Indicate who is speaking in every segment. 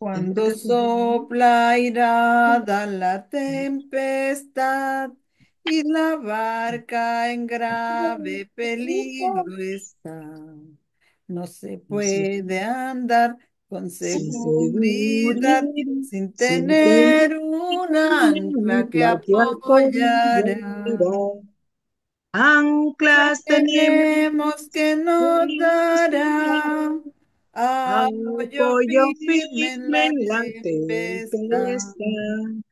Speaker 1: Cuando sopla airada la tempestad y la barca en grave peligro está, no se puede andar con
Speaker 2: Sin
Speaker 1: seguridad
Speaker 2: seguridad,
Speaker 1: sin
Speaker 2: sin tener
Speaker 1: tener un ancla que
Speaker 2: la que
Speaker 1: apoyará.
Speaker 2: apoyará. Anclas tenemos
Speaker 1: Tenemos que
Speaker 2: que
Speaker 1: nos
Speaker 2: nos
Speaker 1: dará
Speaker 2: dará
Speaker 1: apoyo
Speaker 2: apoyo
Speaker 1: firme en
Speaker 2: firme
Speaker 1: la
Speaker 2: en la
Speaker 1: tempestad.
Speaker 2: tempestad.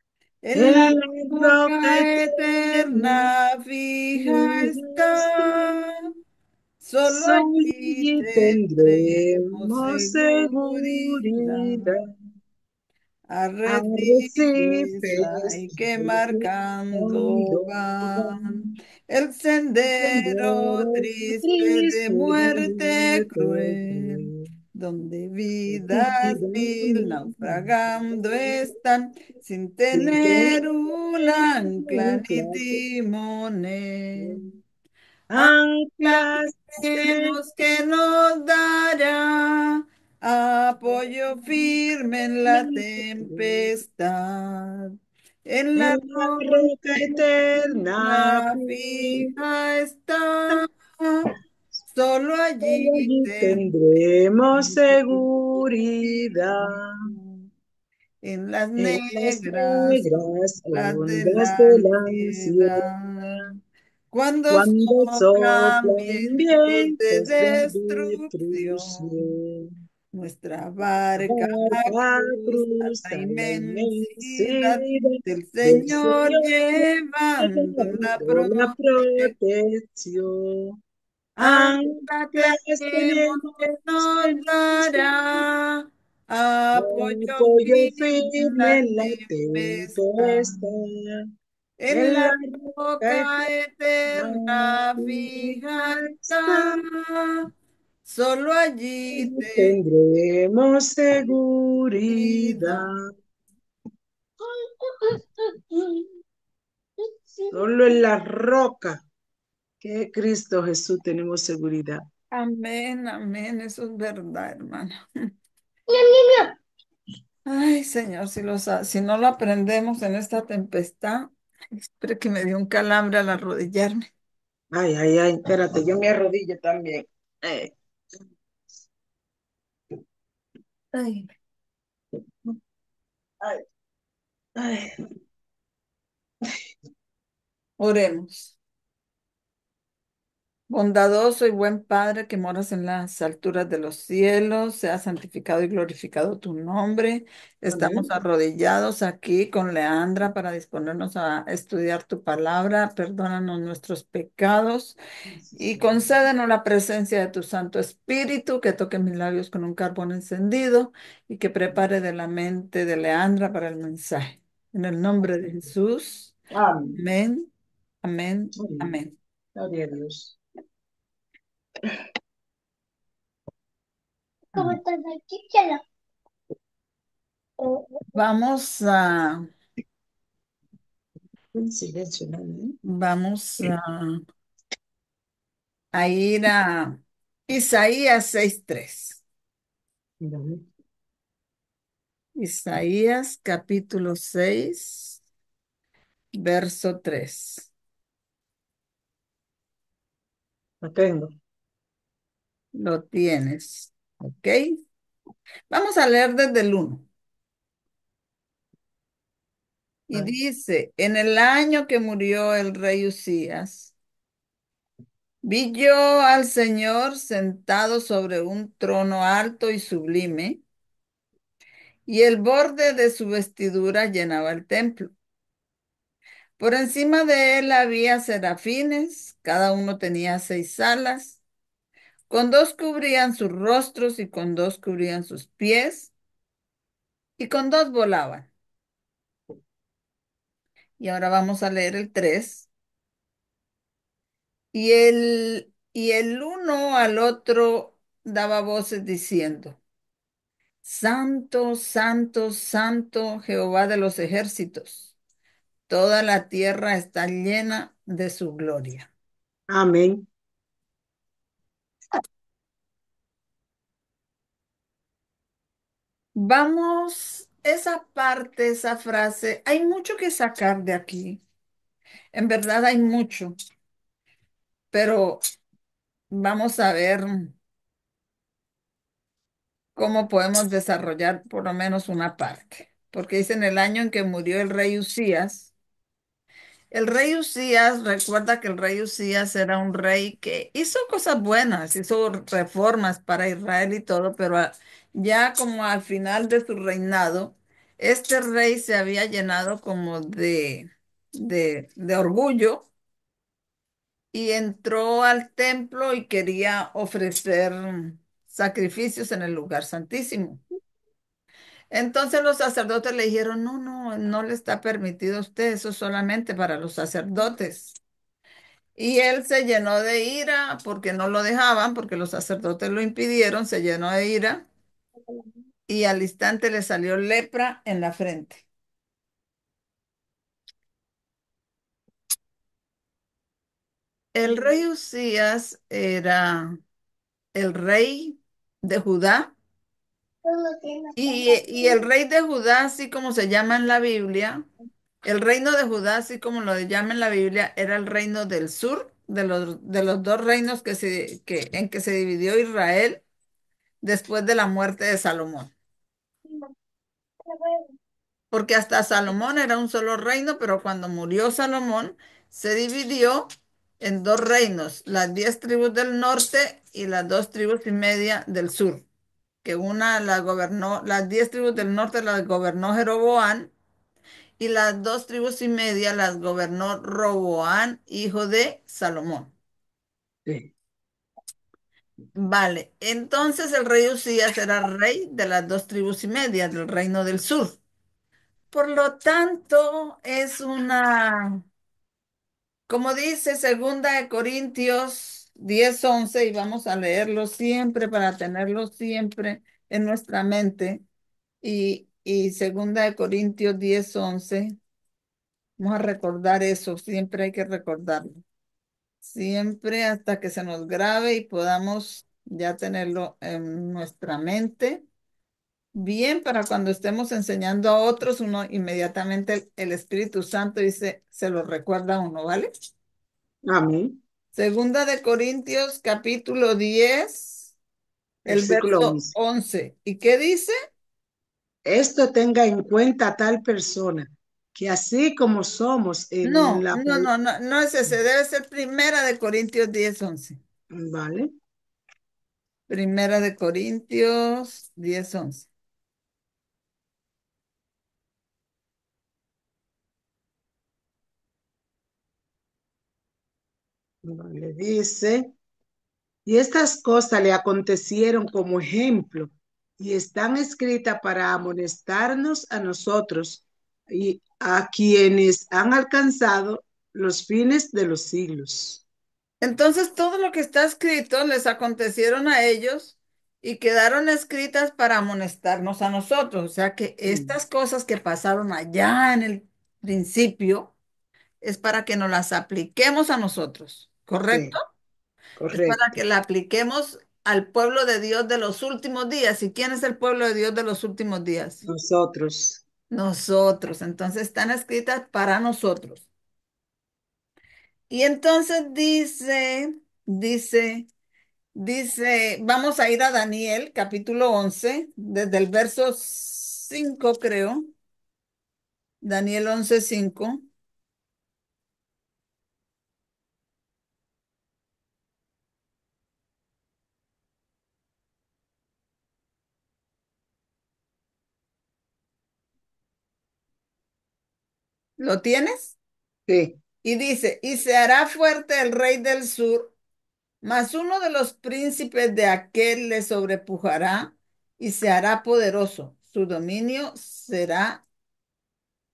Speaker 1: En
Speaker 2: En
Speaker 1: la
Speaker 2: la roca
Speaker 1: roca
Speaker 2: eterna
Speaker 1: eterna fija
Speaker 2: fija está.
Speaker 1: está. Solo
Speaker 2: Solo
Speaker 1: allí
Speaker 2: allí
Speaker 1: tendremos
Speaker 2: tendremos
Speaker 1: seguridad.
Speaker 2: seguridad.
Speaker 1: Arrecifes
Speaker 2: Arrecifes
Speaker 1: hay que
Speaker 2: cuando
Speaker 1: marcando van
Speaker 2: van
Speaker 1: el sendero
Speaker 2: sendero
Speaker 1: triste de
Speaker 2: triste de
Speaker 1: muerte
Speaker 2: muerte
Speaker 1: cruel,
Speaker 2: cruel.
Speaker 1: donde vidas mil naufragando están sin
Speaker 2: Sin tener
Speaker 1: tener un ancla ni
Speaker 2: clase,
Speaker 1: timonel.
Speaker 2: anclas tenemos
Speaker 1: Tenemos que nos dará apoyo firme en la tempestad. En
Speaker 2: en
Speaker 1: la
Speaker 2: la roca eterna
Speaker 1: roca fija está, solo allí
Speaker 2: solo allí tendremos
Speaker 1: tendremos
Speaker 2: seguridad.
Speaker 1: en las
Speaker 2: En las
Speaker 1: negras
Speaker 2: negras
Speaker 1: olas de
Speaker 2: ondas
Speaker 1: la
Speaker 2: de la ansiedad,
Speaker 1: ansiedad. Cuando
Speaker 2: cuando
Speaker 1: soplan
Speaker 2: soplan
Speaker 1: vientos de
Speaker 2: vientos de
Speaker 1: destrucción,
Speaker 2: destrucción,
Speaker 1: nuestra barca
Speaker 2: barca
Speaker 1: cruza la
Speaker 2: cruza la
Speaker 1: inmensidad
Speaker 2: inmensidad
Speaker 1: del
Speaker 2: del
Speaker 1: Señor
Speaker 2: Señor,
Speaker 1: llevando la
Speaker 2: llevando la
Speaker 1: protección.
Speaker 2: protección.
Speaker 1: Hasta
Speaker 2: Anclas
Speaker 1: tenemos que
Speaker 2: tenemos que
Speaker 1: nos dará apoyo
Speaker 2: apoyo
Speaker 1: firme en
Speaker 2: firme
Speaker 1: la
Speaker 2: en la
Speaker 1: tempestad.
Speaker 2: tempestad.
Speaker 1: En
Speaker 2: En
Speaker 1: la
Speaker 2: la roca
Speaker 1: roca eterna fija está, solo allí te
Speaker 2: tendremos
Speaker 1: vida.
Speaker 2: seguridad. Solo en la roca que Cristo Jesús tenemos seguridad.
Speaker 1: Amén, amén, eso es verdad, hermano. Ay, Señor, si no lo aprendemos en esta tempestad, espero que me dio un calambre al arrodillarme.
Speaker 2: Ay, ay, ay, espérate, yo me arrodillo también. Eh,
Speaker 1: Ay,
Speaker 2: ay, ay.
Speaker 1: oremos. Bondadoso y buen Padre que moras en las alturas de los cielos, sea santificado y glorificado tu nombre. Estamos
Speaker 2: Amén.
Speaker 1: arrodillados aquí con Leandra para disponernos a estudiar tu palabra. Perdónanos nuestros pecados y concédenos la presencia de tu Santo Espíritu, que toque mis labios con un carbón encendido y que prepare de la mente de Leandra para el mensaje. En el nombre de Jesús.
Speaker 2: Amén.
Speaker 1: Amén, amén,
Speaker 2: Amén.
Speaker 1: amén.
Speaker 2: Gloria a Dios.
Speaker 1: Amén. Vamos a,
Speaker 2: En silencio, ¿no?
Speaker 1: vamos a ir a Isaías 6:3.
Speaker 2: Amén.
Speaker 1: Isaías capítulo 6 verso 3.
Speaker 2: Lo tengo.
Speaker 1: Lo tienes, ¿ok? Vamos a leer desde el 1. Y
Speaker 2: Ay,
Speaker 1: dice, en el año que murió el rey Usías, vi yo al Señor sentado sobre un trono alto y sublime, y el borde de su vestidura llenaba el templo. Por encima de él había serafines, cada uno tenía 6 alas, con dos cubrían sus rostros y con dos cubrían sus pies, y con dos volaban. Y ahora vamos a leer el 3. Y el uno al otro daba voces diciendo, Santo, Santo, Santo, Jehová de los ejércitos, toda la tierra está llena de su gloria.
Speaker 2: amén.
Speaker 1: Vamos, esa parte, esa frase, hay mucho que sacar de aquí. En verdad hay mucho, pero vamos a ver cómo podemos desarrollar por lo menos una parte. Porque dice en el año en que murió el rey Usías. El rey Usías, recuerda que el rey Usías era un rey que hizo cosas buenas, hizo reformas para Israel y todo, pero ya como al final de su reinado, este rey se había llenado como de orgullo y entró al templo y quería ofrecer sacrificios en el lugar santísimo. Entonces los sacerdotes le dijeron, no, no, no le está permitido a usted, eso es solamente para los sacerdotes. Y él se llenó de ira porque no lo dejaban, porque los sacerdotes lo impidieron, se llenó de ira y al instante le salió lepra en la frente. El rey Usías era el rey de Judá y el rey de Judá, así como se llama en la Biblia, el reino de Judá, así como lo llama en la Biblia, era el reino del sur, de los dos reinos en que se dividió Israel después de la muerte de Salomón. Porque hasta Salomón era un solo reino, pero cuando murió Salomón, se dividió en dos reinos, las 10 tribus del norte y las 2 tribus y media del sur, que una la gobernó, las 10 tribus del norte las gobernó Jeroboam y las 2 tribus y media las gobernó Roboam, hijo de Salomón.
Speaker 2: Sí.
Speaker 1: Vale, entonces el rey Usías era rey de las 2 tribus y media del reino del sur. Por lo tanto, es una, como dice Segunda de Corintios 10:11, y vamos a leerlo siempre para tenerlo siempre en nuestra mente, y Segunda de Corintios 10:11, vamos a recordar eso, siempre hay que recordarlo, siempre hasta que se nos grabe y podamos ya tenerlo en nuestra mente. Bien, para cuando estemos enseñando a otros, uno inmediatamente el Espíritu Santo dice, se lo recuerda a uno, ¿vale?
Speaker 2: Amén.
Speaker 1: Segunda de Corintios, capítulo 10, el
Speaker 2: Versículo
Speaker 1: verso
Speaker 2: 11.
Speaker 1: 11. ¿Y qué dice?
Speaker 2: Esto tenga en cuenta tal persona, que así como somos en
Speaker 1: No,
Speaker 2: la...
Speaker 1: no, no, no, no es ese, debe ser Primera de Corintios 10:11.
Speaker 2: Vale,
Speaker 1: Primera de Corintios 10:11.
Speaker 2: vale, dice, y estas cosas le acontecieron como ejemplo y están escritas para amonestarnos a nosotros y a quienes han alcanzado los fines de los siglos.
Speaker 1: Entonces todo lo que está escrito les acontecieron a ellos y quedaron escritas para amonestarnos a nosotros. O sea que
Speaker 2: Mm,
Speaker 1: estas cosas que pasaron allá en el principio es para que nos las apliquemos a nosotros, ¿correcto?
Speaker 2: sí,
Speaker 1: Es para
Speaker 2: correcto.
Speaker 1: que la apliquemos al pueblo de Dios de los últimos días. ¿Y quién es el pueblo de Dios de los últimos días?
Speaker 2: Nosotros.
Speaker 1: Nosotros. Entonces están escritas para nosotros. Y entonces dice, vamos a ir a Daniel, capítulo 11 desde el verso 5 creo. Daniel 11:5. ¿Lo tienes?
Speaker 2: Sí,
Speaker 1: Y dice, y se hará fuerte el rey del sur, mas uno de los príncipes de aquel le sobrepujará y se hará poderoso. Su dominio será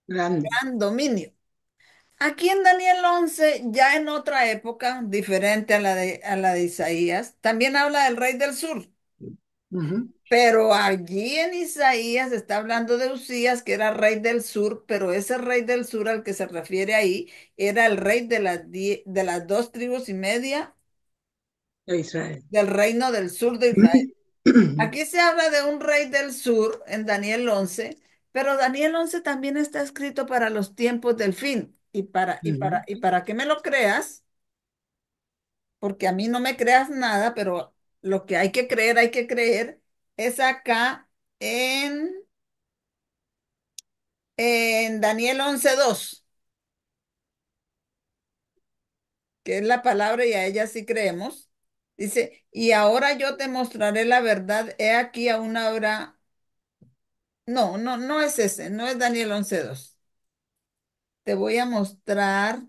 Speaker 2: grande.
Speaker 1: gran dominio. Aquí en Daniel 11, ya en otra época, diferente a la de Isaías, también habla del rey del sur.
Speaker 2: Ujú.
Speaker 1: Pero allí en Isaías está hablando de Usías, que era rey del sur, pero ese rey del sur al que se refiere ahí era el rey de las 2 tribus y media
Speaker 2: De Israel.
Speaker 1: del reino del sur de Israel. Aquí se habla de un rey del sur en Daniel 11, pero Daniel 11 también está escrito para los tiempos del fin.
Speaker 2: Ujú.
Speaker 1: Y para que me lo creas, porque a mí no me creas nada, pero lo que hay que creer, es acá en, en Daniel 11:2, que es la palabra y a ella sí creemos. Dice, y ahora yo te mostraré la verdad, he aquí a una hora. No, no, no es ese, no es Daniel 11:2. Te voy a mostrar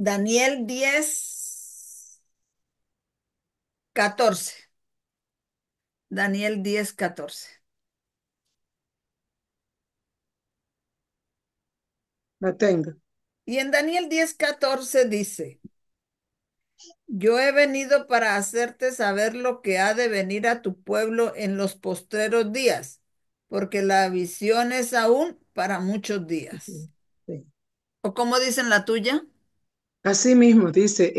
Speaker 1: Daniel 10:14. Daniel 10:14.
Speaker 2: La tengo.
Speaker 1: Y en Daniel 10:14 dice, yo he venido para hacerte saber lo que ha de venir a tu pueblo en los postreros días, porque la visión es aún para muchos días.
Speaker 2: Ujú. Sí.
Speaker 1: ¿O cómo dicen la tuya?
Speaker 2: Así mismo dice,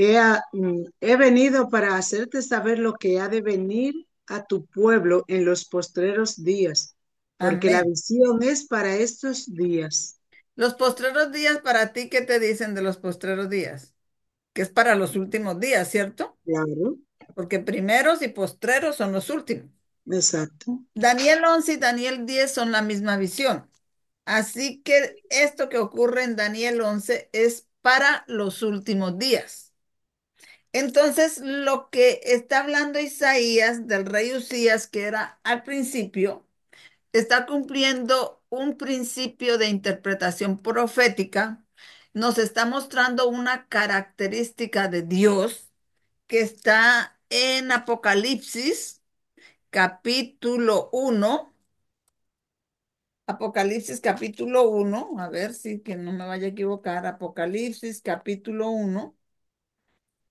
Speaker 2: he venido para hacerte saber lo que ha de venir a tu pueblo en los postreros días, porque la
Speaker 1: Amén.
Speaker 2: visión es para estos días.
Speaker 1: Los postreros días para ti, ¿qué te dicen de los postreros días? Que es para los últimos días, ¿cierto?
Speaker 2: Claro,
Speaker 1: Porque primeros y postreros son los últimos.
Speaker 2: exacto.
Speaker 1: Daniel 11 y Daniel 10 son la misma visión. Así que esto que ocurre en Daniel 11 es para los últimos días. Entonces, lo que está hablando Isaías del rey Usías, que era al principio, está cumpliendo un principio de interpretación profética. Nos está mostrando una característica de Dios que está en Apocalipsis, capítulo 1. Apocalipsis capítulo 1, a ver si que no me vaya a equivocar. Apocalipsis capítulo 1,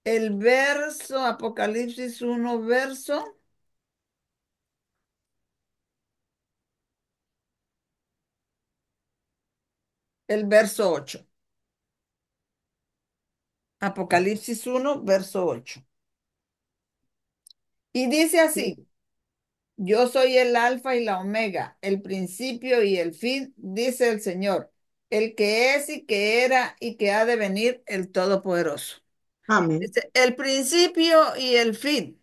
Speaker 1: el verso, Apocalipsis 1, el verso 8. Apocalipsis 1, verso 8. Y dice así, yo soy el alfa y la omega, el principio y el fin, dice el Señor, el que es y que era y que ha de venir, el Todopoderoso.
Speaker 2: Amén.
Speaker 1: Dice, el principio y el fin.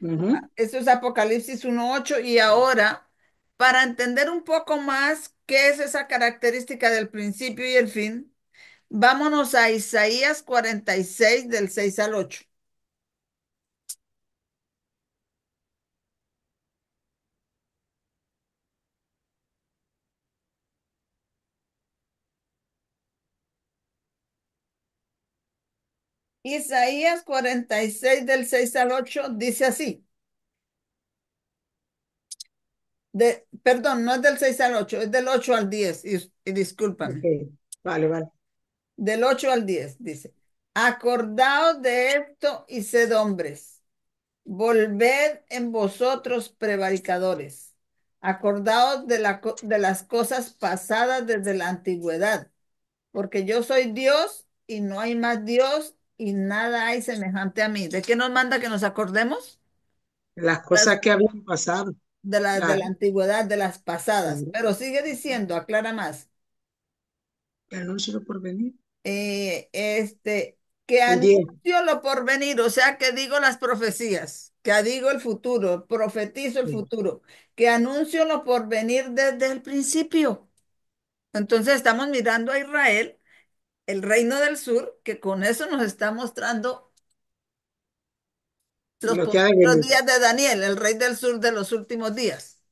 Speaker 2: Ujú.
Speaker 1: Esto es Apocalipsis 1:8. Y ahora, para entender un poco más qué es esa característica del principio y el fin, vámonos a Isaías 46 del 6 al 8. Isaías 46 del 6 al 8 dice así. Perdón, no es del 6 al 8, es del 8 al 10. Y
Speaker 2: Ok,
Speaker 1: discúlpame.
Speaker 2: vale, vale.
Speaker 1: Del 8 al 10 dice, acordaos de esto y sed hombres. Volved en vosotros prevaricadores. Acordaos de las cosas pasadas desde la antigüedad, porque yo soy Dios y no hay más Dios y nada hay semejante a mí. ¿De qué nos manda que nos acordemos?
Speaker 2: Las
Speaker 1: Las-
Speaker 2: cosas que habían pasado.
Speaker 1: de
Speaker 2: Claro,
Speaker 1: la antigüedad, de las pasadas.
Speaker 2: claro.
Speaker 1: Pero sigue diciendo, aclara más,
Speaker 2: El anuncio por venir.
Speaker 1: este, que
Speaker 2: El 10.
Speaker 1: anuncio lo por venir, o sea, que digo las profecías, que digo el futuro, profetizo el
Speaker 2: Sí.
Speaker 1: futuro, que anuncio lo por venir desde el principio. Entonces estamos mirando a Israel, el reino del sur, que con eso nos está mostrando los
Speaker 2: Lo que ha de
Speaker 1: postreros
Speaker 2: venir.
Speaker 1: días de Daniel, el rey del sur de los últimos días.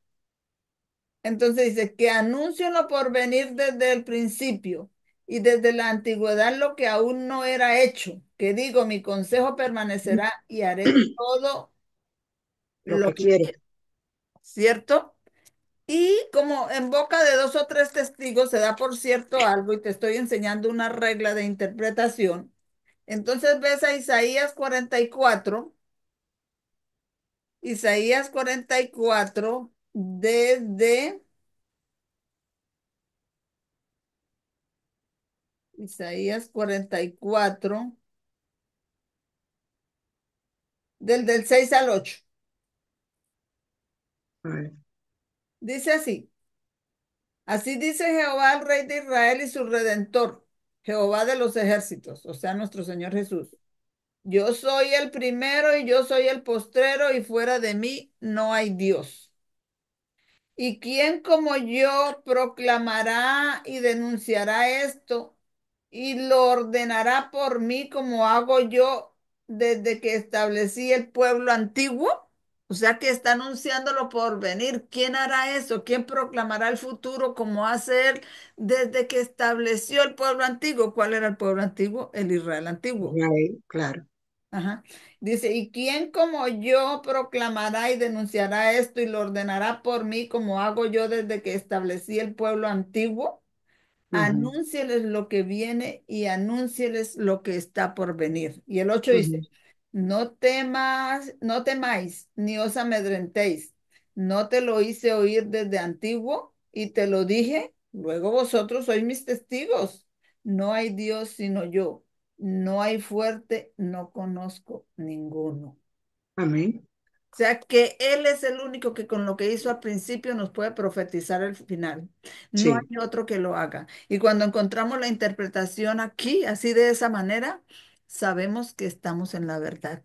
Speaker 1: Entonces dice que anuncio lo por venir desde el principio y desde la antigüedad lo que aún no era hecho, que digo, mi consejo permanecerá y haré todo
Speaker 2: Lo
Speaker 1: lo
Speaker 2: que
Speaker 1: que
Speaker 2: quiero.
Speaker 1: quiero, ¿cierto? Y como en boca de dos o tres testigos se da por cierto algo y te estoy enseñando una regla de interpretación, entonces ves a Isaías 44 desde Isaías 44 del 6 al 8. Dice así, así dice Jehová, el Rey de Israel y su Redentor, Jehová de los ejércitos, o sea, nuestro Señor Jesús. Yo soy el primero y yo soy el postrero y fuera de mí no hay Dios. ¿Y quién como yo proclamará y denunciará esto y lo ordenará por mí como hago yo desde que establecí el pueblo antiguo? O sea que está anunciándolo por venir. ¿Quién hará eso? ¿Quién proclamará el futuro como hace él desde que estableció el pueblo antiguo? ¿Cuál era el pueblo antiguo? El Israel antiguo.
Speaker 2: Israel, claro.
Speaker 1: Ajá. Dice, ¿y quién como yo proclamará y denunciará esto y lo ordenará por mí como hago yo desde que establecí el pueblo antiguo?
Speaker 2: Ujú,
Speaker 1: Anúncieles lo que viene y anúncieles lo que está por venir. Y el 8
Speaker 2: ujú.
Speaker 1: dice, no temas, no temáis, ni os amedrentéis. No te lo hice oír desde antiguo y te lo dije, luego vosotros sois mis testigos. No hay Dios sino yo. No hay fuerte, no conozco ninguno.
Speaker 2: Amén.
Speaker 1: O sea que Él es el único que con lo que hizo al principio nos puede profetizar el final. No
Speaker 2: Sí,
Speaker 1: hay otro que lo haga. Y cuando encontramos la interpretación aquí, así de esa manera, sabemos que estamos en la verdad,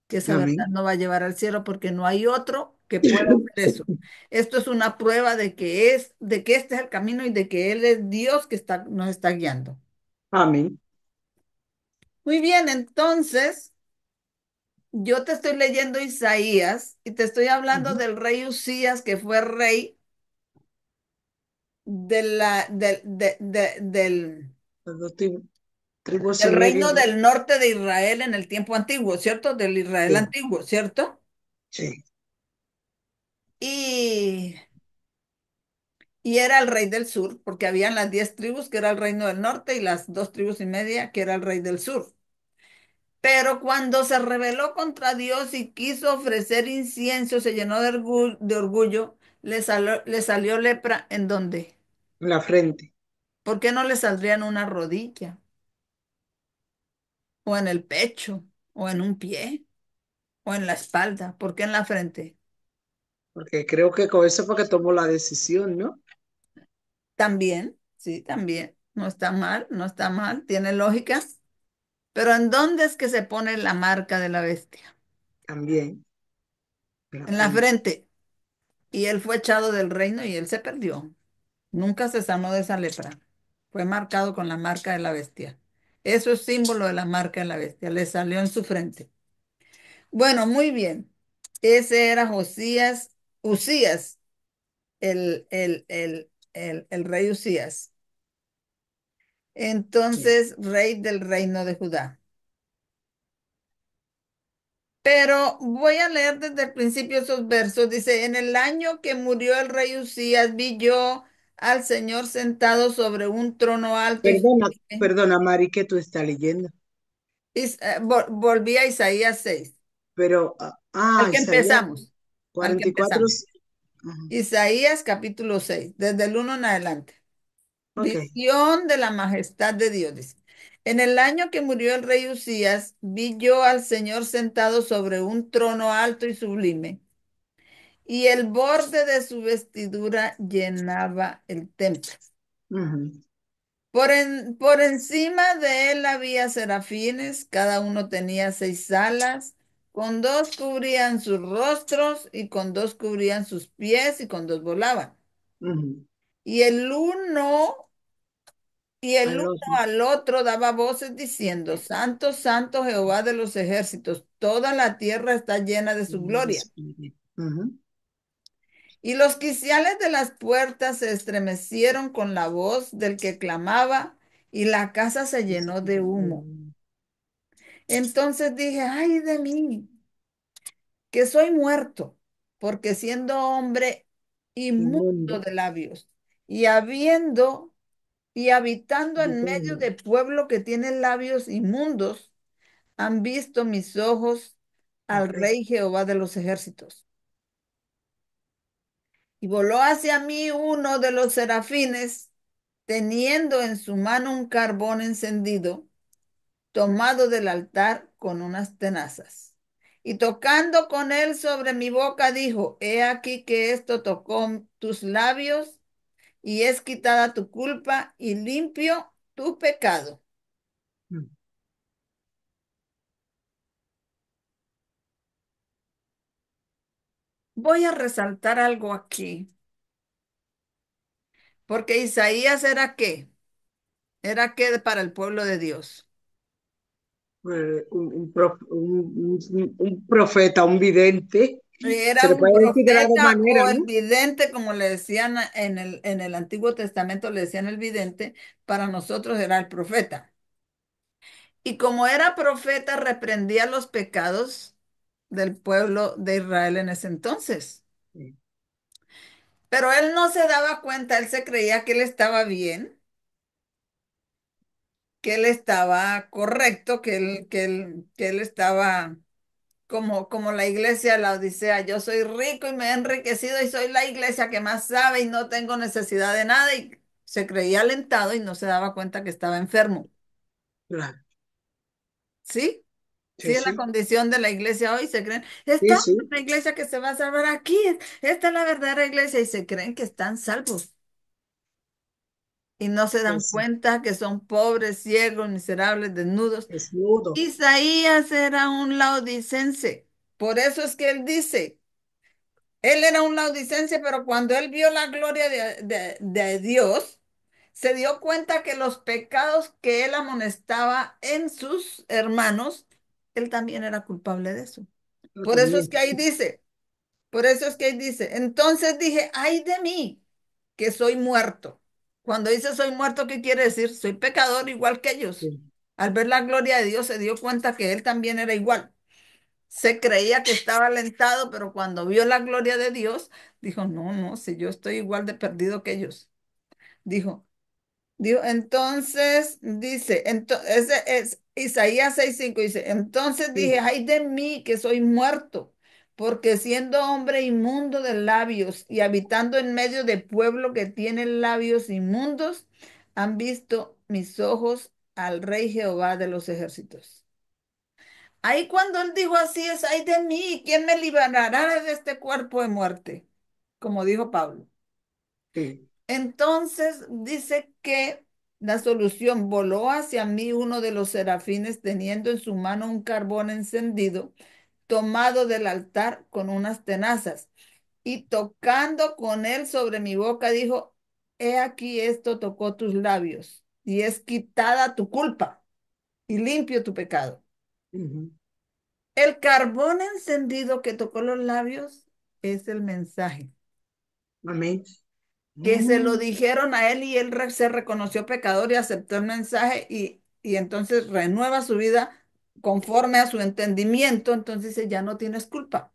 Speaker 1: que esa verdad
Speaker 2: amén.
Speaker 1: no va a llevar al cielo porque no hay otro que pueda hacer eso. Esto es una prueba de que este es el camino y de que Él es Dios que nos está guiando.
Speaker 2: Amén.
Speaker 1: Muy bien, entonces yo te estoy leyendo Isaías y te estoy hablando
Speaker 2: Ujú.
Speaker 1: del rey Usías, que fue rey de la,
Speaker 2: Las dos tribus
Speaker 1: del
Speaker 2: en medio
Speaker 1: reino
Speaker 2: de...
Speaker 1: del norte de Israel en el tiempo antiguo, ¿cierto? Del Israel
Speaker 2: Sí,
Speaker 1: antiguo, ¿cierto?
Speaker 2: sí.
Speaker 1: Y, y era el rey del sur, porque habían las 10 tribus, que era el reino del norte, y las 2 tribus y media, que era el rey del sur. Pero cuando se rebeló contra Dios y quiso ofrecer incienso, se llenó de orgullo, le salió lepra en donde.
Speaker 2: En la frente,
Speaker 1: ¿Por qué no le saldría en una rodilla? ¿O en el pecho? ¿O en un pie? ¿O en la espalda? ¿Por qué en la frente?
Speaker 2: porque creo que con eso fue que tomó la decisión, ¿no?
Speaker 1: También, sí, también. No está mal, no está mal, tiene lógica. Pero ¿en dónde es que se pone la marca de la bestia?
Speaker 2: También, en la
Speaker 1: En la
Speaker 2: frente.
Speaker 1: frente. Y él fue echado del reino y él se perdió. Nunca se sanó de esa lepra. Fue marcado con la marca de la bestia. Eso es símbolo de la marca de la bestia. Le salió en su frente. Bueno, muy bien. Ese era Usías, el rey Usías.
Speaker 2: Sí.
Speaker 1: Entonces, rey del reino de Judá. Pero voy a leer desde el principio esos versos. Dice, en el año que murió el rey Usías, vi yo al Señor sentado sobre un trono alto y
Speaker 2: Perdona,
Speaker 1: sublime.
Speaker 2: perdona, Mari, que tú estás leyendo.
Speaker 1: Volví a Isaías 6,
Speaker 2: Pero, Isaías
Speaker 1: al que
Speaker 2: 44.
Speaker 1: empezamos.
Speaker 2: Ajá.
Speaker 1: Isaías capítulo 6 desde el 1 en adelante.
Speaker 2: Ok.
Speaker 1: Visión de la majestad de Dios, dice. En el año que murió el rey Usías, vi yo al Señor sentado sobre un trono alto y sublime, y el borde de su vestidura llenaba el templo.
Speaker 2: Ujú,
Speaker 1: Por encima de él había serafines, cada uno tenía 6 alas, con 2 cubrían sus rostros y con 2 cubrían sus pies y con 2 volaban.
Speaker 2: ujú.
Speaker 1: Y el uno el
Speaker 2: Al
Speaker 1: uno
Speaker 2: otro.
Speaker 1: al otro daba voces diciendo, Santo, Santo Jehová de los ejércitos, toda la tierra está llena de su gloria.
Speaker 2: Ujú.
Speaker 1: Y los quiciales de las puertas se estremecieron con la voz del que clamaba, y la casa se llenó de humo. Entonces dije, ay de mí, que soy muerto, porque siendo hombre
Speaker 2: Inmundo.
Speaker 1: inmundo de labios, y habiendo y habitando en medio de pueblo que tiene labios inmundos, han visto mis ojos al
Speaker 2: Ok.
Speaker 1: Rey Jehová de los ejércitos. Y voló hacia mí uno de los serafines, teniendo en su mano un carbón encendido, tomado del altar con unas tenazas. Y tocando con él sobre mi boca, dijo, he aquí que esto tocó tus labios y es quitada tu culpa y limpio tu pecado.
Speaker 2: mm.
Speaker 1: Voy a resaltar algo aquí, porque Isaías era qué? Era qué para el pueblo de Dios.
Speaker 2: Un profeta, un vidente, se
Speaker 1: Era
Speaker 2: le
Speaker 1: un
Speaker 2: puede decir de las dos
Speaker 1: profeta
Speaker 2: maneras,
Speaker 1: o el
Speaker 2: ¿no?
Speaker 1: vidente, como le decían en el Antiguo Testamento, le decían el vidente, para nosotros era el profeta. Y como era profeta, reprendía los pecados del pueblo de Israel en ese entonces.
Speaker 2: Sí,
Speaker 1: Pero él no se daba cuenta, él se creía que él estaba bien, que él estaba correcto, que él estaba como la iglesia de la Odisea. Yo soy rico y me he enriquecido y soy la iglesia que más sabe y no tengo necesidad de nada. Y se creía alentado y no se daba cuenta que estaba enfermo.
Speaker 2: claro.
Speaker 1: ¿Sí? Sí,
Speaker 2: Sí,
Speaker 1: es la
Speaker 2: sí,
Speaker 1: condición de la iglesia hoy. Se creen,
Speaker 2: sí,
Speaker 1: estamos en
Speaker 2: sí,
Speaker 1: la iglesia que se va a salvar aquí. Esta es la verdadera iglesia y se creen que están salvos. Y no se dan
Speaker 2: pues sí,
Speaker 1: cuenta que son pobres, ciegos, miserables, desnudos.
Speaker 2: desnudo.
Speaker 1: Isaías era un laodicense. Por eso es que él dice, él era un laodicense, pero cuando él vio la gloria de Dios, se dio cuenta que los pecados que él amonestaba en sus hermanos, él también era culpable de eso.
Speaker 2: Yo
Speaker 1: Por eso es
Speaker 2: también.
Speaker 1: que ahí dice, por eso es que ahí dice, entonces dije, ay de mí, que soy muerto. Cuando dice soy muerto, ¿qué quiere decir? Soy pecador igual que ellos.
Speaker 2: Sí,
Speaker 1: Al ver la gloria de Dios, se dio cuenta que él también era igual. Se creía que estaba alentado, pero cuando vio la gloria de Dios, dijo, no, no, si yo estoy igual de perdido que ellos. Dijo, entonces dice, ese es Isaías 6:5 dice, entonces dije,
Speaker 2: sí.
Speaker 1: ay de mí que soy muerto, porque siendo hombre inmundo de labios y habitando en medio de pueblo que tiene labios inmundos, han visto mis ojos al Rey Jehová de los ejércitos. Ahí cuando él dijo así es, ay de mí, ¿quién me librará de este cuerpo de muerte? Como dijo Pablo.
Speaker 2: Sí.
Speaker 1: Entonces dice que la solución voló hacia mí uno de los serafines teniendo en su mano un carbón encendido, tomado del altar con unas tenazas, y tocando con él sobre mi boca dijo, he aquí esto tocó tus labios, y es quitada tu culpa, y limpio tu pecado.
Speaker 2: Ujú.
Speaker 1: El carbón encendido que tocó los labios es el mensaje,
Speaker 2: Amén.
Speaker 1: que se lo
Speaker 2: Mm,
Speaker 1: dijeron a él y él se reconoció pecador y aceptó el mensaje y entonces renueva su vida conforme a su entendimiento, entonces dice, ya no tienes culpa.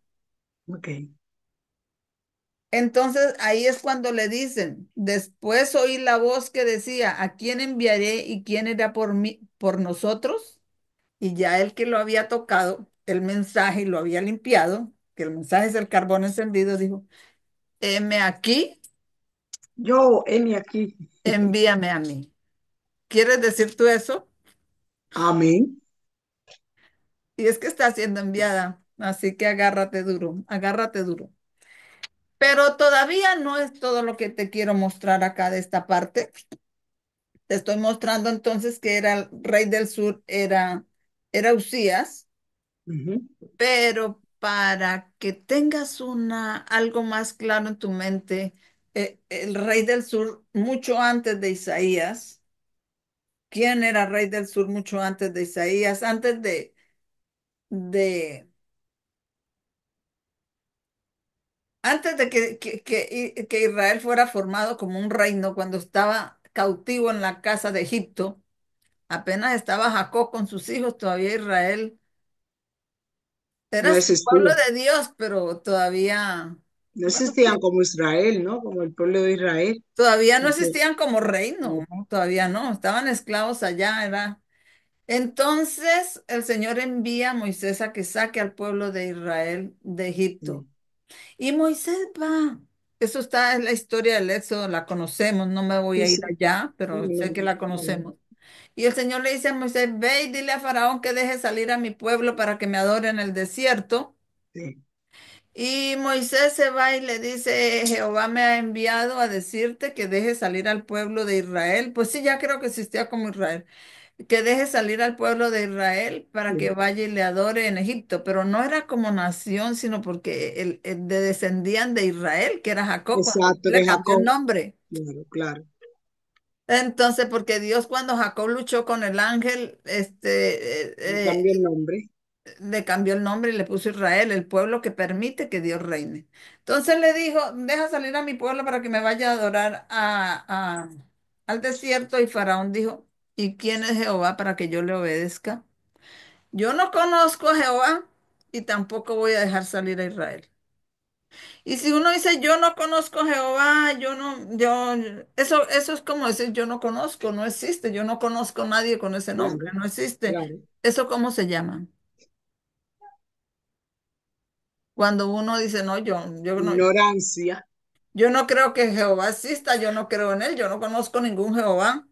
Speaker 2: ok.
Speaker 1: Entonces ahí es cuando le dicen, después oí la voz que decía, ¿a quién enviaré y quién irá por mí, por nosotros? Y ya el que lo había tocado, el mensaje y lo había limpiado, que el mensaje es el carbón encendido, dijo, heme aquí,
Speaker 2: Yo, heme aquí.
Speaker 1: envíame a mí. ¿Quieres decir tú eso?
Speaker 2: Amén.
Speaker 1: Y es que está siendo enviada, así que agárrate duro, agárrate duro. Pero todavía no es todo lo que te quiero mostrar acá de esta parte. Te estoy mostrando entonces que era el rey del sur, era Usías,
Speaker 2: Ujú,
Speaker 1: pero para que tengas algo más claro en tu mente, el rey del sur, mucho antes de Isaías, ¿quién era rey del sur mucho antes de Isaías? De Antes de que Israel fuera formado como un reino, cuando estaba cautivo en la casa de Egipto, apenas estaba Jacob con sus hijos, todavía Israel
Speaker 2: no
Speaker 1: era el pueblo
Speaker 2: existía.
Speaker 1: de Dios, pero todavía,
Speaker 2: No
Speaker 1: bueno,
Speaker 2: existían
Speaker 1: sí,
Speaker 2: como Israel, ¿no? Como el pueblo de Israel.
Speaker 1: todavía no
Speaker 2: Porque,
Speaker 1: existían como reino, ¿no? Todavía no, estaban esclavos allá, era. Entonces el Señor envía a Moisés a que saque al pueblo de Israel de Egipto.
Speaker 2: sí,
Speaker 1: Y Moisés va. Eso está en la historia del Éxodo, la conocemos, no me voy
Speaker 2: sí,
Speaker 1: a ir
Speaker 2: sí.
Speaker 1: allá,
Speaker 2: No,
Speaker 1: pero sé
Speaker 2: no,
Speaker 1: que la
Speaker 2: no,
Speaker 1: conocemos. Y el Señor le dice a Moisés, ve y dile a Faraón que deje salir a mi pueblo para que me adore en el desierto.
Speaker 2: sí,
Speaker 1: Y Moisés se va y le dice, Jehová me ha enviado a decirte que deje salir al pueblo de Israel. Pues sí, ya creo que existía como Israel. Que deje salir al pueblo de Israel para que
Speaker 2: sí.
Speaker 1: vaya y le adore en Egipto. Pero no era como nación, sino porque descendían de Israel, que era Jacob, cuando Dios
Speaker 2: Exacto,
Speaker 1: le
Speaker 2: de
Speaker 1: cambió el
Speaker 2: Jacob.
Speaker 1: nombre.
Speaker 2: Claro, claro.
Speaker 1: Entonces, porque Dios cuando Jacob luchó con el ángel,
Speaker 2: Le cambio el nombre.
Speaker 1: le cambió el nombre y le puso Israel, el pueblo que permite que Dios reine. Entonces le dijo, deja salir a mi pueblo para que me vaya a adorar al desierto. Y Faraón dijo, ¿y quién es Jehová para que yo le obedezca? Yo no conozco a Jehová y tampoco voy a dejar salir a Israel. Y si uno dice, yo no conozco a Jehová, yo no, yo, eso es como decir, yo no conozco, no existe, yo no conozco a nadie con ese nombre,
Speaker 2: Claro,
Speaker 1: no existe.
Speaker 2: claro.
Speaker 1: ¿Eso cómo se llama? Cuando uno dice, no,
Speaker 2: Ignorancia,
Speaker 1: yo no creo que Jehová exista, yo no creo en él, yo no conozco ningún Jehová.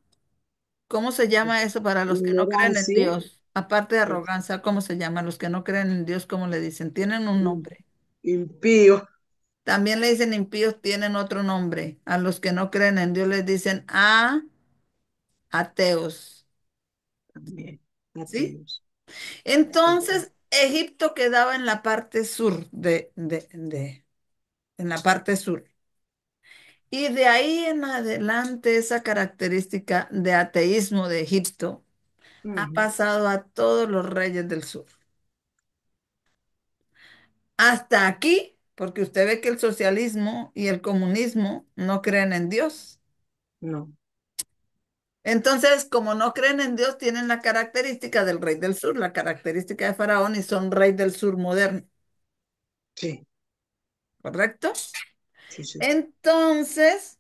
Speaker 1: ¿Cómo se llama eso para los que no creen en
Speaker 2: ignorancia,
Speaker 1: Dios? Aparte de
Speaker 2: pues,
Speaker 1: arrogancia, ¿cómo se llama? Los que no creen en Dios, ¿cómo le dicen? Tienen un
Speaker 2: im-
Speaker 1: nombre.
Speaker 2: impío
Speaker 1: También le dicen impíos, tienen otro nombre. A los que no creen en Dios les dicen ateos.
Speaker 2: también,
Speaker 1: ¿Sí?
Speaker 2: ateos.
Speaker 1: Entonces, Egipto quedaba en la parte sur en la parte sur. Y de ahí en adelante, esa característica de ateísmo de Egipto ha
Speaker 2: Ujú.
Speaker 1: pasado a todos los reyes del sur. Hasta aquí, porque usted ve que el socialismo y el comunismo no creen en Dios.
Speaker 2: No,
Speaker 1: Entonces, como no creen en Dios, tienen la característica del rey del sur, la característica de Faraón y son rey del sur moderno,
Speaker 2: sí,
Speaker 1: ¿correcto?
Speaker 2: sí, sí.
Speaker 1: Entonces,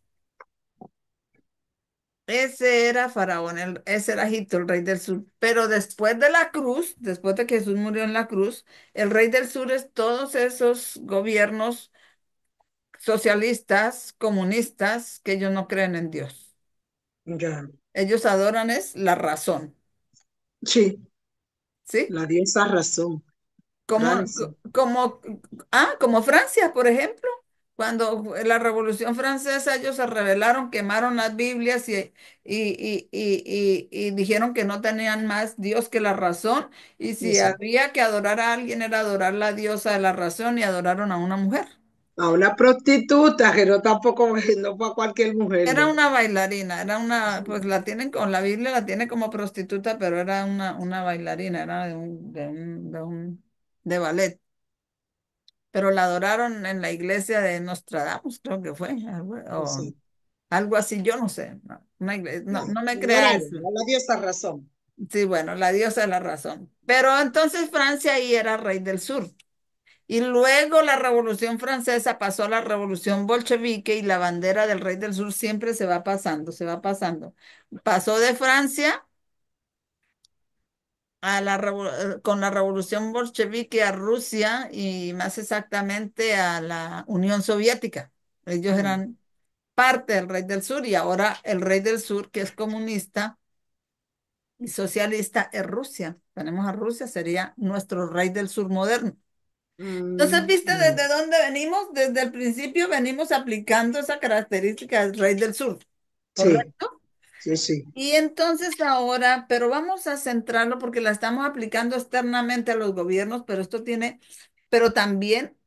Speaker 1: ese era Faraón, ese era Egipto, el rey del sur. Pero después de la cruz, después de que Jesús murió en la cruz, el rey del sur es todos esos gobiernos socialistas, comunistas, que ellos no creen en Dios.
Speaker 2: Ya.
Speaker 1: Ellos adoran es la razón,
Speaker 2: Sí,
Speaker 1: ¿sí?
Speaker 2: la diosa razón,
Speaker 1: Como,
Speaker 2: Francia.
Speaker 1: como Francia, por ejemplo. Cuando fue la Revolución Francesa, ellos se rebelaron, quemaron las Biblias y dijeron que no tenían más Dios que la razón. Y si
Speaker 2: Eso.
Speaker 1: había que adorar a alguien, era adorar la diosa de la razón y adoraron a una mujer.
Speaker 2: A una prostituta que no tampoco, no fue a cualquier mujer,
Speaker 1: Era
Speaker 2: no.
Speaker 1: una bailarina, era una, pues la tienen con la Biblia, la tiene como prostituta, pero era una bailarina, era de ballet. Pero la adoraron en la iglesia de Nostradamus, creo que fue, o
Speaker 2: Eso.
Speaker 1: algo así, yo no sé, no,
Speaker 2: No,
Speaker 1: no me crea
Speaker 2: adoraron
Speaker 1: eso.
Speaker 2: a la diosa razón.
Speaker 1: Sí, bueno, la diosa de la razón. Pero entonces Francia ahí era rey del sur. Y luego la Revolución Francesa pasó a la Revolución Bolchevique y la bandera del rey del sur siempre se va pasando, se va pasando. Pasó de Francia con la Revolución Bolchevique a Rusia y más exactamente a la Unión Soviética. Ellos
Speaker 2: Mm,
Speaker 1: eran parte del rey del sur y ahora el rey del sur, que es comunista y socialista, es Rusia. Tenemos a Rusia, sería nuestro rey del sur moderno. Entonces, ¿viste
Speaker 2: mm.
Speaker 1: desde dónde venimos? Desde el principio venimos aplicando esa característica del rey del sur,
Speaker 2: Sí,
Speaker 1: ¿correcto?
Speaker 2: sí, sí,
Speaker 1: Y entonces ahora, pero vamos a centrarlo porque la estamos aplicando externamente a los gobiernos, pero pero también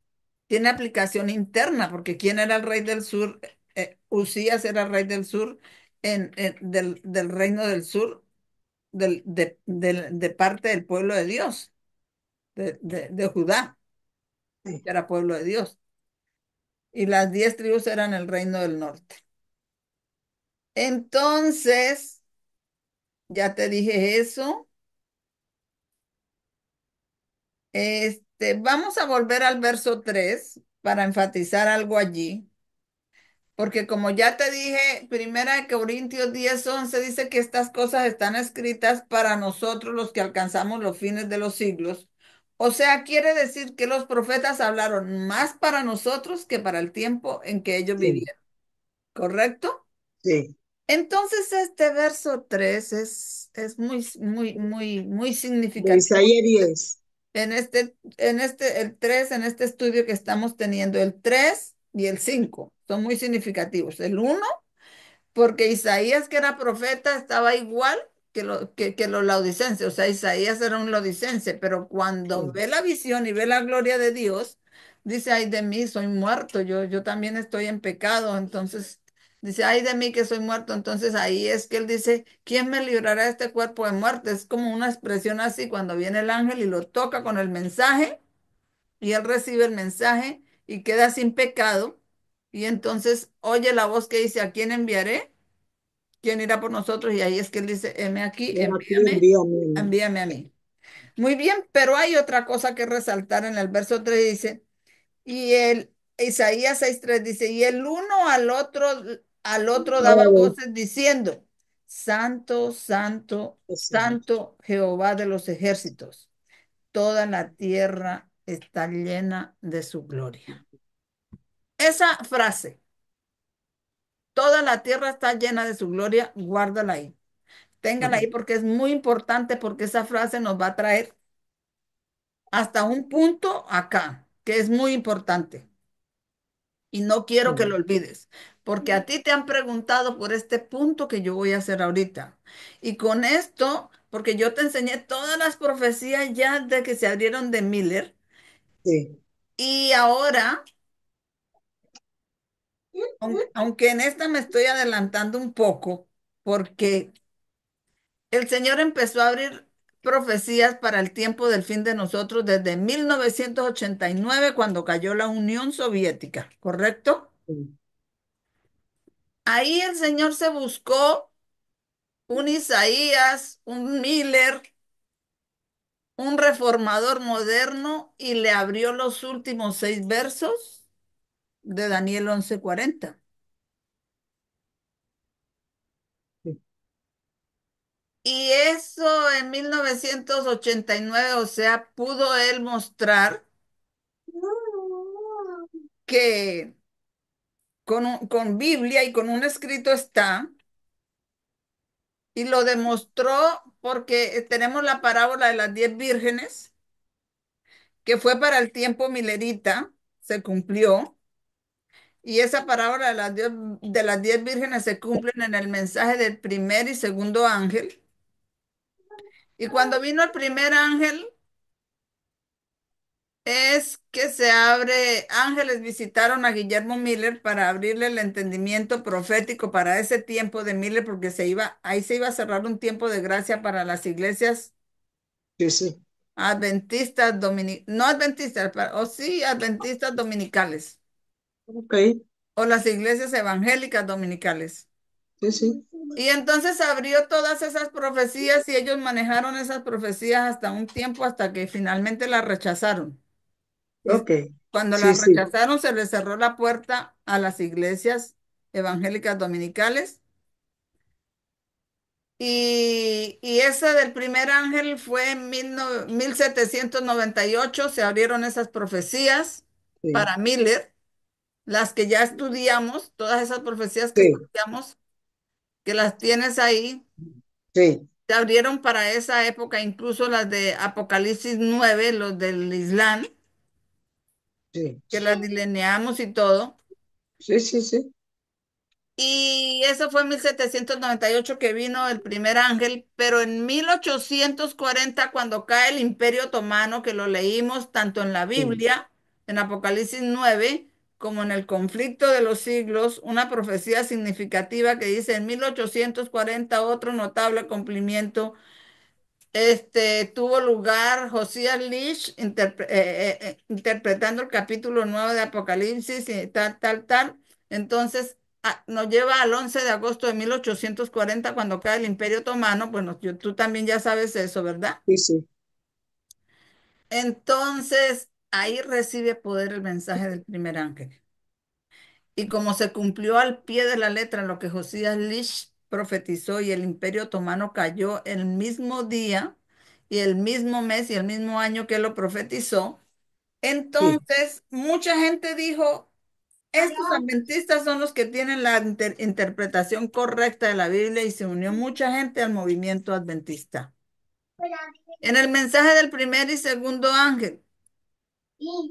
Speaker 1: tiene aplicación interna, porque ¿quién era el rey del sur? Usías era el rey del sur, del reino del sur, de parte del pueblo de Dios, de Judá,
Speaker 2: sí.
Speaker 1: que era pueblo de Dios. Y las 10 tribus eran el reino del norte. Entonces, ya te dije eso. Vamos a volver al verso 3 para enfatizar algo allí, porque como ya te dije, Primera de Corintios 10:11 dice que estas cosas están escritas para nosotros los que alcanzamos los fines de los siglos. O sea, quiere decir que los profetas hablaron más para nosotros que para el tiempo en que ellos
Speaker 2: Sí,
Speaker 1: vivieron, ¿correcto?
Speaker 2: sí,
Speaker 1: Entonces este verso 3 es muy
Speaker 2: De
Speaker 1: significativo.
Speaker 2: Isaías 10.
Speaker 1: El 3 en este estudio que estamos teniendo, el 3 y el 5 son muy significativos. El uno porque Isaías, que era profeta, estaba igual que los laodicenses. O sea, Isaías era un laodicense, pero cuando
Speaker 2: Sí,
Speaker 1: ve la visión y ve la gloria de Dios, dice, ay de mí, soy muerto, yo también estoy en pecado. Entonces, dice, ay de mí que soy muerto. Entonces ahí es que él dice, ¿quién me librará de este cuerpo de muerte? Es como una expresión así cuando viene el ángel y lo toca con el mensaje y él recibe el mensaje y queda sin pecado. Y entonces oye la voz que dice, ¿a quién enviaré? ¿Quién irá por nosotros? Y ahí es que él dice, heme aquí,
Speaker 2: ven aquí,
Speaker 1: envíame,
Speaker 2: envíame a mí.
Speaker 1: envíame a mí. Muy bien, pero hay otra cosa que resaltar en el verso 3 dice, y el Isaías 6:3 dice, y el uno al otro daba
Speaker 2: Oh,
Speaker 1: voces diciendo, Santo, Santo,
Speaker 2: eso.
Speaker 1: Santo Jehová de los ejércitos, toda la tierra está llena de su gloria. Esa frase, toda la tierra está llena de su gloria, guárdala ahí. Téngala ahí
Speaker 2: Ujú.
Speaker 1: porque es muy importante porque esa frase nos va a traer hasta un punto acá, que es muy importante y no quiero que lo
Speaker 2: Sí,
Speaker 1: olvides, porque a ti te han preguntado por este punto que yo voy a hacer ahorita. Y con esto, porque yo te enseñé todas las profecías ya de que se abrieron de Miller
Speaker 2: sí,
Speaker 1: y ahora, aunque en esta me estoy adelantando un poco, porque el Señor empezó a abrir profecías para el tiempo del fin de nosotros desde 1989 cuando cayó la Unión Soviética, ¿correcto?
Speaker 2: sí.
Speaker 1: Ahí el Señor se buscó un Isaías, un Miller, un reformador moderno y le abrió los últimos 6 versos de Daniel 11:40.
Speaker 2: Sí.
Speaker 1: Y eso en 1989, o sea, pudo él mostrar que con Biblia y con un escrito está, y lo demostró porque tenemos la parábola de las 10 vírgenes, que fue para el tiempo milerita, se cumplió, y esa parábola de las 10 vírgenes se cumplen en el mensaje del primer y segundo ángel. Y cuando vino el primer ángel, es que se abre, ángeles visitaron a Guillermo Miller para abrirle el entendimiento profético para ese tiempo de Miller, porque ahí se iba a cerrar un tiempo de gracia para las iglesias
Speaker 2: Sí, sí.
Speaker 1: adventistas, no adventistas, o sí, adventistas dominicales,
Speaker 2: Ok,
Speaker 1: o las iglesias evangélicas dominicales.
Speaker 2: sí, sí.
Speaker 1: Y entonces abrió todas esas profecías y ellos manejaron esas profecías hasta un tiempo, hasta que finalmente las rechazaron. Y
Speaker 2: Ok,
Speaker 1: cuando
Speaker 2: sí,
Speaker 1: la
Speaker 2: sí,
Speaker 1: rechazaron, se les cerró la puerta a las iglesias evangélicas dominicales. Y ese del primer ángel fue en 1798, se abrieron esas profecías
Speaker 2: sí,
Speaker 1: para Miller, las que ya estudiamos, todas esas profecías que
Speaker 2: sí,
Speaker 1: estudiamos, que las tienes ahí,
Speaker 2: sí,
Speaker 1: se abrieron para esa época, incluso las de Apocalipsis 9, los del Islam,
Speaker 2: sí,
Speaker 1: que las delineamos y todo.
Speaker 2: sí, sí, sí,
Speaker 1: Y eso fue en 1798 que vino el primer ángel, pero en 1840 cuando cae el Imperio Otomano, que lo leímos tanto en la
Speaker 2: sí,
Speaker 1: Biblia, en Apocalipsis 9, como en el conflicto de los siglos, una profecía significativa que dice en 1840 otro notable cumplimiento tuvo lugar Josías Lish interpretando el capítulo 9 de Apocalipsis y tal. Entonces nos lleva al 11 de agosto de 1840 cuando cae el Imperio Otomano. Bueno, tú también ya sabes eso, ¿verdad?
Speaker 2: sí, sí,
Speaker 1: Entonces ahí recibe poder el mensaje del primer ángel. Y como se cumplió al pie de la letra lo que Josías Lish profetizó y el Imperio Otomano cayó el mismo día y el mismo mes y el mismo año que lo profetizó,
Speaker 2: sí,
Speaker 1: entonces mucha gente dijo, Estos adventistas son los que tienen la interpretación correcta de la Biblia y se unió mucha gente al movimiento adventista. En el mensaje del primer y segundo ángel,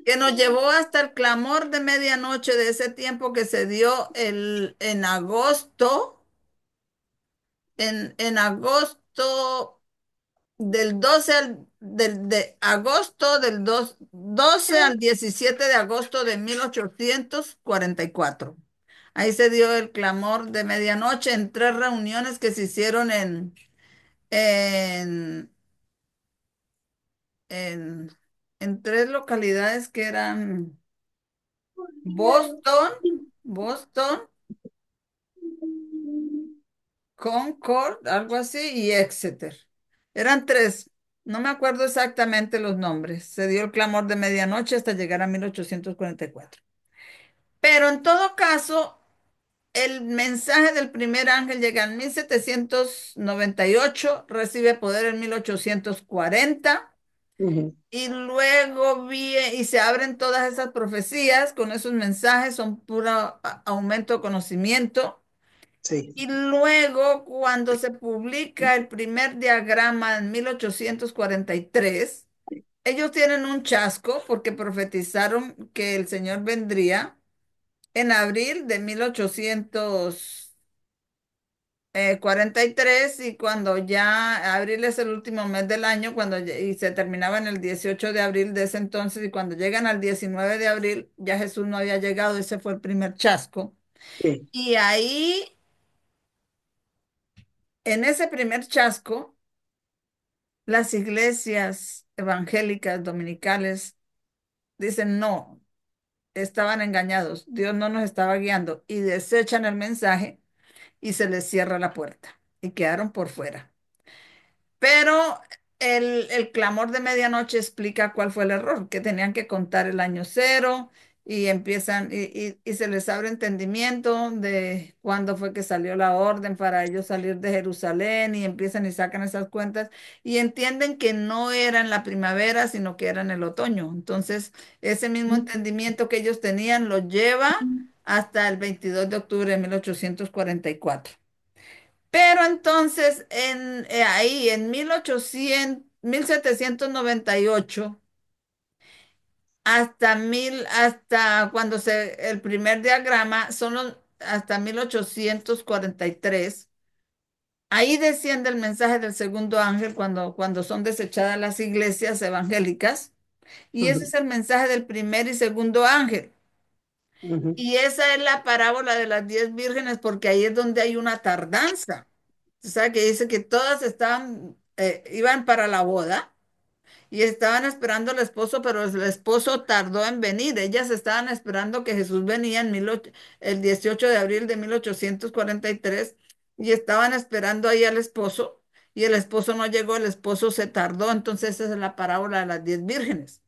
Speaker 1: que nos llevó hasta el clamor de medianoche de ese tiempo que se dio en agosto, en agosto del 12 de agosto del 12 al 17 de agosto de 1844. Ahí se dio el clamor de medianoche en tres reuniones que se hicieron en, en, en tres localidades que eran Boston, Boston, Concord, algo así, y Exeter. Eran tres, no me acuerdo exactamente los nombres. Se dio el clamor de medianoche hasta llegar a 1844. Pero en todo caso, el mensaje del primer ángel llega en 1798, recibe poder en 1840
Speaker 2: Ujú.
Speaker 1: y luego y se abren todas esas profecías con esos mensajes, son puro aumento de conocimiento.
Speaker 2: Sí.
Speaker 1: Y luego, cuando se publica el primer diagrama en 1843, ellos tienen un chasco porque profetizaron que el Señor vendría en abril de 1843 y cuando ya abril es el último mes del año y se terminaba en el 18 de abril de ese entonces y cuando llegan al 19 de abril ya Jesús no había llegado, ese fue el primer chasco.
Speaker 2: Sí.
Speaker 1: Y ahí, en ese primer chasco, las iglesias evangélicas dominicales dicen no, estaban engañados, Dios no nos estaba guiando y desechan el mensaje y se les cierra la puerta y quedaron por fuera. Pero el clamor de medianoche explica cuál fue el error, que tenían que contar el año cero y empiezan y se les abre entendimiento de cuándo fue que salió la orden para ellos salir de Jerusalén y empiezan y sacan esas cuentas y entienden que no era en la primavera, sino que era en el otoño. Entonces, ese mismo entendimiento que ellos tenían lo lleva hasta el 22 de octubre de 1844. Pero entonces, ahí en 1798 hasta cuando el primer diagrama hasta 1843, ahí desciende el mensaje del segundo ángel cuando son desechadas las iglesias evangélicas, y ese
Speaker 2: Ujú.
Speaker 1: es el mensaje del primer y segundo ángel.
Speaker 2: Ujú.
Speaker 1: Y esa es la parábola de las 10 vírgenes, porque ahí es donde hay una tardanza. O sea, que dice que todas iban para la boda y estaban esperando al esposo, pero el esposo tardó en venir. Ellas estaban esperando que Jesús venía el 18 de abril de 1843 y estaban esperando ahí al esposo y el esposo no llegó, el esposo se tardó. Entonces esa es la parábola de las 10 vírgenes.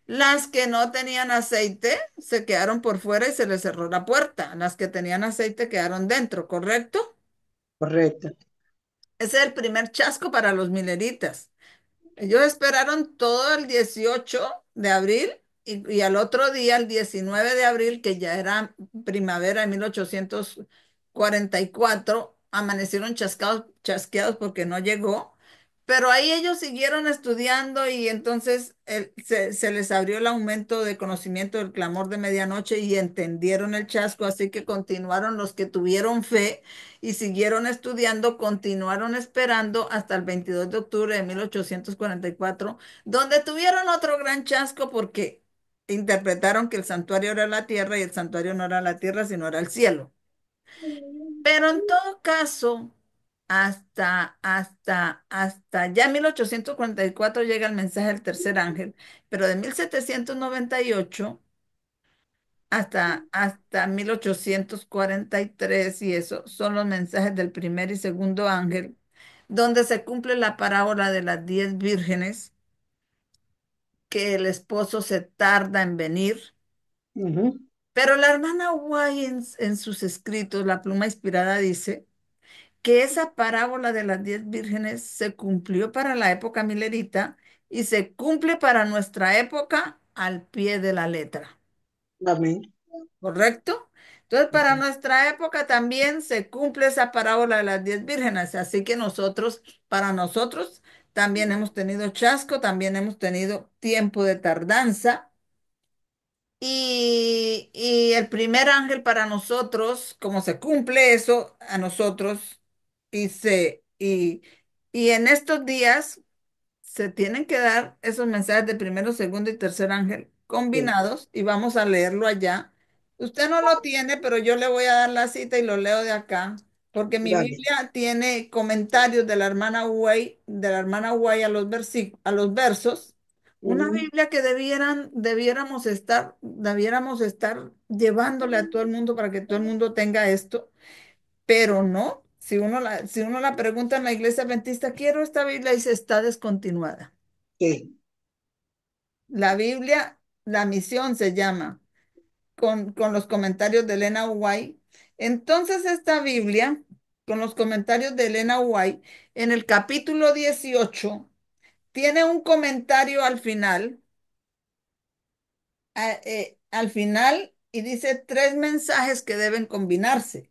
Speaker 1: Las que no tenían aceite se quedaron por fuera y se les cerró la puerta. Las que tenían aceite quedaron dentro, ¿correcto?
Speaker 2: Correcto.
Speaker 1: Ese es el primer chasco para los mileritas. Ellos esperaron todo el 18 de abril y al otro día, el 19 de abril, que ya era primavera de 1844, amanecieron chasqueados porque no llegó. Pero ahí ellos siguieron estudiando y entonces se les abrió el aumento de conocimiento del clamor de medianoche y entendieron el chasco, así que continuaron los que tuvieron fe y siguieron estudiando, continuaron esperando hasta el 22 de octubre de 1844, donde tuvieron otro gran chasco porque interpretaron que el santuario era la tierra y el santuario no era la tierra, sino era el cielo. Pero en todo caso, hasta ya 1844 llega el mensaje del tercer ángel, pero de 1798 hasta 1843 y eso son los mensajes del primer y segundo ángel, donde se cumple la parábola de las 10 vírgenes, que el esposo se tarda en venir.
Speaker 2: Ujú.
Speaker 1: Pero la hermana White en sus escritos, La pluma inspirada, dice que esa parábola de las 10 vírgenes se cumplió para la época milerita y se cumple para nuestra época al pie de la letra.
Speaker 2: Amén.
Speaker 1: ¿correcto? Entonces, para nuestra época también se cumple esa parábola de las 10 vírgenes, así que nosotros, para nosotros, también hemos tenido chasco, también hemos tenido tiempo de tardanza. Y el primer ángel para nosotros, como se cumple eso a nosotros, y se, y en estos días se tienen que dar esos mensajes de primero, segundo y tercer ángel
Speaker 2: Sí,
Speaker 1: combinados y vamos a leerlo allá. Usted no lo tiene, pero yo le voy a dar la cita y lo leo de acá, porque mi
Speaker 2: dale.
Speaker 1: Biblia tiene comentarios de la hermana White, a los a los versos. Una
Speaker 2: Ujú.
Speaker 1: Biblia que debiéramos estar llevándole a todo el mundo para que todo el mundo tenga esto, pero no. Si uno la pregunta en la iglesia adventista, quiero esta Biblia y se está descontinuada.
Speaker 2: Sí,
Speaker 1: La Biblia, la misión se llama, con los comentarios de Elena White. Entonces, esta Biblia, con los comentarios de Elena White, en el capítulo 18 tiene un comentario al final, y dice tres mensajes que deben combinarse.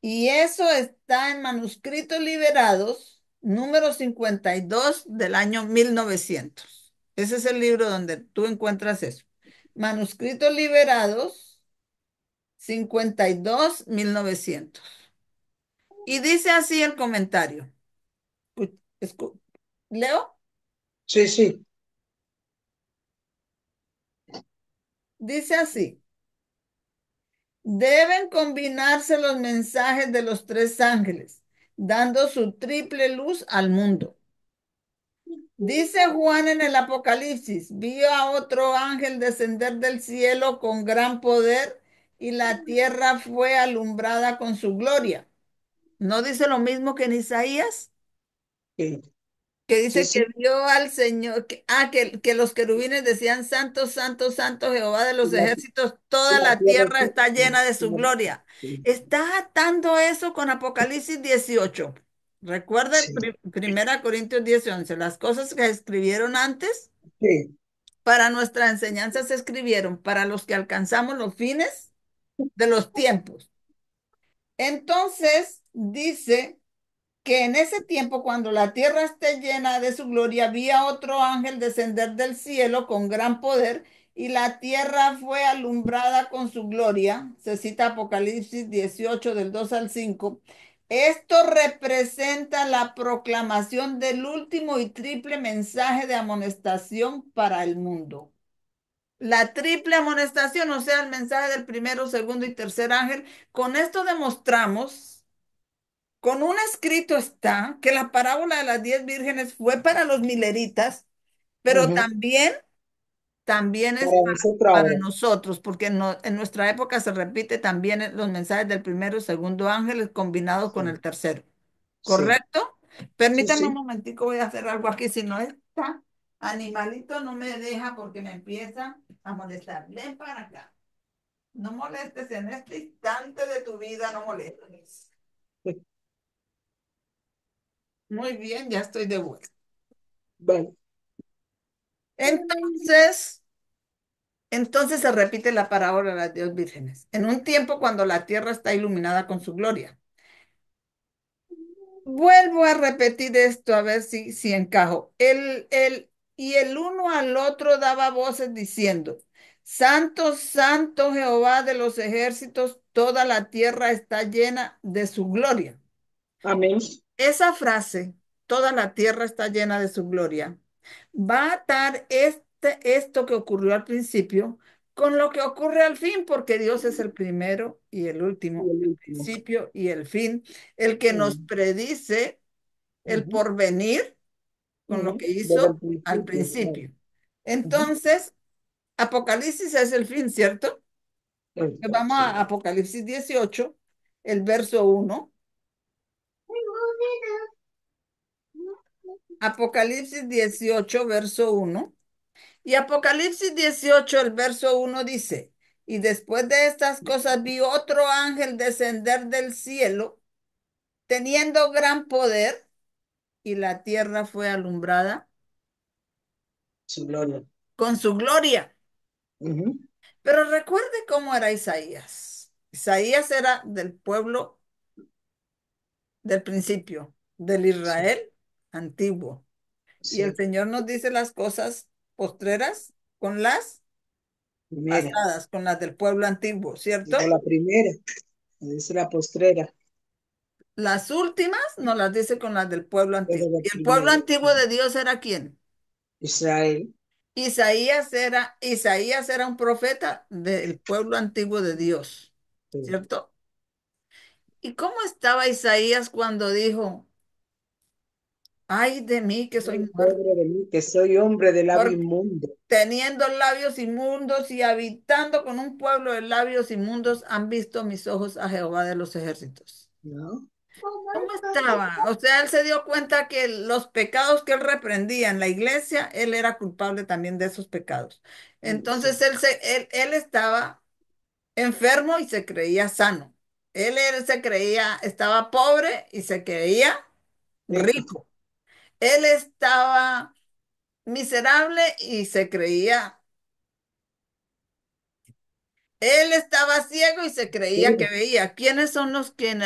Speaker 1: Y eso está en Manuscritos Liberados, número 52 del año 1900. Ese es el libro donde tú encuentras eso. Manuscritos Liberados, 52 1900. Y dice así el comentario. Leo,
Speaker 2: sí, sí,
Speaker 1: dice así. Deben combinarse los mensajes de los tres ángeles, dando su triple luz al mundo. Dice Juan en el Apocalipsis, vio a otro ángel descender del cielo con gran poder y la tierra fue alumbrada con su gloria. ¿No dice lo mismo que en Isaías?
Speaker 2: sí,
Speaker 1: Que
Speaker 2: sí,
Speaker 1: dice que
Speaker 2: sí.
Speaker 1: vio al Señor, que los querubines decían, Santo, Santo, Santo Jehová de los
Speaker 2: Y la,
Speaker 1: ejércitos,
Speaker 2: y
Speaker 1: toda
Speaker 2: la
Speaker 1: la
Speaker 2: tierra
Speaker 1: tierra está llena de su gloria. Está atando eso con Apocalipsis 18. Recuerde
Speaker 2: sí,
Speaker 1: Primera Corintios 10:11. Las cosas que escribieron antes
Speaker 2: sí,
Speaker 1: para nuestra enseñanza se escribieron para los que alcanzamos los fines de los tiempos. Entonces, dice que en ese tiempo, cuando la tierra esté llena de su gloria, vi a otro ángel descender del cielo con gran poder y la tierra fue alumbrada con su gloria. Se cita Apocalipsis 18 del 2 al 5. Esto representa la proclamación del último y triple mensaje de amonestación para el mundo. La triple amonestación, o sea, el mensaje del primero, segundo y tercer ángel. Con esto demostramos, con un escrito está, que la parábola de las 10 vírgenes fue para los mileritas, pero
Speaker 2: ujú.
Speaker 1: también es
Speaker 2: Para nosotros
Speaker 1: para
Speaker 2: ahora.
Speaker 1: nosotros, porque en nuestra época se repite también los mensajes del primero y segundo ángel combinados con
Speaker 2: Sí,
Speaker 1: el tercero.
Speaker 2: sí,
Speaker 1: ¿Correcto?
Speaker 2: sí,
Speaker 1: Permítame un
Speaker 2: sí.
Speaker 1: momentico, voy a hacer algo aquí, si no está animalito no me deja porque me empieza a molestar. Ven para acá. No molestes en este instante de tu vida, no molestes. Muy bien, ya estoy de vuelta.
Speaker 2: Vale.
Speaker 1: Entonces, entonces se repite la parábola de las 10 vírgenes. En un tiempo cuando la tierra está iluminada con su gloria. Vuelvo a repetir esto a ver si encajo. Y el uno al otro daba voces diciendo, Santo, Santo Jehová de los ejércitos, toda la tierra está llena de su gloria.
Speaker 2: Amén.
Speaker 1: Esa frase, toda la tierra está llena de su gloria, va a atar esto que ocurrió al principio con lo que ocurre al fin, porque Dios es el primero y el
Speaker 2: Y
Speaker 1: último,
Speaker 2: el
Speaker 1: el
Speaker 2: último.
Speaker 1: principio y el fin, el que nos
Speaker 2: Ujú,
Speaker 1: predice el
Speaker 2: ujú,
Speaker 1: porvenir con lo
Speaker 2: ujú.
Speaker 1: que
Speaker 2: Desde el
Speaker 1: hizo al
Speaker 2: principio, claro.
Speaker 1: principio.
Speaker 2: Ujú.
Speaker 1: Entonces, Apocalipsis es el fin, ¿cierto? Pues vamos
Speaker 2: Sí.
Speaker 1: a Apocalipsis 18, el verso 1. Apocalipsis 18, verso 1. Y Apocalipsis 18, el verso 1 dice, y después de estas cosas vi otro ángel descender del cielo, teniendo gran poder, y la tierra fue alumbrada
Speaker 2: Su gloria.
Speaker 1: con su gloria.
Speaker 2: Ujú.
Speaker 1: Pero recuerde cómo era Isaías. Isaías era del pueblo del principio, del
Speaker 2: Sí,
Speaker 1: Israel antiguo. Y el
Speaker 2: sí.
Speaker 1: Señor nos dice las cosas postreras con las
Speaker 2: Primera.
Speaker 1: pasadas, con las del pueblo antiguo,
Speaker 2: Digo
Speaker 1: ¿cierto?
Speaker 2: la primera, dice la postrera,
Speaker 1: Las últimas nos las dice con las del pueblo
Speaker 2: pero
Speaker 1: antiguo.
Speaker 2: la
Speaker 1: ¿Y el pueblo
Speaker 2: primera.
Speaker 1: antiguo de Dios era quién?
Speaker 2: Israel.
Speaker 1: Isaías era un profeta del pueblo antiguo de Dios,
Speaker 2: Sí.
Speaker 1: ¿cierto? ¿Y cómo estaba Isaías cuando dijo, ay de mí que soy
Speaker 2: Ay,
Speaker 1: muerto?
Speaker 2: pobre de mí, que soy hombre de labio
Speaker 1: Porque
Speaker 2: inmundo.
Speaker 1: teniendo labios inmundos y habitando con un pueblo de labios inmundos, han visto mis ojos a Jehová de los ejércitos.
Speaker 2: ¿No?
Speaker 1: ¿Cómo estaba? O sea, él se dio cuenta que los pecados que él reprendía en la iglesia, él era culpable también de esos pecados. Entonces
Speaker 2: Sí,
Speaker 1: él estaba enfermo y se creía sano. Él se creía, estaba pobre y se creía
Speaker 2: rico.
Speaker 1: rico. Él estaba miserable y se creía. Él estaba ciego y se creía que
Speaker 2: Mira,
Speaker 1: veía. ¿Quiénes son los que...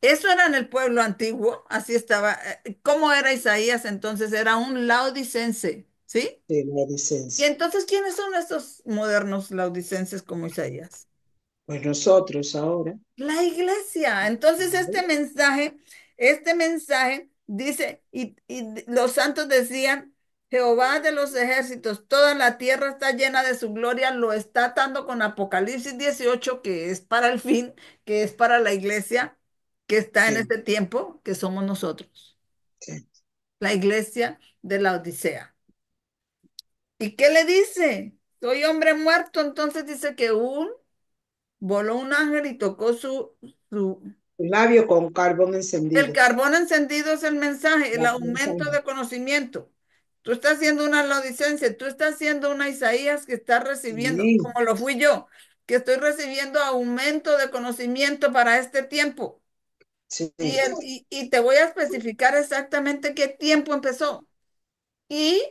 Speaker 1: Eso era en el pueblo antiguo, así estaba. ¿Cómo era Isaías entonces? Era un laodicense, ¿sí?
Speaker 2: sí, la
Speaker 1: Y
Speaker 2: licencia.
Speaker 1: entonces, ¿quiénes son estos modernos laodicenses como Isaías?
Speaker 2: Pues nosotros ahora,
Speaker 1: La iglesia. Entonces, este mensaje dice, y los santos decían, Jehová de los ejércitos, toda la tierra está llena de su gloria, lo está atando con Apocalipsis 18 que es para el fin, que es para la iglesia, que está en
Speaker 2: sí,
Speaker 1: este tiempo, que somos nosotros,
Speaker 2: sí.
Speaker 1: la iglesia de la Odisea. ¿Y qué le dice? Soy hombre muerto, entonces dice que voló un ángel y tocó su.
Speaker 2: Un labio con carbón
Speaker 1: El
Speaker 2: encendido.
Speaker 1: carbón encendido es el mensaje, el
Speaker 2: La
Speaker 1: aumento
Speaker 2: mensaje.
Speaker 1: de conocimiento. Tú estás haciendo una laodicencia, tú estás haciendo una Isaías que está recibiendo,
Speaker 2: Sí,
Speaker 1: como lo fui yo, que estoy recibiendo aumento de conocimiento para este tiempo.
Speaker 2: sí.
Speaker 1: Y te voy a especificar exactamente qué tiempo empezó. ¿Y,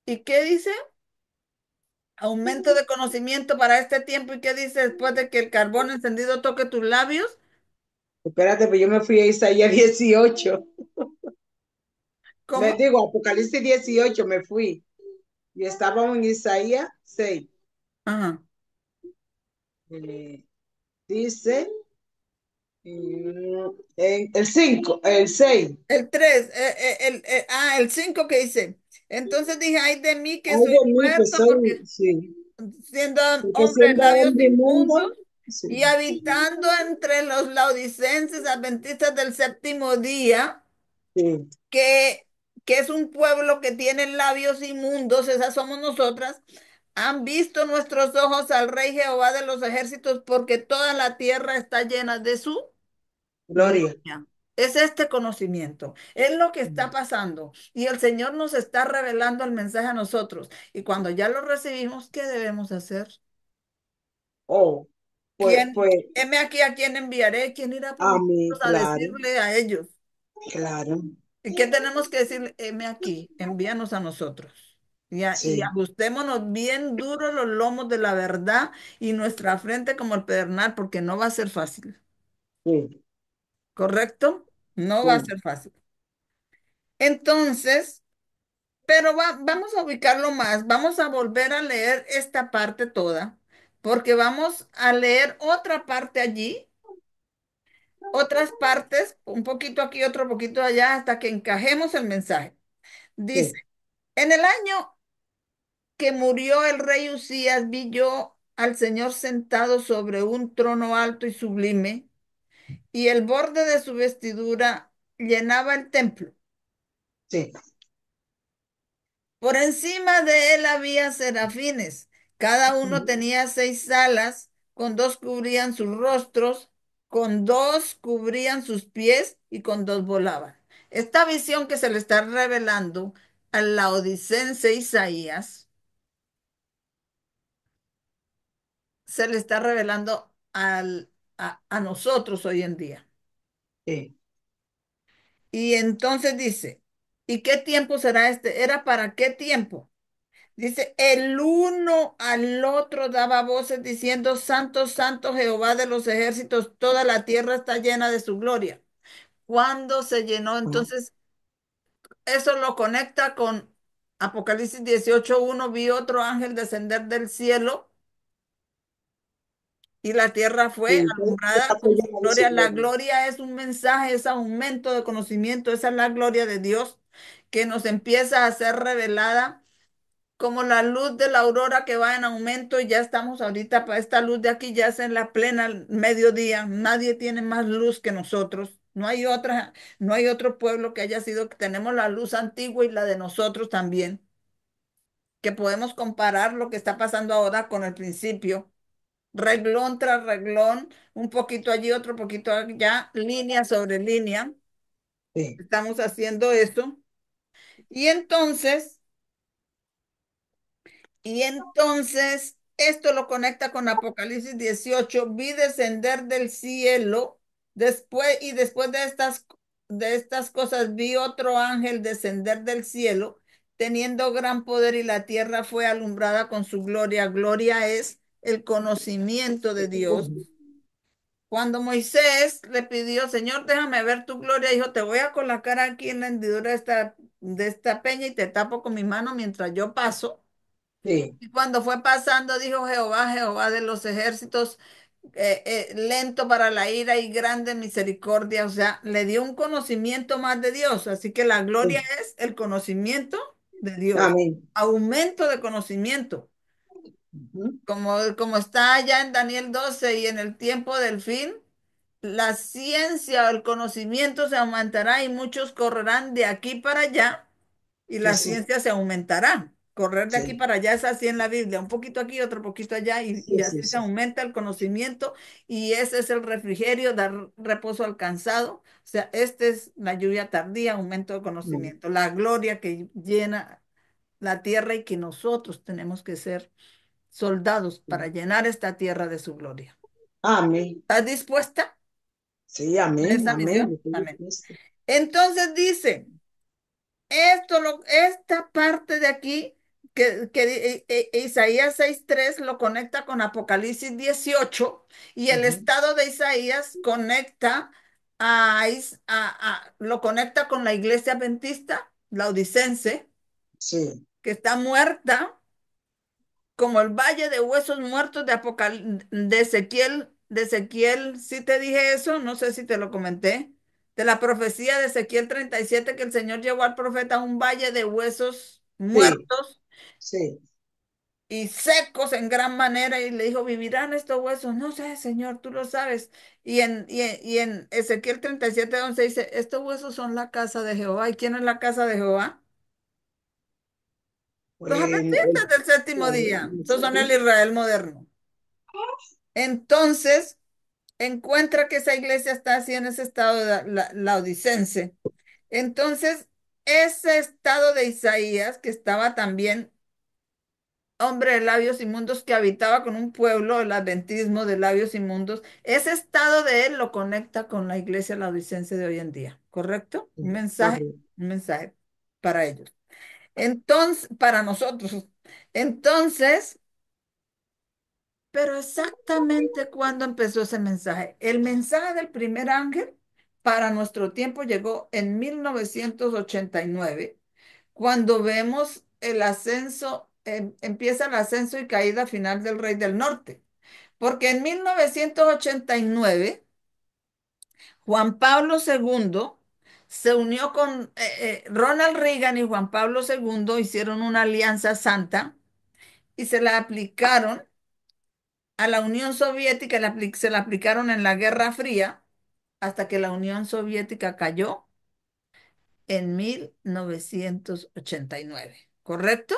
Speaker 1: y qué dice? Aumento de conocimiento para este tiempo. ¿Y qué dice después de que el carbón encendido toque tus labios?
Speaker 2: Espérate, pues yo me fui a Isaías 18. Me
Speaker 1: ¿Cómo?
Speaker 2: digo, Apocalipsis 18 me fui. Y estábamos en Isaías 6.
Speaker 1: Ajá.
Speaker 2: Eh, dice en el 5, el 6.
Speaker 1: El 3 el 5 que dice. Entonces dije, ay de mí que
Speaker 2: Ay
Speaker 1: soy
Speaker 2: de mí que
Speaker 1: muerto
Speaker 2: soy,
Speaker 1: porque
Speaker 2: sí,
Speaker 1: siendo
Speaker 2: porque
Speaker 1: hombre de
Speaker 2: siendo
Speaker 1: labios
Speaker 2: hombre
Speaker 1: inmundos
Speaker 2: inmundo, sí,
Speaker 1: y habitando entre los laodicenses adventistas del séptimo día,
Speaker 2: sí,
Speaker 1: que, que es un pueblo que tiene labios inmundos, esas somos nosotras, han visto nuestros ojos al Rey Jehová de los ejércitos porque toda la tierra está llena de su
Speaker 2: gloria.
Speaker 1: gloria. Es este conocimiento, es lo que está pasando y el Señor nos está revelando el mensaje a nosotros. Y cuando ya lo recibimos, ¿qué debemos hacer?
Speaker 2: Oh, pues,
Speaker 1: Heme aquí a quién enviaré, quién irá por
Speaker 2: a mí,
Speaker 1: nosotros a
Speaker 2: claro,
Speaker 1: decirle a ellos.
Speaker 2: claro,
Speaker 1: ¿Y qué tenemos que decirle? Heme aquí, envíanos a nosotros. Y
Speaker 2: sí,
Speaker 1: ajustémonos bien duros los lomos de la verdad y nuestra frente como el pedernal, porque no va a ser fácil,
Speaker 2: sí,
Speaker 1: ¿correcto? No va a
Speaker 2: sí,
Speaker 1: ser fácil. Entonces, pero vamos a ubicarlo más, vamos a volver a leer esta parte toda, porque vamos a leer otra parte allí, otras partes, un poquito aquí, otro poquito allá, hasta que encajemos el mensaje. Dice,
Speaker 2: sí,
Speaker 1: en el año que murió el rey Usías, vi yo al Señor sentado sobre un trono alto y sublime, y el borde de su vestidura llenaba el templo.
Speaker 2: sí,
Speaker 1: Por encima de él había serafines. Cada uno tenía 6 alas, con dos cubrían sus rostros, con dos cubrían sus pies y con dos volaban. Esta visión que se le está revelando a la odicense Isaías, se le está revelando a nosotros hoy en día.
Speaker 2: sí,
Speaker 1: Y entonces dice, ¿y qué tiempo será este? ¿Era para qué tiempo? Dice, el uno al otro daba voces diciendo, Santo, Santo Jehová de los ejércitos, toda la tierra está llena de su gloria. ¿Cuándo se llenó? Entonces, eso lo conecta con Apocalipsis 18:1. Vi otro ángel descender del cielo y la tierra fue
Speaker 2: Sí,
Speaker 1: alumbrada
Speaker 2: fue
Speaker 1: con su
Speaker 2: llena de su
Speaker 1: gloria. La
Speaker 2: gloria.
Speaker 1: gloria es un mensaje, es aumento de conocimiento, esa es la gloria de Dios que nos empieza a ser revelada como la luz de la aurora que va en aumento y ya estamos ahorita, para esta luz de aquí ya es en la plena mediodía. Nadie tiene más luz que nosotros. No hay otra, no hay otro pueblo que haya sido, que tenemos la luz antigua y la de nosotros también, que podemos comparar lo que está pasando ahora con el principio. Reglón tras reglón, un poquito allí, otro poquito allá, línea sobre línea.
Speaker 2: Sí.
Speaker 1: Estamos haciendo eso. Y entonces, esto lo conecta con Apocalipsis 18. Vi descender del cielo, después de estas cosas, vi otro ángel descender del cielo, teniendo gran poder, y la tierra fue alumbrada con su gloria. Gloria es el conocimiento de Dios.
Speaker 2: Ujú.
Speaker 1: Cuando Moisés le pidió, Señor, déjame ver tu gloria, dijo, te voy a colocar aquí en la hendidura de esta peña y te tapo con mi mano mientras yo paso.
Speaker 2: Sí.
Speaker 1: Y cuando fue pasando, dijo Jehová, Jehová de los ejércitos, lento para la ira y grande en misericordia. O sea, le dio un conocimiento más de Dios. Así que la gloria
Speaker 2: Sí.
Speaker 1: es el conocimiento de Dios.
Speaker 2: Amén.
Speaker 1: Aumento de conocimiento.
Speaker 2: Ujú.
Speaker 1: Como está allá en Daniel 12 y en el tiempo del fin, la ciencia o el conocimiento se aumentará y muchos correrán de aquí para allá y
Speaker 2: Sí,
Speaker 1: la
Speaker 2: sí,
Speaker 1: ciencia se aumentará. Correr de aquí
Speaker 2: sí,
Speaker 1: para allá es así en la Biblia, un poquito aquí, otro poquito allá, y
Speaker 2: sí, sí,
Speaker 1: así se
Speaker 2: sí.
Speaker 1: aumenta el conocimiento y ese es el refrigerio, dar reposo al cansado. O sea, esta es la lluvia tardía, aumento de
Speaker 2: Mm.
Speaker 1: conocimiento, la gloria que llena la tierra y que nosotros tenemos que ser soldados para llenar esta tierra de su gloria.
Speaker 2: Amén.
Speaker 1: ¿Estás dispuesta
Speaker 2: Sí,
Speaker 1: a
Speaker 2: amén,
Speaker 1: esa
Speaker 2: amén.
Speaker 1: misión?
Speaker 2: Estoy
Speaker 1: Amén.
Speaker 2: dispuesta.
Speaker 1: Entonces dice, esta parte de aquí, Isaías 6:3 lo conecta con Apocalipsis 18 y el
Speaker 2: Ujú.
Speaker 1: estado de Isaías lo conecta con la iglesia adventista, la odicense,
Speaker 2: Sí,
Speaker 1: que está muerta como el valle de huesos muertos de Ezequiel, sí te dije eso, no sé si te lo comenté, de la profecía de Ezequiel 37, que el Señor llevó al profeta a un valle de huesos
Speaker 2: sí,
Speaker 1: muertos
Speaker 2: sí.
Speaker 1: y secos en gran manera, y le dijo, ¿vivirán estos huesos? No sé, Señor, tú lo sabes. Y en Ezequiel 37:11 dice, estos huesos son la casa de Jehová. ¿Y quién es la casa de Jehová? Los adventistas del séptimo día. Estos son el Israel moderno. Entonces, encuentra que esa iglesia está así en ese estado de laodicense. Entonces, ese estado de Isaías, que estaba también hombre de labios inmundos, que habitaba con un pueblo, el adventismo de labios inmundos, ese estado de él lo conecta con la iglesia laodicense de hoy en día, ¿correcto?
Speaker 2: Correcto.
Speaker 1: Un mensaje para ellos. Entonces, para nosotros. Entonces, pero exactamente cuándo empezó ese mensaje. El mensaje del primer ángel para nuestro tiempo llegó en 1989, cuando vemos el ascenso, empieza el ascenso y caída final del rey del norte. Porque en 1989, Juan Pablo II se unió con Ronald Reagan, y Juan Pablo II hicieron una alianza santa y se la aplicaron a la Unión Soviética, se la aplicaron en la Guerra Fría hasta que la Unión Soviética cayó en 1989. ¿Correcto?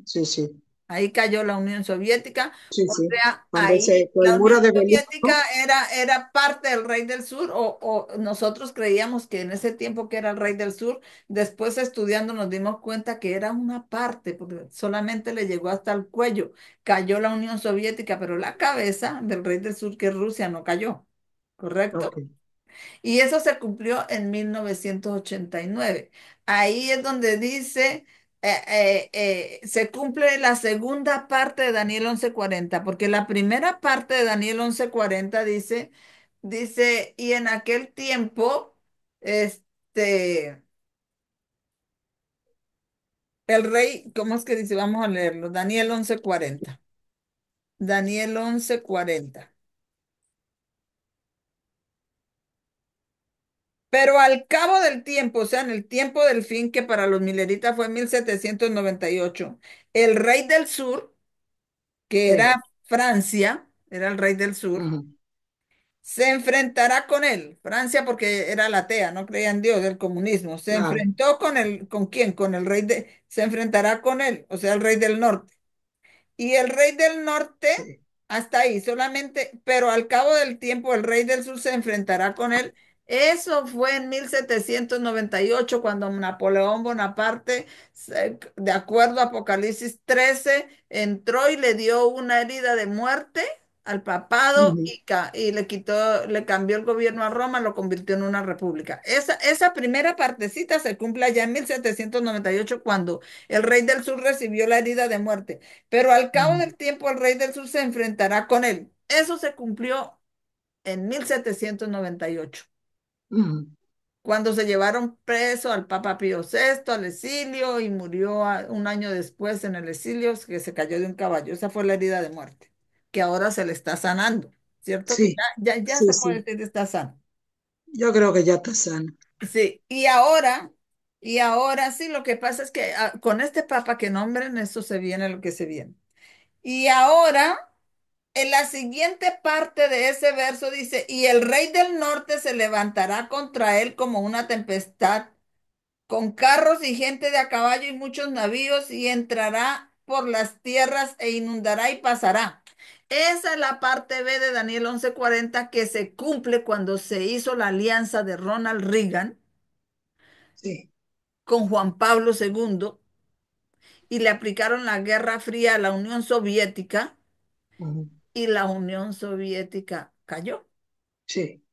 Speaker 2: Sí, sí,
Speaker 1: Ahí cayó la Unión Soviética.
Speaker 2: sí,
Speaker 1: O
Speaker 2: sí.
Speaker 1: sea,
Speaker 2: Cuando
Speaker 1: ahí
Speaker 2: con el
Speaker 1: la
Speaker 2: muro
Speaker 1: Unión
Speaker 2: de Berlín,
Speaker 1: Soviética
Speaker 2: ¿no?
Speaker 1: era parte del Rey del Sur, o nosotros creíamos que en ese tiempo que era el Rey del Sur. Después, estudiando, nos dimos cuenta que era una parte, porque solamente le llegó hasta el cuello. Cayó la Unión Soviética, pero la cabeza del Rey del Sur, que es Rusia, no cayó.
Speaker 2: Ok.
Speaker 1: ¿Correcto? Y eso se cumplió en 1989. Ahí es donde dice se cumple la segunda parte de Daniel 11:40, porque la primera parte de Daniel 11:40 dice, y en aquel tiempo, este, el rey, ¿cómo es que dice? Vamos a leerlo. Daniel 11:40. Daniel 11:40. Pero al cabo del tiempo, o sea, en el tiempo del fin, que para los mileritas fue 1798, el rey del sur, que
Speaker 2: Sí.
Speaker 1: era Francia, era el rey del sur,
Speaker 2: Ujú.
Speaker 1: se enfrentará con él. Francia, porque era la atea, no creía en Dios, el comunismo. Se
Speaker 2: Claro.
Speaker 1: enfrentó ¿con quién? Con el se enfrentará con él, o sea, el rey del norte. Y el rey del norte,
Speaker 2: Sí.
Speaker 1: hasta ahí, solamente, pero al cabo del tiempo el rey del sur se enfrentará con él. Eso fue en 1798 cuando Napoleón Bonaparte, de acuerdo a Apocalipsis 13, entró y le dio una herida de muerte al papado
Speaker 2: Ujú.
Speaker 1: y le quitó, le cambió el gobierno a Roma, lo convirtió en una república. Esa primera partecita se cumple ya en 1798 cuando el rey del sur recibió la herida de muerte. Pero al cabo
Speaker 2: Ujú.
Speaker 1: del tiempo el rey del sur se enfrentará con él. Eso se cumplió en 1798,
Speaker 2: Ujú.
Speaker 1: cuando se llevaron preso al Papa Pío VI al exilio y murió un año después en el exilio que se cayó de un caballo. Esa fue la herida de muerte, que ahora se le está sanando, ¿cierto? Que
Speaker 2: Sí.
Speaker 1: ya
Speaker 2: Sí,
Speaker 1: se puede
Speaker 2: sí.
Speaker 1: decir que está sano.
Speaker 2: Yo creo que ya está sano.
Speaker 1: Sí, y ahora sí, lo que pasa es que con este Papa que nombren, eso se viene lo que se viene. Y ahora en la siguiente parte de ese verso dice, y el rey del norte se levantará contra él como una tempestad, con carros y gente de a caballo y muchos navíos, y entrará por las tierras e inundará y pasará. Esa es la parte B de Daniel 11:40 que se cumple cuando se hizo la alianza de Ronald Reagan
Speaker 2: Sí.
Speaker 1: con Juan Pablo II y le aplicaron la Guerra Fría a la Unión Soviética
Speaker 2: Ujú.
Speaker 1: y la Unión Soviética
Speaker 2: Sí.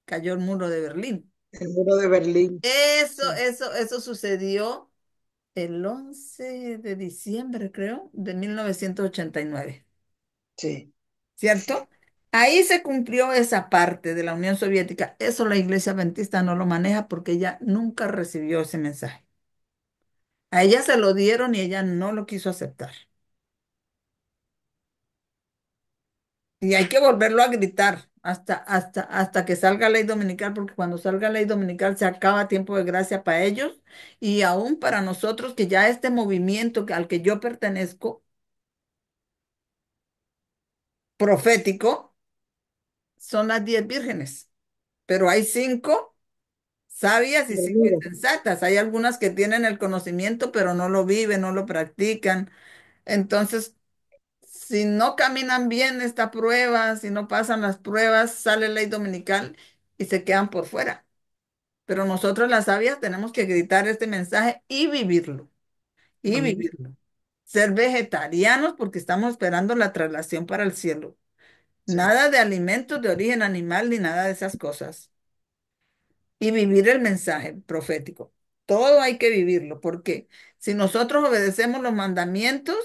Speaker 1: cayó el muro de Berlín.
Speaker 2: El muro de Berlín. Sí.
Speaker 1: Eso sucedió el 11 de diciembre, creo, de 1989,
Speaker 2: Sí.
Speaker 1: ¿cierto? Ahí se cumplió esa parte de la Unión Soviética. Eso la Iglesia Adventista no lo maneja porque ella nunca recibió ese mensaje. A ella se lo dieron y ella no lo quiso aceptar. Y hay que volverlo a gritar hasta que salga ley dominical, porque cuando salga ley dominical se acaba tiempo de gracia para ellos y aún para nosotros, que ya este movimiento al que yo pertenezco, profético, son las 10 vírgenes, pero hay 5 sabias y 5
Speaker 2: Dormido.
Speaker 1: insensatas. Hay algunas que tienen el conocimiento, pero no lo viven, no lo practican. Entonces, si no caminan bien esta prueba, si no pasan las pruebas, sale ley dominical y se quedan por fuera. Pero nosotros las sabias tenemos que gritar este mensaje y
Speaker 2: Amén.
Speaker 1: vivirlo. Ser vegetarianos porque estamos esperando la traslación para el cielo.
Speaker 2: Sí.
Speaker 1: Nada de alimentos de origen animal ni nada de esas cosas. Y vivir el mensaje profético. Todo hay que vivirlo porque si nosotros obedecemos los mandamientos,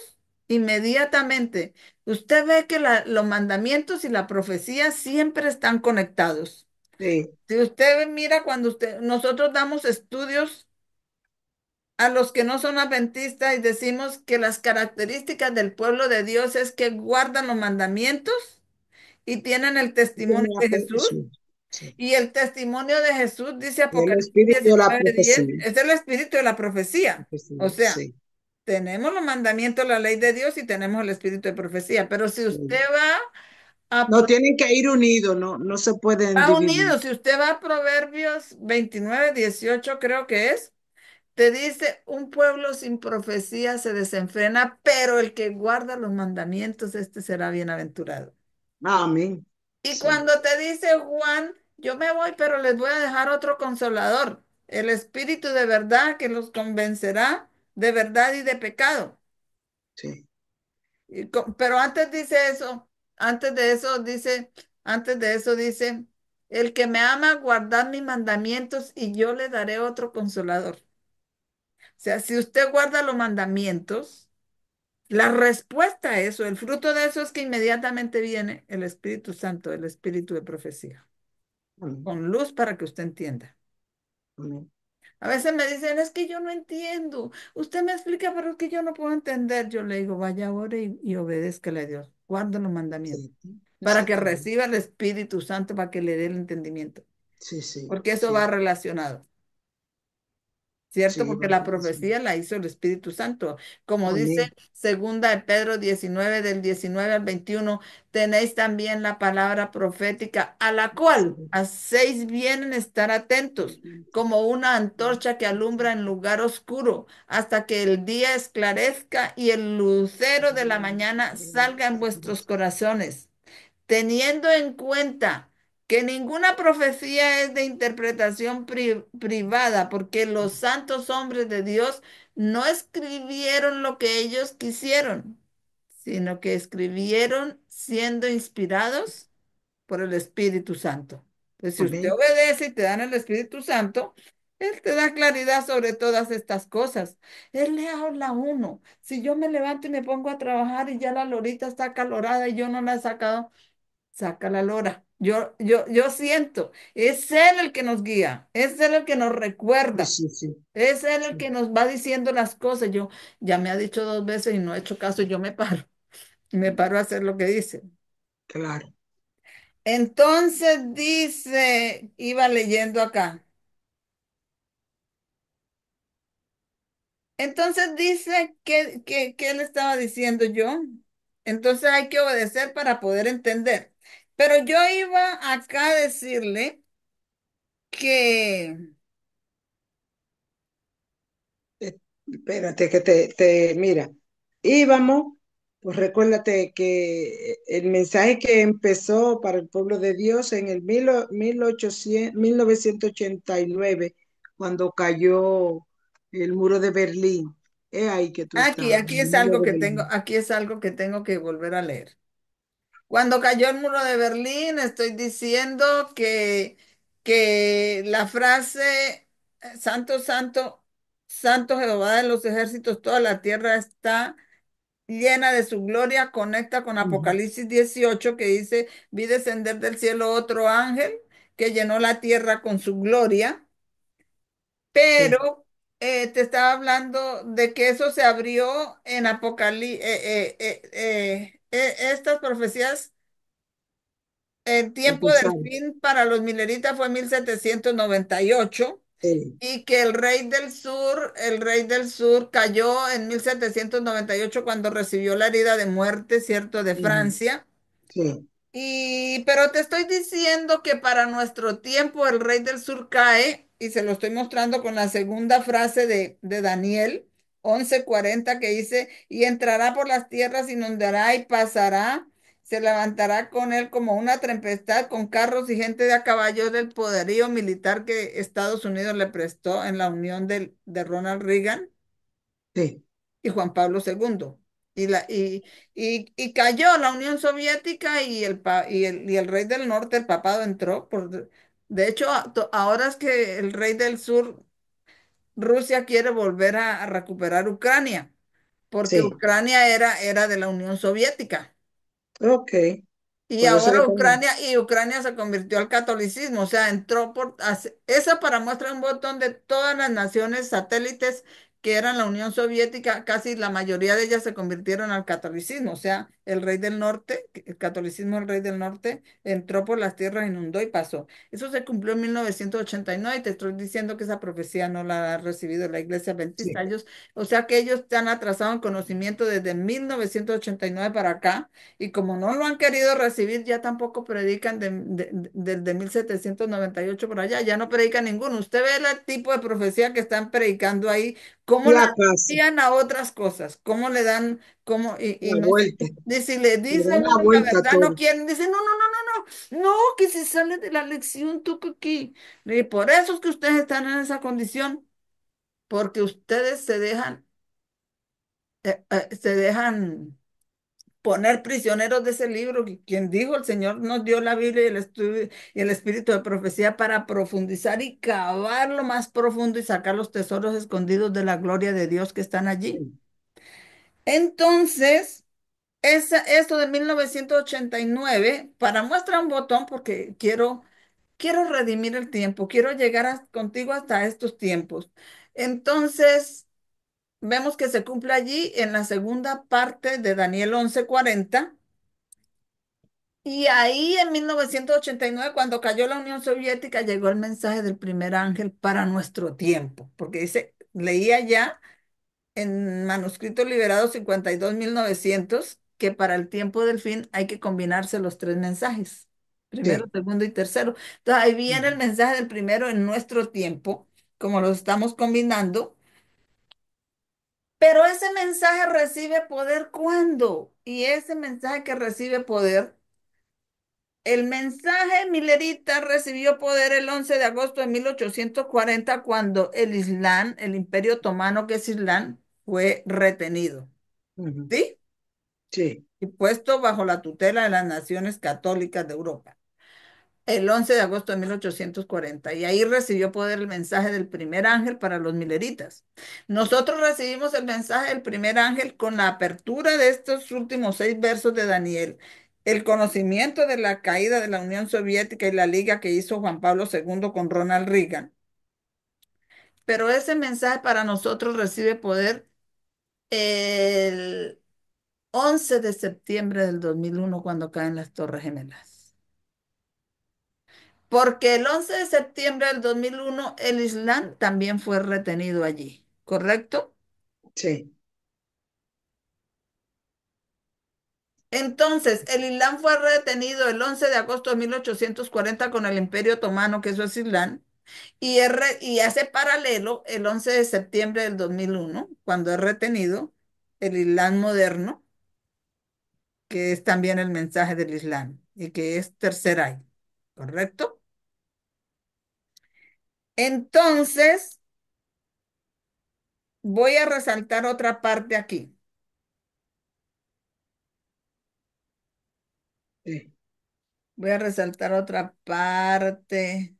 Speaker 1: inmediatamente, usted ve que los mandamientos y la profecía siempre están conectados.
Speaker 2: Sí.
Speaker 1: Si usted mira cuando nosotros damos estudios a los que no son adventistas y decimos que las características del pueblo de Dios es que guardan los mandamientos y tienen el testimonio
Speaker 2: Tiene la
Speaker 1: de Jesús.
Speaker 2: sí. Sí.
Speaker 1: Y el testimonio de Jesús, dice
Speaker 2: Y el
Speaker 1: Apocalipsis
Speaker 2: espíritu de la
Speaker 1: 19:10,
Speaker 2: profecía.
Speaker 1: es el espíritu de la profecía. O sea,
Speaker 2: Sí.
Speaker 1: tenemos los mandamientos, la ley de Dios y tenemos el espíritu de profecía. Pero si usted
Speaker 2: Sí.
Speaker 1: va a,
Speaker 2: No tienen que ir unidos, no, no se pueden
Speaker 1: va
Speaker 2: dividir.
Speaker 1: unido, si usted va a Proverbios 29:18 creo que es, te dice, un pueblo sin profecía se desenfrena, pero el que guarda los mandamientos, este será bienaventurado.
Speaker 2: Amén.
Speaker 1: Y
Speaker 2: Sí,
Speaker 1: cuando te dice Juan, yo me voy, pero les voy a dejar otro consolador, el Espíritu de verdad que los convencerá de verdad y de pecado.
Speaker 2: sí.
Speaker 1: Pero antes dice eso, antes de eso dice, antes de eso dice, el que me ama guardad mis mandamientos y yo le daré otro consolador. O sea, si usted guarda los mandamientos, la respuesta a eso, el fruto de eso es que inmediatamente viene el Espíritu Santo, el Espíritu de profecía,
Speaker 2: Amén.
Speaker 1: con luz para que usted entienda.
Speaker 2: Amén.
Speaker 1: A veces me dicen, es que yo no entiendo. Usted me explica, pero es que yo no puedo entender. Yo le digo, vaya ahora y obedézcale a Dios. Guarde los mandamientos
Speaker 2: Exacto.
Speaker 1: para que
Speaker 2: Exactamente.
Speaker 1: reciba el Espíritu Santo para que le dé el entendimiento.
Speaker 2: Sí, sí,
Speaker 1: Porque eso va
Speaker 2: sí.
Speaker 1: relacionado. ¿Cierto?
Speaker 2: Sí,
Speaker 1: Porque
Speaker 2: va
Speaker 1: la
Speaker 2: relacionado.
Speaker 1: profecía la hizo el Espíritu Santo. Como dice
Speaker 2: Amén.
Speaker 1: segunda de Pedro 19 del 19 al 21, tenéis también la palabra profética a la cual hacéis bien en estar atentos, como una antorcha que alumbra en lugar oscuro, hasta que el día esclarezca y el lucero de la mañana salga en vuestros corazones, teniendo en cuenta que ninguna profecía es de interpretación privada, porque los santos hombres de Dios no escribieron lo que ellos quisieron, sino que escribieron siendo inspirados por el Espíritu Santo. Pues si usted
Speaker 2: Amén.
Speaker 1: obedece y te dan el Espíritu Santo, Él te da claridad sobre todas estas cosas. Él le habla a uno. Si yo me levanto y me pongo a trabajar y ya la lorita está acalorada y yo no la he sacado, saca la lora. Yo siento, es Él el que nos guía, es Él el que nos
Speaker 2: Sí,
Speaker 1: recuerda,
Speaker 2: sí, sí.
Speaker 1: es Él el
Speaker 2: Sí,
Speaker 1: que nos va diciendo las cosas. Yo ya me ha dicho dos veces y no he hecho caso, yo me paro, me paro a hacer lo que dice.
Speaker 2: claro.
Speaker 1: Entonces dice, iba leyendo acá. Entonces dice que él estaba diciendo yo. Entonces hay que obedecer para poder entender. Pero yo iba acá a decirle que
Speaker 2: Eh, Espérate que mira, íbamos, pues recuérdate que el mensaje que empezó para el pueblo de Dios en el 1989 cuando cayó el muro de Berlín. Es ahí que tú estabas, en
Speaker 1: aquí
Speaker 2: el
Speaker 1: es
Speaker 2: muro
Speaker 1: algo
Speaker 2: de
Speaker 1: que tengo,
Speaker 2: Berlín.
Speaker 1: aquí es algo que tengo que volver a leer. Cuando cayó el muro de Berlín, estoy diciendo que la frase Santo, Santo, Santo Jehová de los ejércitos, toda la tierra está llena de su gloria, conecta con
Speaker 2: Ujú.
Speaker 1: Apocalipsis 18 que dice, vi descender del cielo otro ángel que llenó la tierra con su gloria,
Speaker 2: Sí,
Speaker 1: pero te estaba hablando de que eso se abrió en Apocalipsis, estas profecías. El tiempo del
Speaker 2: empezaron.
Speaker 1: fin para los mileritas fue 1798
Speaker 2: Sí,
Speaker 1: y que el rey del sur cayó en 1798 cuando recibió la herida de muerte, ¿cierto?, de
Speaker 2: ujú,
Speaker 1: Francia.
Speaker 2: sí,
Speaker 1: Pero te estoy diciendo que para nuestro tiempo el rey del sur cae, y se lo estoy mostrando con la segunda frase de Daniel 11:40 que dice, y entrará por las tierras, inundará y pasará, se levantará con él como una tempestad, con carros y gente de a caballo del poderío militar que Estados Unidos le prestó en la unión de Ronald Reagan
Speaker 2: sí,
Speaker 1: y Juan Pablo segundo. Y cayó la Unión Soviética y el rey del norte, el papado, entró. De hecho, ahora es que el rey del sur, Rusia, quiere volver a recuperar Ucrania, porque
Speaker 2: sí.
Speaker 1: Ucrania era de la Unión Soviética.
Speaker 2: Ok,
Speaker 1: Y
Speaker 2: por eso que
Speaker 1: ahora
Speaker 2: estamos.
Speaker 1: Ucrania se convirtió al catolicismo, o sea, esa para muestra un botón de todas las naciones satélites que eran la Unión Soviética, casi la mayoría de ellas se convirtieron al catolicismo, o sea, el rey del norte, el catolicismo del rey del norte entró por las tierras, inundó y pasó. Eso se cumplió en 1989 y te estoy diciendo que esa profecía no la ha recibido la Iglesia Adventista.
Speaker 2: Sí,
Speaker 1: O sea que ellos están atrasados en conocimiento desde 1989 para acá y como no lo han querido recibir, ya tampoco predican de 1798 por allá, ya no predican ninguno. Usted ve el tipo de profecía que están predicando ahí, cómo
Speaker 2: y
Speaker 1: la
Speaker 2: acaso,
Speaker 1: desvían a otras cosas, cómo le dan, y
Speaker 2: la
Speaker 1: no sé,
Speaker 2: vuelta,
Speaker 1: y si le
Speaker 2: le
Speaker 1: dice
Speaker 2: dan
Speaker 1: uno
Speaker 2: la
Speaker 1: la
Speaker 2: vuelta a
Speaker 1: verdad, no
Speaker 2: todo.
Speaker 1: quieren, dicen, no, no, no, no, no, no, que se sale de la lección, tú que aquí. Y por eso es que ustedes están en esa condición, porque ustedes se dejan, se dejan. poner prisioneros de ese libro, quien dijo, el Señor nos dio la Biblia y el estudio y el espíritu de profecía para profundizar y cavar lo más profundo y sacar los tesoros escondidos de la gloria de Dios que están allí.
Speaker 2: sí,
Speaker 1: Entonces, esto de 1989, para muestra un botón, porque quiero redimir el tiempo, quiero llegar contigo hasta estos tiempos. Entonces, vemos que se cumple allí en la segunda parte de Daniel 11:40. Y ahí en 1989, cuando cayó la Unión Soviética, llegó el mensaje del primer ángel para nuestro tiempo, porque dice, leía ya en manuscrito liberado 52.900 que para el tiempo del fin hay que combinarse los tres mensajes, primero,
Speaker 2: sí.
Speaker 1: segundo y tercero. Entonces ahí viene el mensaje del primero en nuestro tiempo, como lo estamos combinando, pero ese mensaje recibe poder ¿cuándo? Y ese mensaje que recibe poder, el mensaje milerita recibió poder el 11 de agosto de 1840 cuando el Islam, el Imperio Otomano que es Islam, fue retenido.
Speaker 2: Ujú,
Speaker 1: ¿Sí?
Speaker 2: sí,
Speaker 1: Y puesto bajo la tutela de las naciones católicas de Europa, el 11 de agosto de 1840. Y ahí recibió poder el mensaje del primer ángel para los mileritas. Nosotros recibimos el mensaje del primer ángel con la apertura de estos últimos 6 versos de Daniel, el conocimiento de la caída de la Unión Soviética y la liga que hizo Juan Pablo II con Ronald Reagan. Pero ese mensaje para nosotros recibe poder el 11 de septiembre del 2001 cuando caen las Torres Gemelas. Porque el 11 de septiembre del 2001 el Islam también fue retenido allí, ¿correcto?
Speaker 2: sí,
Speaker 1: Entonces, el Islam fue retenido el 11 de agosto de 1840 con el Imperio Otomano, que eso es Islam, y hace paralelo el 11 de septiembre del 2001 cuando es retenido el Islam moderno, que es también el mensaje del Islam y que es tercer ay, ¿correcto? Entonces, voy a resaltar otra parte aquí.
Speaker 2: sí,
Speaker 1: Voy a resaltar otra parte.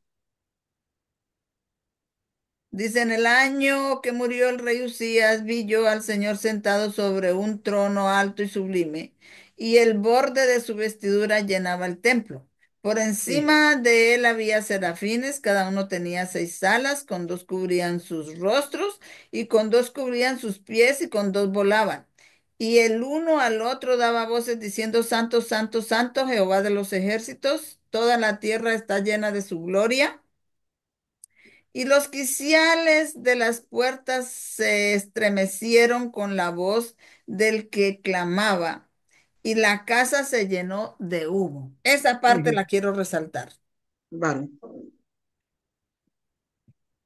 Speaker 1: Dice, en el año que murió el rey Usías, vi yo al Señor sentado sobre un trono alto y sublime, y el borde de su vestidura llenaba el templo. Por
Speaker 2: sí,
Speaker 1: encima de él había serafines, cada uno tenía 6 alas, con dos cubrían sus rostros, y con dos cubrían sus pies, y con dos volaban. Y el uno al otro daba voces diciendo, Santo, Santo, Santo, Jehová de los ejércitos, toda la tierra está llena de su gloria. Y los quiciales de las puertas se estremecieron con la voz del que clamaba, y la casa se llenó de humo. Esa parte
Speaker 2: ujú,
Speaker 1: la quiero resaltar.
Speaker 2: vale,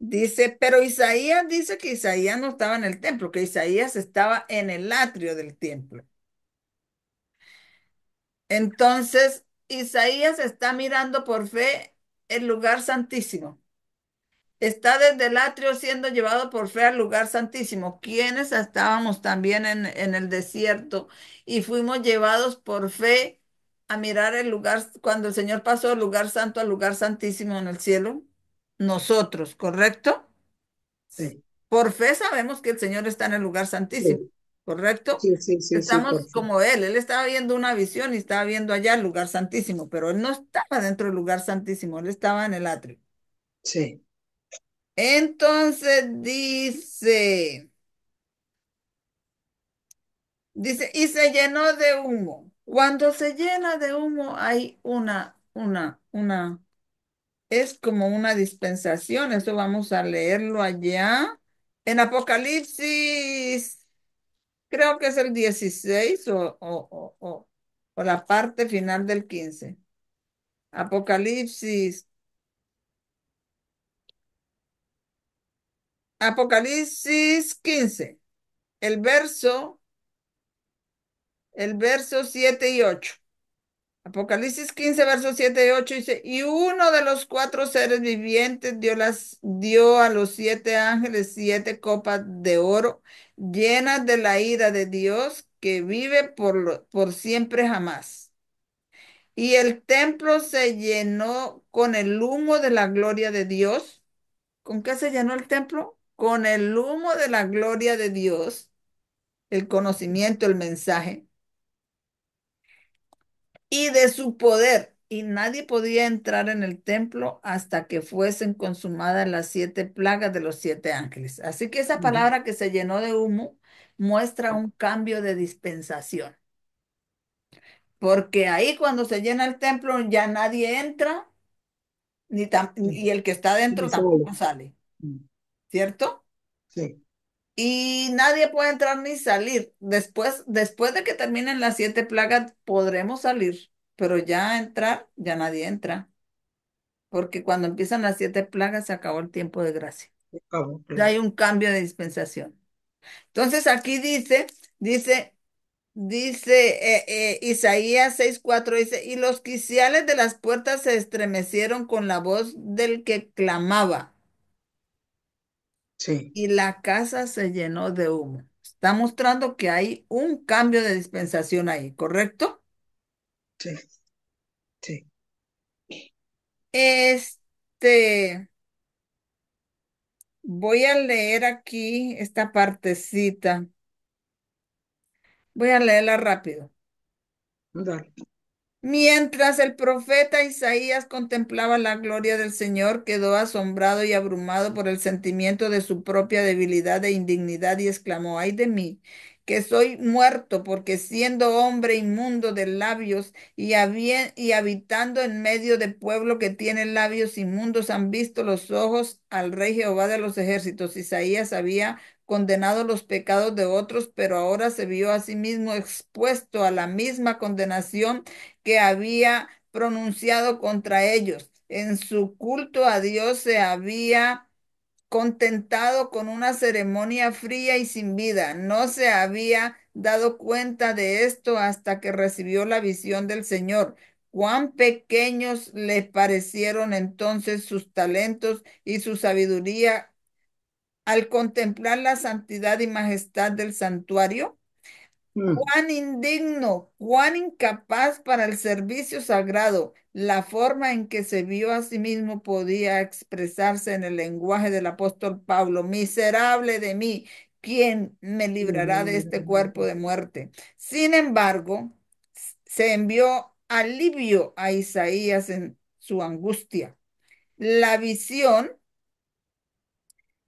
Speaker 1: Dice, pero Isaías dice que Isaías no estaba en el templo, que Isaías estaba en el atrio del templo. Entonces, Isaías está mirando por fe el lugar santísimo. Está desde el atrio siendo llevado por fe al lugar santísimo. Quienes estábamos también en el desierto y fuimos llevados por fe a mirar el lugar, cuando el Señor pasó del lugar santo al lugar santísimo en el cielo. Nosotros, ¿correcto?
Speaker 2: sí,
Speaker 1: Por fe sabemos que el Señor está en el lugar santísimo,
Speaker 2: sí,
Speaker 1: ¿correcto?
Speaker 2: sí, sí, sí, sí, por
Speaker 1: Estamos
Speaker 2: fin.
Speaker 1: como Él estaba viendo una visión y estaba viendo allá el lugar santísimo, pero Él no estaba dentro del lugar santísimo, Él estaba en el atrio.
Speaker 2: Sí,
Speaker 1: Entonces dice, y se llenó de humo. Cuando se llena de humo hay es como una dispensación. Eso vamos a leerlo allá. En Apocalipsis, creo que es el 16 o la parte final del 15. Apocalipsis, Apocalipsis 15, el verso 7 y 8. Apocalipsis 15 versos 7 y 8 dice, y uno de los 4 seres vivientes dio a los 7 ángeles 7 copas de oro llenas de la ira de Dios, que vive por siempre jamás. Y el templo se llenó con el humo de la gloria de Dios. ¿Con qué se llenó el templo? Con el humo de la gloria de Dios, el conocimiento, el mensaje, y de su poder. Y nadie podía entrar en el templo hasta que fuesen consumadas las 7 plagas de los 7 ángeles. Así que esa
Speaker 2: Ujú.
Speaker 1: palabra que se llenó de humo muestra un cambio de dispensación. Porque ahí cuando se llena el templo ya nadie entra,
Speaker 2: Sí,
Speaker 1: y el que está dentro
Speaker 2: sí, solo.
Speaker 1: tampoco sale,
Speaker 2: Mm,
Speaker 1: ¿cierto?
Speaker 2: sí,
Speaker 1: Y nadie puede entrar ni salir. Después de que terminen las 7 plagas, podremos salir, pero ya entrar, ya nadie entra, porque cuando empiezan las 7 plagas se acabó el tiempo de gracia.
Speaker 2: se acabó,
Speaker 1: Ya
Speaker 2: claro.
Speaker 1: hay un cambio de dispensación. Entonces aquí dice, Isaías 6:4 dice, y los quiciales de las puertas se estremecieron con la voz del que clamaba,
Speaker 2: Sí,
Speaker 1: y la casa se llenó de humo. Está mostrando que hay un cambio de dispensación ahí, ¿correcto?
Speaker 2: sí, sí.
Speaker 1: Este, voy a leer aquí esta partecita. Voy a leerla rápido.
Speaker 2: Dale.
Speaker 1: Mientras el profeta Isaías contemplaba la gloria del Señor, quedó asombrado y abrumado por el sentimiento de su propia debilidad e indignidad y exclamó, ay de mí, que soy muerto, porque siendo hombre inmundo de labios y habitando en medio de pueblo que tiene labios inmundos, han visto los ojos al Rey Jehová de los ejércitos. Isaías había condenado los pecados de otros, pero ahora se vio a sí mismo expuesto a la misma condenación que había pronunciado contra ellos. En su culto a Dios se había contentado con una ceremonia fría y sin vida. No se había dado cuenta de esto hasta que recibió la visión del Señor. Cuán pequeños le parecieron entonces sus talentos y su sabiduría al contemplar la santidad y majestad del santuario.
Speaker 2: Mm,
Speaker 1: Cuán indigno, cuán incapaz para el servicio sagrado. La forma en que se vio a sí mismo podía expresarse en el lenguaje del apóstol Pablo. Miserable de mí, ¿quién me librará de este cuerpo de muerte? Sin embargo, se envió alivio a Isaías en su angustia. La visión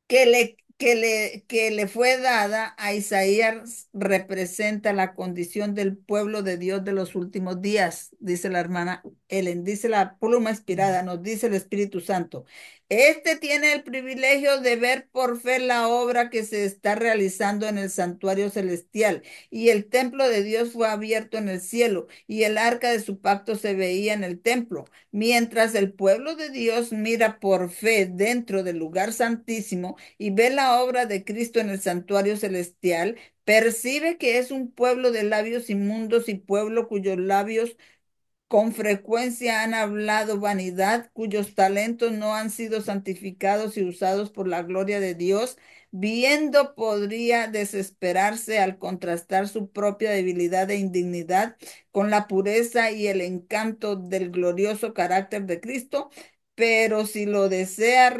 Speaker 1: que le fue dada a Isaías representa la condición del pueblo de Dios de los últimos días, dice la hermana Ellen, dice la pluma inspirada, nos dice el Espíritu Santo. Este tiene el privilegio de ver por fe la obra que se está realizando en el santuario celestial, y el templo de Dios fue abierto en el cielo, y el arca de su pacto se veía en el templo. Mientras el pueblo de Dios mira por fe dentro del lugar santísimo, y ve la obra de Cristo en el santuario celestial, percibe que es un pueblo de labios inmundos y pueblo cuyos labios con frecuencia han hablado vanidad, cuyos talentos no han sido santificados y usados por la gloria de Dios. Viendo podría desesperarse al contrastar su propia debilidad e indignidad con la pureza y el encanto del glorioso carácter de Cristo, pero si lo desea,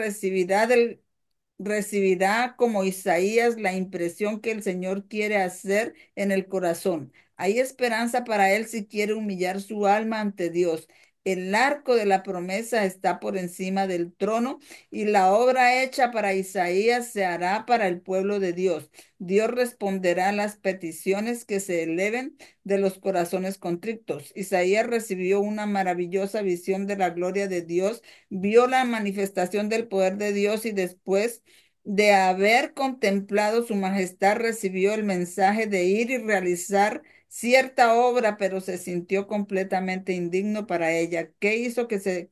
Speaker 1: recibirá como Isaías la impresión que el Señor quiere hacer en el corazón. Hay esperanza para él si quiere humillar su alma ante Dios. El arco de la promesa está por encima del trono, y la obra hecha para Isaías se hará para el pueblo de Dios. Dios responderá a las peticiones que se eleven de los corazones contritos. Isaías recibió una maravillosa visión de la gloria de Dios, vio la manifestación del poder de Dios, y después de haber contemplado su majestad, recibió el mensaje de ir y realizar cierta obra, pero se sintió completamente indigno para ella. ¿Qué hizo que se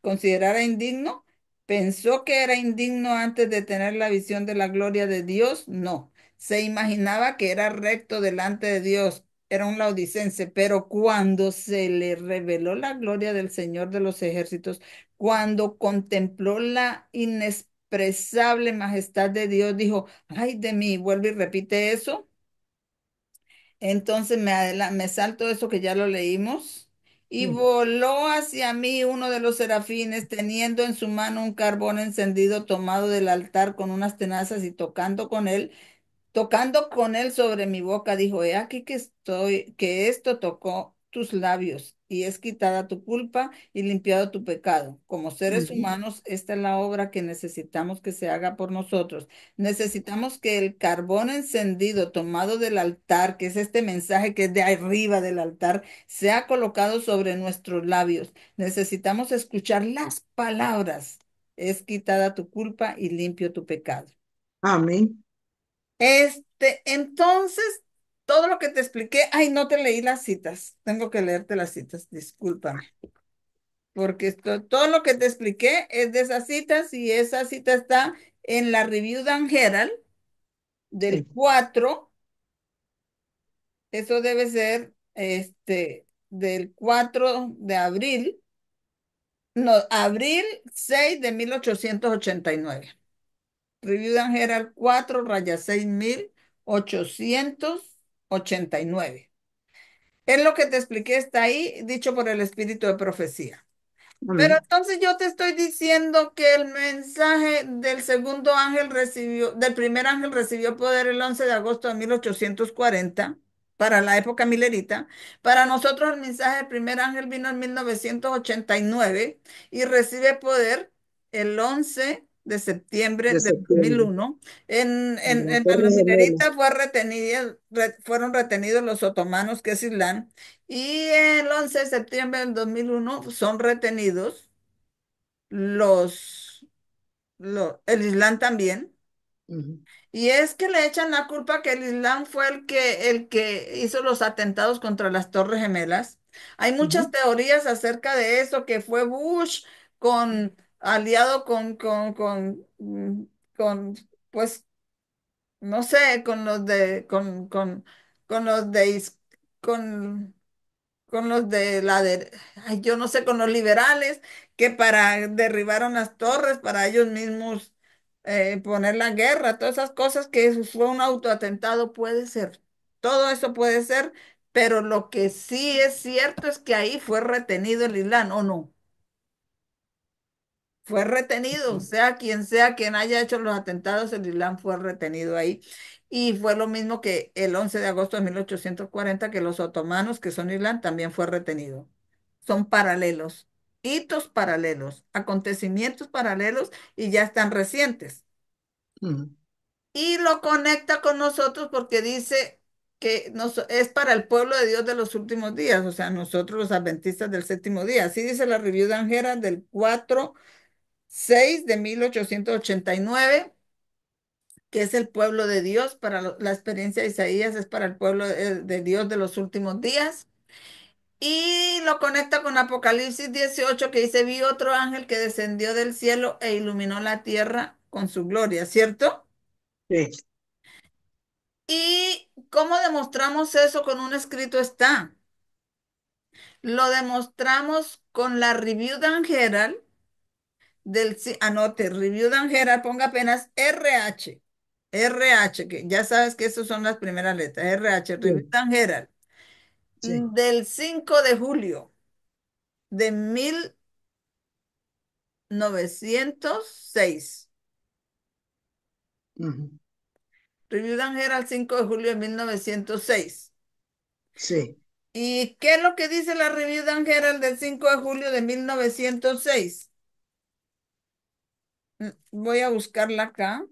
Speaker 1: considerara indigno? ¿Pensó que era indigno antes de tener la visión de la gloria de Dios? No. Se imaginaba que era recto delante de Dios. Era un laodicense, pero cuando se le reveló la gloria del Señor de los ejércitos, cuando contempló la inexpresable majestad de Dios, dijo, ay de mí, vuelve y repite eso. Entonces me salto eso que ya lo leímos. Y
Speaker 2: Ujú,
Speaker 1: voló hacia mí uno de los serafines, teniendo en su mano un carbón encendido tomado del altar con unas tenazas y tocando con él sobre mi boca, dijo, he aquí que esto tocó tus labios y es quitada tu culpa y limpiado tu pecado. Como seres
Speaker 2: ujú.
Speaker 1: humanos, esta es la obra que necesitamos que se haga por nosotros. Necesitamos que el carbón encendido tomado del altar, que es este mensaje que es de arriba del altar, sea colocado sobre nuestros labios. Necesitamos escuchar las palabras. Es quitada tu culpa y limpio tu pecado.
Speaker 2: Amén.
Speaker 1: Entonces, todo lo que te expliqué, ay, no te leí las citas. Tengo que leerte las citas, discúlpame. Porque todo lo que te expliqué es de esas citas y esa cita está en la Review Dan Herald del
Speaker 2: Sí.
Speaker 1: 4. Eso debe ser del 4 de abril, no, abril 6 de 1889. Review Dan Herald 4-6889. Es lo que te expliqué, está ahí, dicho por el espíritu de profecía. Pero
Speaker 2: Amén.
Speaker 1: entonces yo te estoy diciendo que el mensaje del segundo ángel del primer ángel recibió poder el 11 de agosto de 1840 para la época milerita. Para nosotros el mensaje del primer ángel vino en 1989 y recibe poder el 11 de septiembre
Speaker 2: De
Speaker 1: de
Speaker 2: septiembre.
Speaker 1: 2001.
Speaker 2: En la
Speaker 1: Para
Speaker 2: Torre
Speaker 1: la
Speaker 2: Gemela.
Speaker 1: milerita fueron retenidos los otomanos, que es Islam, y el 11 de septiembre del 2001 son retenidos los, el Islam también.
Speaker 2: Ujú,
Speaker 1: Y es que le echan la culpa que el Islam fue el que hizo los atentados contra las Torres Gemelas. Hay muchas
Speaker 2: ujú,
Speaker 1: teorías acerca de eso, que fue Bush aliado con, pues, no sé, con los de, con los de ay, yo no sé, con los liberales, que para derribaron las torres, para ellos mismos poner la guerra, todas esas cosas que eso fue un autoatentado, puede ser. Todo eso puede ser, pero lo que sí es cierto es que ahí fue retenido el Islam, ¿o no? Fue retenido, sea quien haya hecho los atentados, el Islam fue retenido ahí. Y fue lo mismo que el 11 de agosto de 1840 que los otomanos, que son Islam, también fue retenido. Son paralelos, hitos paralelos, acontecimientos paralelos y ya están recientes.
Speaker 2: ujú,
Speaker 1: Y lo conecta con nosotros porque dice que es para el pueblo de Dios de los últimos días, o sea, nosotros los adventistas del séptimo día. Así dice la Review de Angera del 4-6 de 1889, que es el pueblo de Dios. Para la experiencia de Isaías es para el pueblo de Dios de los últimos días. Y lo conecta con Apocalipsis 18, que dice, vi otro ángel que descendió del cielo e iluminó la tierra con su gloria, ¿cierto?
Speaker 2: sí,
Speaker 1: ¿Y cómo demostramos eso? Con un escrito está. Lo demostramos con la Review Dan Herald anote, Review Dan Herald, ponga apenas RH, que ya sabes que esas son las primeras letras, RH, Review
Speaker 2: sí,
Speaker 1: Dan Herald,
Speaker 2: sí.
Speaker 1: del 5 de julio de 1906.
Speaker 2: Ujú,
Speaker 1: Review Dan Herald, 5 de julio de 1906.
Speaker 2: sí.
Speaker 1: ¿Y qué es lo que dice la Review Dan Herald del 5 de julio de 1906? Voy a buscarla acá.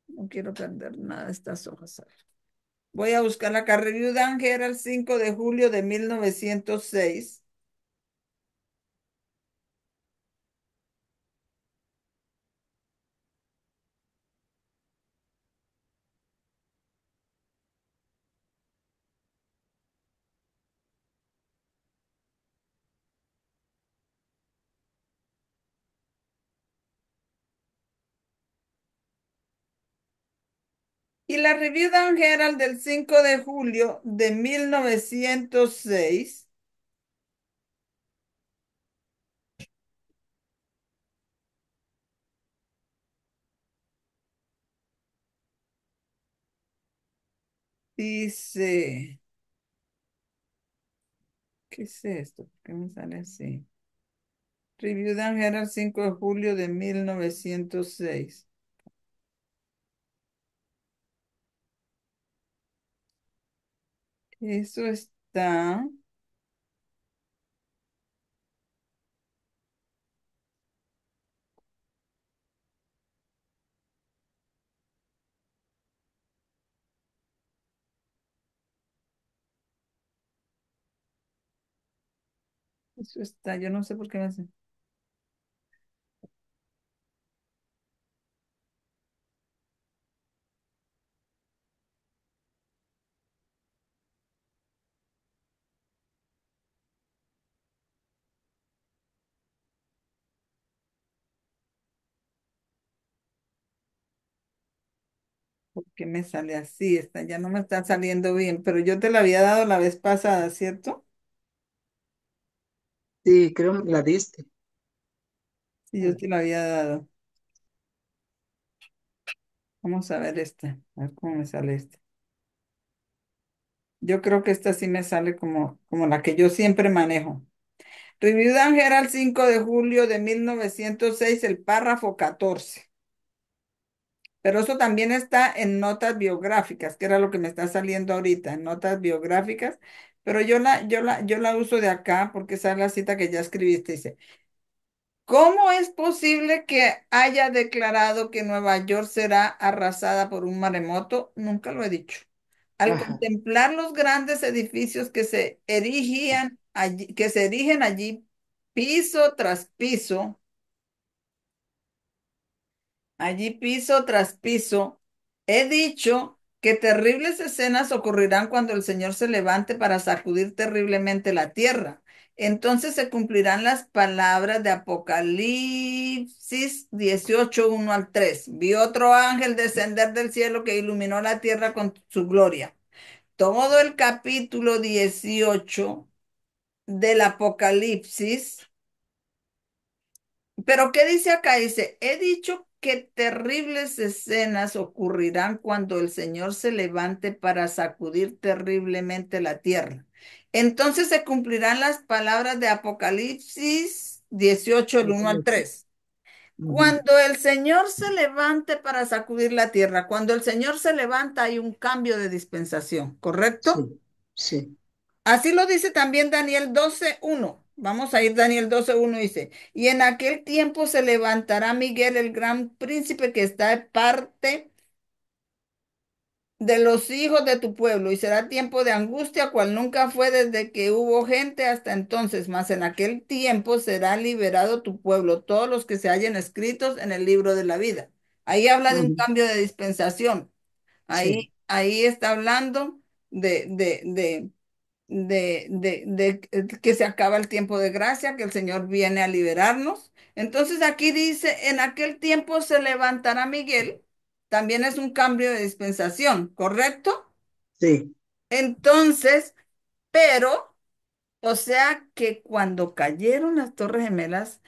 Speaker 1: No quiero perder nada de estas hojas. Voy a buscarla acá. Review Dan Herald, 5 de julio de 1906. Y la Review Dan Herald del 5 de julio de 1906 dice. ¿Qué es esto? ¿Por qué me sale así? Review Dan Herald 5 de julio de 1906. Eso está, eso está, yo no sé por qué me hace. ¿Por qué me sale así? Esta ya no me está saliendo bien, pero yo te la había dado la vez pasada, ¿cierto?
Speaker 2: Sí, creo que la diste.
Speaker 1: Sí, yo te la había dado. Vamos a ver esta, a ver cómo me sale esta. Yo creo que esta sí me sale como la que yo siempre manejo. Review Dan Herald 5 de julio de 1906, el párrafo 14. Pero eso también está en notas biográficas, que era lo que me está saliendo ahorita, en notas biográficas. Pero yo la uso de acá porque esa es la cita que ya escribiste. Dice, ¿cómo es posible que haya declarado que Nueva York será arrasada por un maremoto? Nunca lo he dicho. Al
Speaker 2: Ajá.
Speaker 1: contemplar los grandes edificios que se erigen allí, piso tras piso, allí piso tras piso, he dicho que terribles escenas ocurrirán cuando el Señor se levante para sacudir terriblemente la tierra. Entonces se cumplirán las palabras de Apocalipsis 18, 1 al 3. Vi otro ángel descender del cielo que iluminó la tierra con su gloria. Todo el capítulo 18 del Apocalipsis. Pero ¿qué dice acá? Dice, he dicho que terribles escenas ocurrirán cuando el Señor se levante para sacudir terriblemente la tierra. Entonces se cumplirán las palabras de Apocalipsis 18 el 1 al 3.
Speaker 2: Ujú.
Speaker 1: Cuando el Señor se levante para sacudir la tierra, cuando el Señor se levanta hay un cambio de dispensación, ¿correcto?
Speaker 2: Sí, sí.
Speaker 1: Así lo dice también Daniel 12:1. Vamos a ir Daniel 12:1 dice, y en aquel tiempo se levantará Miguel, el gran príncipe que está de parte de los hijos de tu pueblo, y será tiempo de angustia, cual nunca fue desde que hubo gente hasta entonces, mas en aquel tiempo será liberado tu pueblo, todos los que se hallen escritos en el libro de la vida. Ahí habla de un
Speaker 2: Ujú.
Speaker 1: cambio de dispensación.
Speaker 2: Sí,
Speaker 1: Ahí está hablando de que se acaba el tiempo de gracia, que el Señor viene a liberarnos. Entonces aquí dice, en aquel tiempo se levantará Miguel, también es un cambio de dispensación, ¿correcto?
Speaker 2: sí.
Speaker 1: Entonces, pero, o sea que cuando cayeron las Torres Gemelas,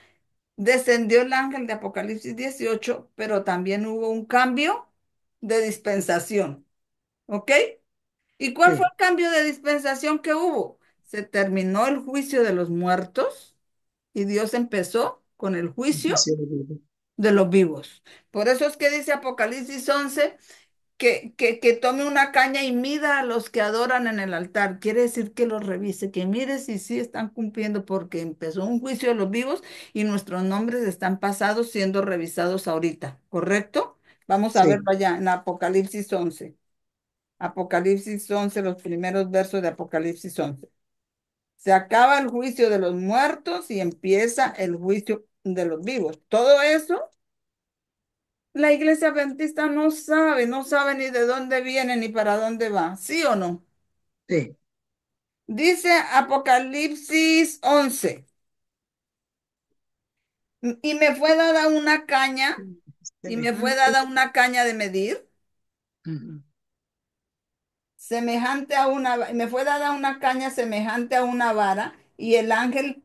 Speaker 1: descendió el ángel de Apocalipsis 18, pero también hubo un cambio de dispensación, ¿ok? ¿Y cuál fue
Speaker 2: Sí.
Speaker 1: el cambio de dispensación que hubo? Se terminó el juicio de los muertos y Dios empezó con el juicio
Speaker 2: Sí, sí,
Speaker 1: de los vivos. Por eso es que dice Apocalipsis 11 que tome una caña y mida a los que adoran en el altar. Quiere decir que los revise, que mire si sí están cumpliendo, porque empezó un juicio de los vivos y nuestros nombres están pasados siendo revisados ahorita, ¿correcto? Vamos a verlo
Speaker 2: sí,
Speaker 1: allá en Apocalipsis 11. Apocalipsis 11, los primeros versos de Apocalipsis 11. Se acaba el juicio de los muertos y empieza el juicio de los vivos. Todo eso, la iglesia adventista no sabe ni de dónde viene ni para dónde va, ¿sí o no?
Speaker 2: sí.
Speaker 1: Dice Apocalipsis 11, y me fue dada una caña, y me fue
Speaker 2: Semejante.
Speaker 1: dada una caña de medir
Speaker 2: Ujú.
Speaker 1: semejante a me fue dada una caña semejante a una vara, y el ángel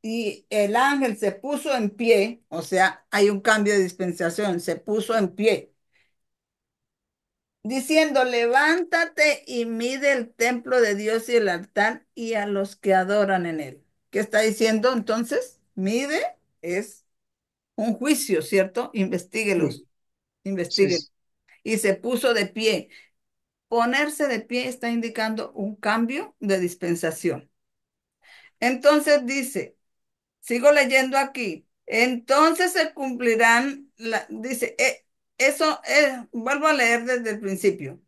Speaker 1: y el ángel se puso en pie, o sea, hay un cambio de dispensación, se puso en pie diciendo, levántate y mide el templo de Dios y el altar y a los que adoran en él. ¿Qué está diciendo entonces? Mide es un juicio, ¿cierto?
Speaker 2: Sí,
Speaker 1: Investíguelos,
Speaker 2: sí,
Speaker 1: investigue. Y se puso de pie. Ponerse de pie está indicando un cambio de dispensación. Entonces dice, sigo leyendo aquí, entonces se cumplirán, dice, eso, vuelvo a leer desde el principio.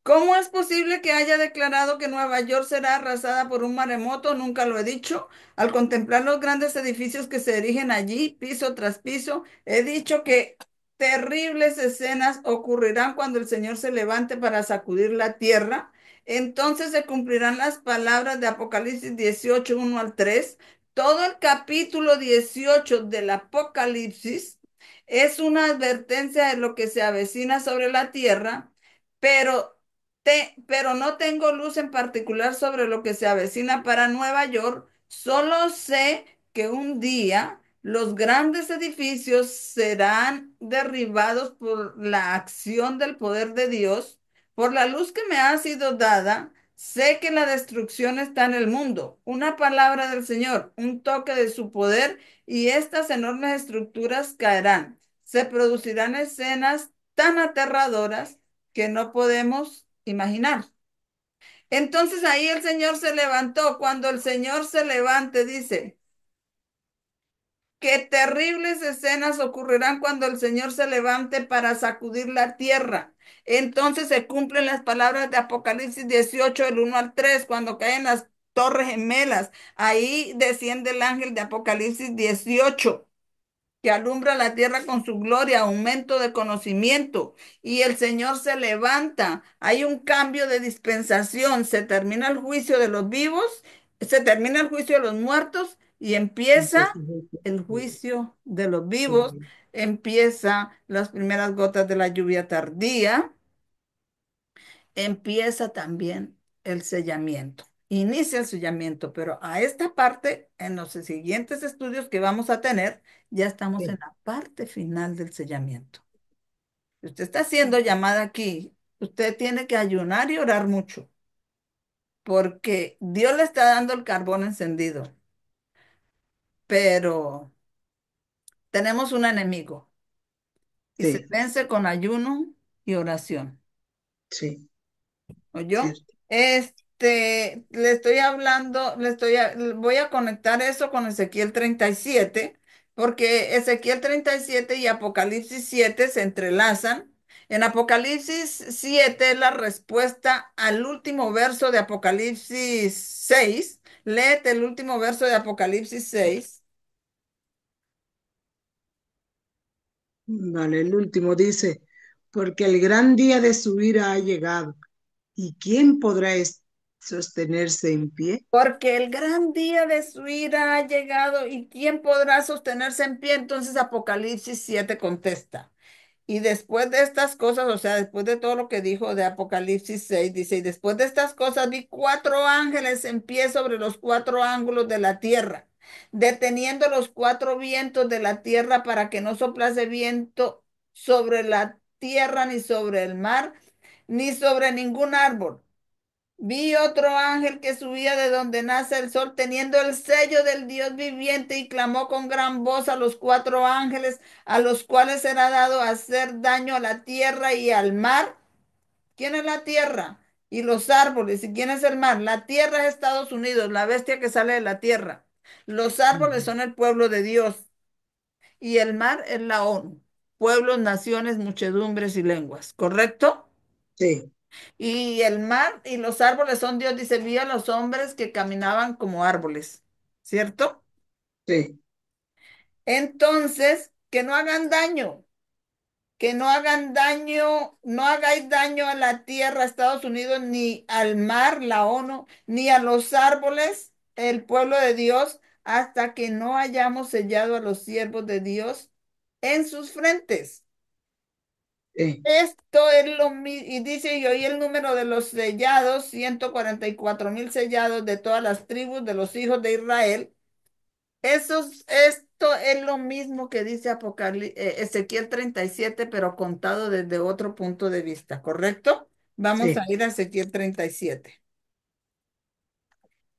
Speaker 1: ¿Cómo es posible que haya declarado que Nueva York será arrasada por un maremoto? Nunca lo he dicho. Al contemplar los grandes edificios que se erigen allí, piso tras piso, he dicho que terribles escenas ocurrirán cuando el Señor se levante para sacudir la tierra. Entonces se cumplirán las palabras de Apocalipsis 18, 1 al 3. Todo el capítulo 18 del Apocalipsis es una advertencia de lo que se avecina sobre la tierra, pero pero no tengo luz en particular sobre lo que se avecina para Nueva York. Solo sé que un día los grandes edificios serán derribados por la acción del poder de Dios. Por la luz que me ha sido dada, sé que la destrucción está en el mundo. Una palabra del Señor, un toque de su poder y estas enormes estructuras caerán. Se producirán escenas tan aterradoras que no podemos imaginar. Entonces ahí el Señor se levantó. Cuando el Señor se levante, dice, qué terribles escenas ocurrirán cuando el Señor se levante para sacudir la tierra. Entonces se cumplen las palabras de Apocalipsis 18 del 1 al 3 cuando caen las torres gemelas. Ahí desciende el ángel de Apocalipsis 18 que alumbra la tierra con su gloria, aumento de conocimiento, y el Señor se levanta. Hay un cambio de dispensación, se termina el juicio de los vivos, se termina el juicio de los muertos y empieza el juicio de los vivos,
Speaker 2: sí,
Speaker 1: empieza las primeras gotas de la lluvia tardía, empieza también el sellamiento. Inicia el sellamiento, pero a esta parte, en los siguientes estudios que vamos a tener, ya estamos en
Speaker 2: sí,
Speaker 1: la parte final del sellamiento. Si usted está siendo llamada aquí, usted tiene que ayunar y orar mucho, porque Dios le está dando el carbón encendido, pero tenemos un enemigo y se
Speaker 2: sí,
Speaker 1: vence con ayuno y oración.
Speaker 2: sí,
Speaker 1: ¿Oyó?
Speaker 2: cierto.
Speaker 1: Le estoy hablando, voy a conectar eso con Ezequiel 37 porque Ezequiel 37 y Apocalipsis 7 se entrelazan. En Apocalipsis 7 es la respuesta al último verso de Apocalipsis 6. Léete el último verso de Apocalipsis 6.
Speaker 2: Vale, el último dice, porque el gran día de su ira ha llegado, ¿y quién podrá sostenerse en pie?
Speaker 1: Porque el gran día de su ira ha llegado y ¿quién podrá sostenerse en pie? Entonces Apocalipsis 7 contesta. Y después de estas cosas, o sea, después de todo lo que dijo de Apocalipsis 6 dice, y después de estas cosas vi cuatro ángeles en pie sobre los cuatro ángulos de la tierra, deteniendo los cuatro vientos de la tierra para que no soplase viento sobre la tierra, ni sobre el mar, ni sobre ningún árbol. Vi otro ángel que subía de donde nace el sol, teniendo el sello del Dios viviente, y clamó con gran voz a los cuatro ángeles, a los cuales será dado hacer daño a la tierra y al mar. ¿Quién es la tierra? Y los árboles. ¿Y quién es el mar? La tierra es Estados Unidos, la bestia que sale de la tierra. Los árboles
Speaker 2: Ujú.
Speaker 1: son el pueblo de Dios y el mar es la ONU. Pueblos, naciones, muchedumbres y lenguas. ¿Correcto?
Speaker 2: Sí,
Speaker 1: Y el mar y los árboles son Dios, dice, vio a los hombres que caminaban como árboles, ¿cierto?
Speaker 2: sí,
Speaker 1: Entonces, que no hagan daño, que no hagan daño, no hagáis daño a la tierra, Estados Unidos, ni al mar, la ONU, ni a los árboles, el pueblo de Dios, hasta que no hayamos sellado a los siervos de Dios en sus frentes.
Speaker 2: sí,
Speaker 1: Esto es lo mismo, y dice, y oí el número de los sellados, 144,000 sellados de todas las tribus de los hijos de Israel. Esto esto es lo mismo que dice Ezequiel 37, pero contado desde otro punto de vista, ¿correcto? Vamos a
Speaker 2: Sí,
Speaker 1: ir a Ezequiel 37.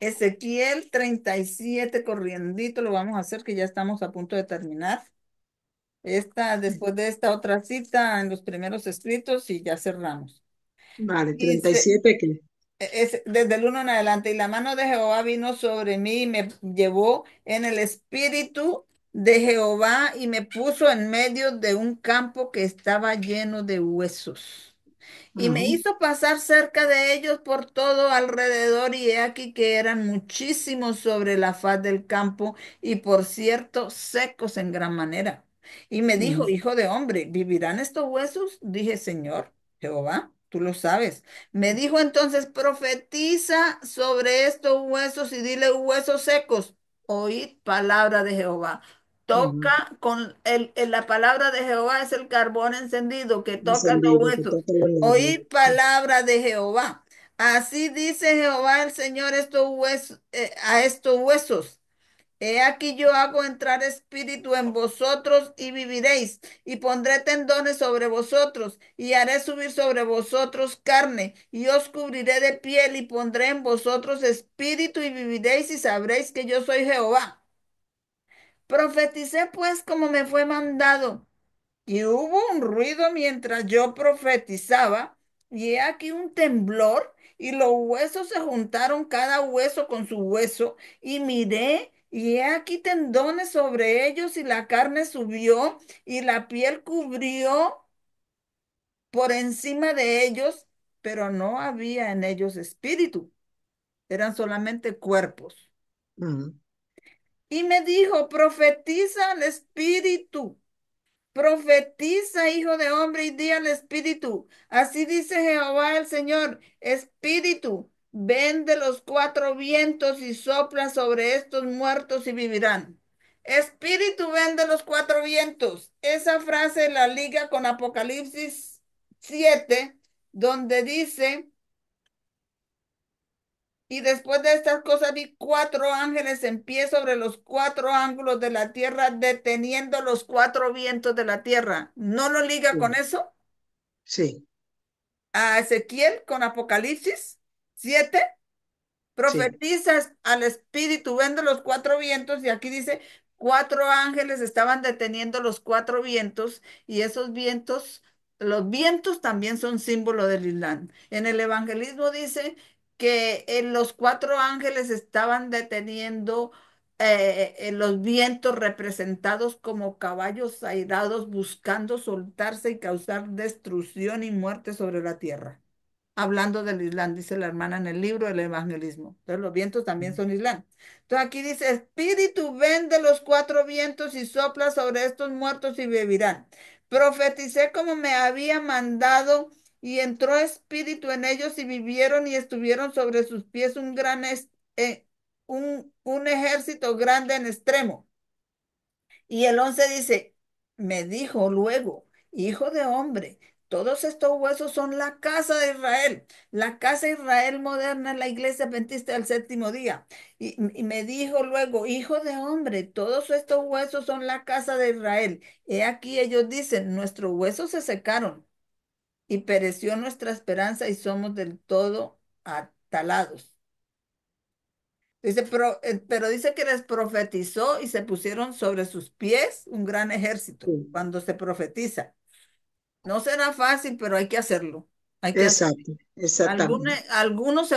Speaker 1: Ezequiel 37 corriendito, lo vamos a hacer que ya estamos a punto de terminar. Después de esta otra cita en los primeros escritos y ya cerramos.
Speaker 2: vale, treinta y
Speaker 1: Dice,
Speaker 2: siete ¿qué?
Speaker 1: es desde el uno en adelante, y la mano de Jehová vino sobre mí y me llevó en el espíritu de Jehová y me puso en medio de un campo que estaba lleno de huesos. Y me
Speaker 2: Ajá,
Speaker 1: hizo pasar cerca de ellos por todo alrededor, y he aquí que eran muchísimos sobre la faz del campo, y por cierto, secos en gran manera. Y me dijo,
Speaker 2: ajá,
Speaker 1: hijo de hombre, ¿vivirán estos huesos? Dije, Señor, Jehová, tú lo sabes. Me dijo entonces, profetiza sobre estos huesos y dile, huesos secos, oíd palabra de Jehová.
Speaker 2: ajá.
Speaker 1: Toca la palabra de Jehová es el carbón encendido que toca los
Speaker 2: Encendido, que
Speaker 1: huesos.
Speaker 2: toca los labios.
Speaker 1: Oíd palabra de Jehová. Así dice Jehová el Señor a estos huesos. He aquí yo hago entrar espíritu en vosotros y viviréis, y pondré tendones sobre vosotros, y haré subir sobre vosotros carne, y os cubriré de piel, y pondré en vosotros espíritu, y viviréis, y sabréis que yo soy Jehová. Profeticé pues como me fue mandado. Y hubo un ruido mientras yo profetizaba, y he aquí un temblor, y los huesos se juntaron cada hueso con su hueso, y miré, y he aquí tendones sobre ellos, y la carne subió, y la piel cubrió por encima de ellos, pero no había en ellos espíritu, eran solamente cuerpos.
Speaker 2: Ajá.
Speaker 1: Y me dijo, profetiza al espíritu. Profetiza, hijo de hombre, y di al Espíritu. Así dice Jehová el Señor, Espíritu, ven de los cuatro vientos y sopla sobre estos muertos y vivirán. Espíritu, ven de los cuatro vientos. Esa frase la liga con Apocalipsis 7, donde dice, y después de estas cosas vi cuatro ángeles en pie sobre los cuatro ángulos de la tierra, deteniendo los cuatro vientos de la tierra. ¿No lo liga con
Speaker 2: Sí,
Speaker 1: eso?
Speaker 2: sí,
Speaker 1: A Ezequiel con Apocalipsis 7.
Speaker 2: sí,
Speaker 1: Profetizas al espíritu, vende los cuatro vientos, y aquí dice, cuatro ángeles estaban deteniendo los cuatro vientos, y esos vientos, los vientos también son símbolo del Islam. En el evangelismo dice que los cuatro ángeles estaban deteniendo los vientos representados como caballos airados buscando soltarse y causar destrucción y muerte sobre la tierra. Hablando del Islam, dice la hermana en el libro del evangelismo. Entonces los vientos también son Islam. Entonces aquí dice, Espíritu, ven de los cuatro vientos y sopla sobre estos muertos y vivirán. Profeticé como me había mandado, y entró espíritu en ellos y vivieron, y estuvieron sobre sus pies un ejército grande en extremo. Y el 11 dice, me dijo luego, hijo de hombre, todos estos huesos son la casa de Israel. La casa de Israel moderna es la iglesia adventista del séptimo día. Y me dijo luego, hijo de hombre, todos estos huesos son la casa de Israel. He aquí ellos dicen, nuestros huesos se secaron y pereció nuestra esperanza, y somos del todo atalados. Dice, pero dice que les profetizó y se pusieron sobre sus pies un gran ejército
Speaker 2: sí.
Speaker 1: cuando se profetiza. No será fácil, pero hay que hacerlo. Hay que hacerlo.
Speaker 2: Exacto, exactamente.
Speaker 1: Algunos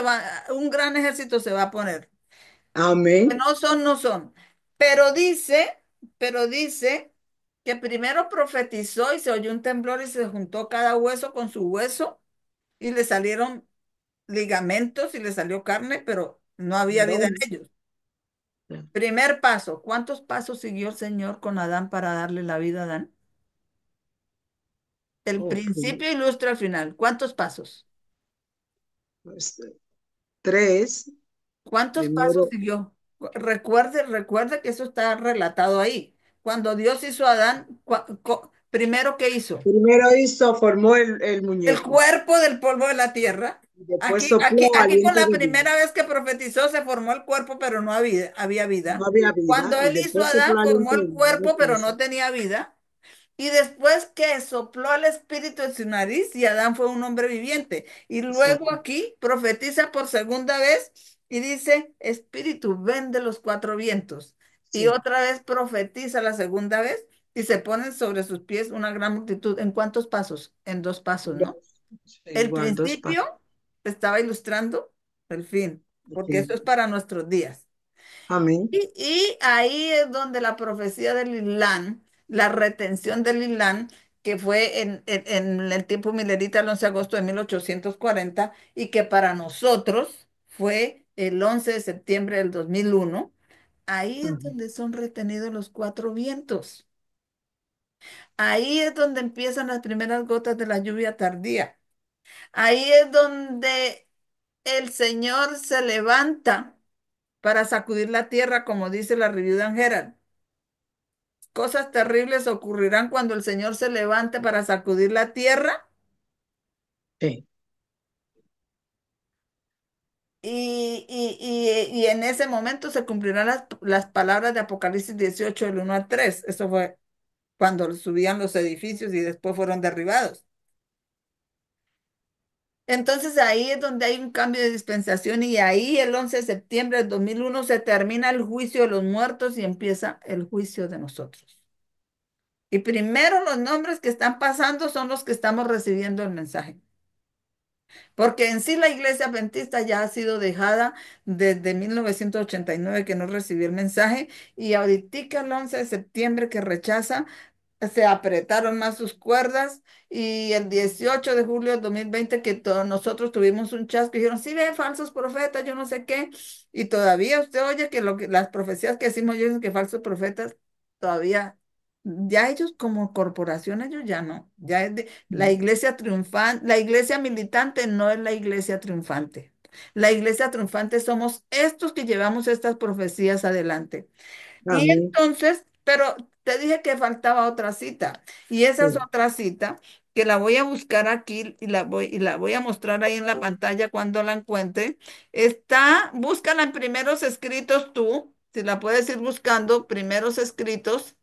Speaker 1: un gran ejército se va a poner. Que
Speaker 2: Amén.
Speaker 1: no son, no son. Pero dice que primero profetizó y se oyó un temblor y se juntó cada hueso con su hueso, y le salieron ligamentos y le salió carne, pero no había vida
Speaker 2: No.
Speaker 1: en ellos. Primer paso, ¿cuántos pasos siguió el Señor con Adán para darle la vida a Adán? El
Speaker 2: Oh,
Speaker 1: principio ilustra el final. ¿Cuántos pasos?
Speaker 2: pues, tres.
Speaker 1: ¿Cuántos pasos
Speaker 2: Primero,
Speaker 1: siguió? Recuerde que eso está relatado ahí. Cuando Dios hizo a Adán, primero, ¿qué hizo?
Speaker 2: primero hizo, formó el
Speaker 1: El
Speaker 2: muñeco.
Speaker 1: cuerpo del polvo de la tierra.
Speaker 2: Y después
Speaker 1: Aquí, aquí,
Speaker 2: sopló
Speaker 1: aquí con
Speaker 2: aliento
Speaker 1: la
Speaker 2: de vida.
Speaker 1: primera vez que profetizó se formó el cuerpo, pero no había
Speaker 2: No
Speaker 1: vida.
Speaker 2: había vida.
Speaker 1: Cuando
Speaker 2: Y
Speaker 1: él hizo a
Speaker 2: después
Speaker 1: Adán,
Speaker 2: sopló
Speaker 1: formó
Speaker 2: aliento de
Speaker 1: el
Speaker 2: vida. Dos
Speaker 1: cuerpo, pero
Speaker 2: cosas.
Speaker 1: no tenía vida. Y después que sopló el espíritu en su nariz y Adán fue un hombre viviente. Y luego
Speaker 2: Exacto.
Speaker 1: aquí profetiza por segunda vez y dice, espíritu, ven de los cuatro vientos. Y
Speaker 2: Sí.
Speaker 1: otra vez profetiza la segunda vez y se ponen sobre sus pies una gran multitud. ¿En cuántos pasos? En dos pasos, ¿no?
Speaker 2: Dos. Sí,
Speaker 1: El
Speaker 2: igual, dos pasos.
Speaker 1: principio estaba ilustrando el fin, porque eso
Speaker 2: Sí.
Speaker 1: es para nuestros días.
Speaker 2: Amén.
Speaker 1: Y ahí es donde la profecía del Ilán, la retención del Ilán, que fue en el tiempo milerita el 11 de agosto de 1840 y que para nosotros fue el 11 de septiembre del 2001, ahí es
Speaker 2: Ujú.
Speaker 1: donde son retenidos los cuatro vientos. Ahí es donde empiezan las primeras gotas de la lluvia tardía. Ahí es donde el Señor se levanta para sacudir la tierra, como dice la Review and Herald. Cosas terribles ocurrirán cuando el Señor se levante para sacudir la tierra
Speaker 2: Sí.
Speaker 1: y en ese momento se cumplirán las palabras de Apocalipsis 18 del 1 al 3. Eso fue cuando subían los edificios y después fueron derribados. Entonces ahí es donde hay un cambio de dispensación y ahí el 11 de septiembre del 2001 se termina el juicio de los muertos y empieza el juicio de nosotros. Y primero los nombres que están pasando son los que estamos recibiendo el mensaje. Porque en sí la iglesia adventista ya ha sido dejada desde 1989 que no recibió el mensaje y ahorita el 11 de septiembre que rechaza, se apretaron más sus cuerdas y el 18 de julio del 2020 que todos nosotros tuvimos un chasco y dijeron, sí, ve, falsos profetas, yo no sé qué. Y todavía usted oye que, las profecías que decimos yo dicen que falsos profetas, todavía, ya ellos como corporación, ellos ya no. Ya es la iglesia triunfante, la iglesia militante no es la iglesia triunfante. La iglesia triunfante somos estos que llevamos estas profecías adelante. Y
Speaker 2: Amén.
Speaker 1: entonces, pero te dije que faltaba otra cita. Y esa es
Speaker 2: Sí.
Speaker 1: otra cita que la voy a buscar aquí y la voy a mostrar ahí en la pantalla cuando la encuentre. Está, búscala en primeros escritos tú, si la puedes ir buscando, primeros escritos,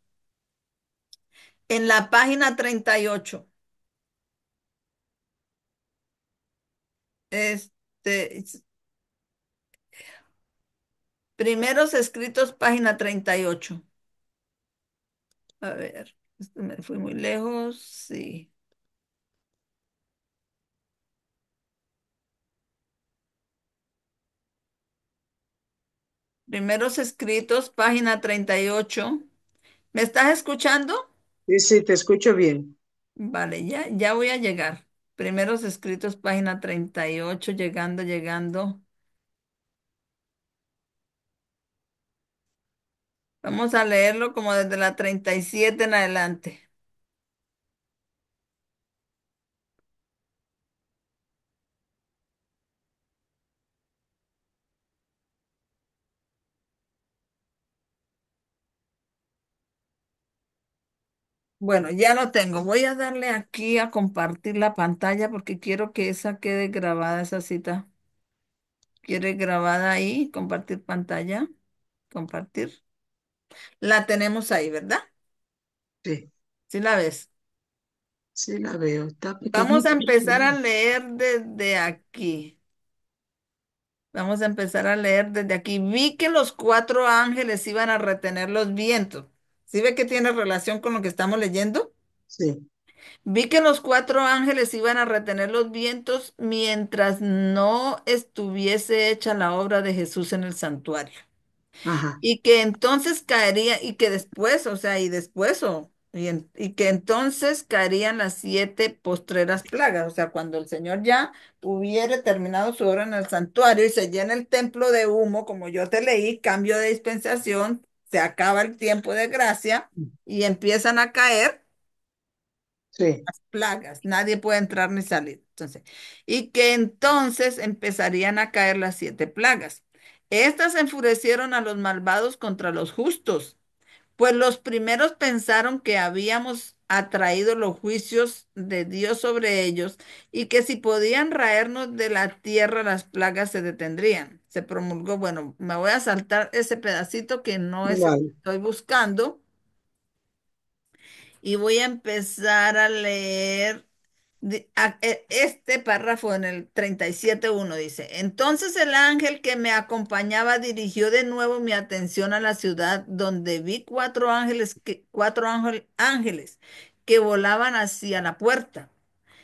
Speaker 1: en la página 38. Primeros escritos, página 38. A ver, esto me fui muy lejos. Sí. Primeros escritos, página 38. ¿Me estás escuchando?
Speaker 2: Sí, sí, te escucho bien.
Speaker 1: Vale, ya voy a llegar. Primeros escritos, página 38, llegando. Vamos a leerlo como desde la 37 en adelante. Bueno, ya lo tengo. Voy a darle aquí a compartir la pantalla porque quiero que esa quede grabada, esa cita. ¿Quiere grabada ahí? Compartir pantalla. Compartir. La tenemos ahí, ¿verdad?
Speaker 2: Sí,
Speaker 1: ¿Sí la ves?
Speaker 2: sí la veo. Está
Speaker 1: Vamos a
Speaker 2: pequeñita.
Speaker 1: empezar a leer desde aquí. Vamos a empezar a leer desde aquí. Vi que los cuatro ángeles iban a retener los vientos. ¿Sí ve que tiene relación con lo que estamos leyendo?
Speaker 2: Sí.
Speaker 1: Vi que los cuatro ángeles iban a retener los vientos mientras no estuviese hecha la obra de Jesús en el santuario.
Speaker 2: Ajá.
Speaker 1: Y que entonces caería, y que después, o sea, y después, y que entonces caerían las siete postreras plagas, o sea, cuando el Señor ya hubiere terminado su obra en el santuario y se llena el templo de humo, como yo te leí, cambio de dispensación, se acaba el tiempo de gracia y empiezan a caer
Speaker 2: Sí.
Speaker 1: plagas, nadie puede entrar ni salir. Entonces, y que entonces empezarían a caer las siete plagas. Estas enfurecieron a los malvados contra los justos, Pues los primeros pensaron que habíamos atraído los juicios de Dios sobre ellos y que si podían raernos de la tierra, las plagas se detendrían. Se promulgó, bueno, me voy a saltar ese pedacito que no es el que
Speaker 2: Vale.
Speaker 1: estoy buscando y voy a empezar a leer este párrafo en el 37:1 dice, entonces el ángel que me acompañaba dirigió de nuevo mi atención a la ciudad donde vi cuatro ángeles que volaban hacia la puerta.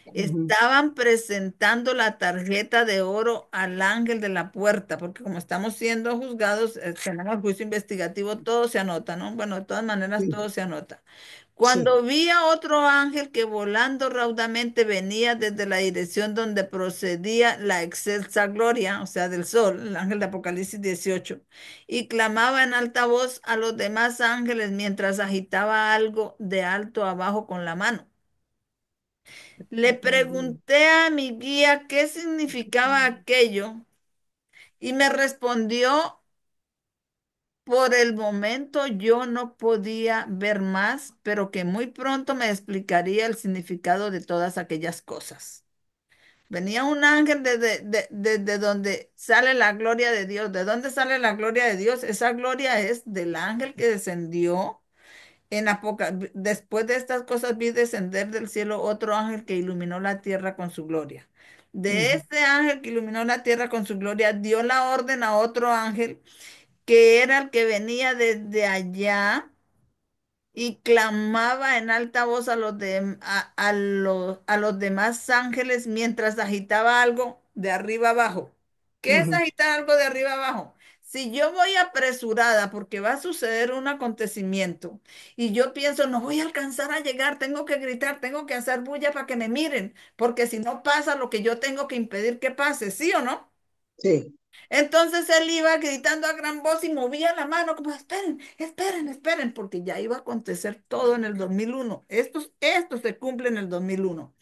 Speaker 2: Ujú,
Speaker 1: Estaban presentando la tarjeta de oro al ángel de la puerta, porque como estamos siendo juzgados, tenemos juicio investigativo, todo se anota, ¿no? Bueno, de todas maneras,
Speaker 2: sí,
Speaker 1: todo se anota.
Speaker 2: sí.
Speaker 1: Cuando vi a otro ángel que volando raudamente venía desde la dirección donde procedía la excelsa gloria, o sea, del sol, el ángel de Apocalipsis 18, y clamaba en alta voz a los demás ángeles mientras agitaba algo de alto abajo con la mano. Le pregunté a mi guía qué significaba aquello y me respondió, por el momento yo no podía ver más, pero que muy pronto me explicaría el significado de todas aquellas cosas. Venía un ángel desde donde sale la gloria de Dios. ¿De dónde sale la gloria de Dios? Esa gloria es del ángel que descendió después de estas cosas vi descender del cielo otro ángel que iluminó la tierra con su gloria. De
Speaker 2: Ujú,
Speaker 1: este ángel que iluminó la tierra con su gloria, dio la orden a otro ángel que era el que venía desde allá y clamaba en alta voz a los demás ángeles mientras agitaba algo de arriba abajo. ¿Qué es
Speaker 2: ujú,
Speaker 1: agitar algo de arriba abajo? Si yo voy apresurada porque va a suceder un acontecimiento y yo pienso, no voy a alcanzar a llegar, tengo que gritar, tengo que hacer bulla para que me miren, porque si no pasa lo que yo tengo que impedir que pase, ¿sí o no?
Speaker 2: sí.
Speaker 1: Entonces él iba gritando a gran voz y movía la mano como, esperen, esperen, esperen, porque ya iba a acontecer todo en el 2001. Esto se cumple en el 2001.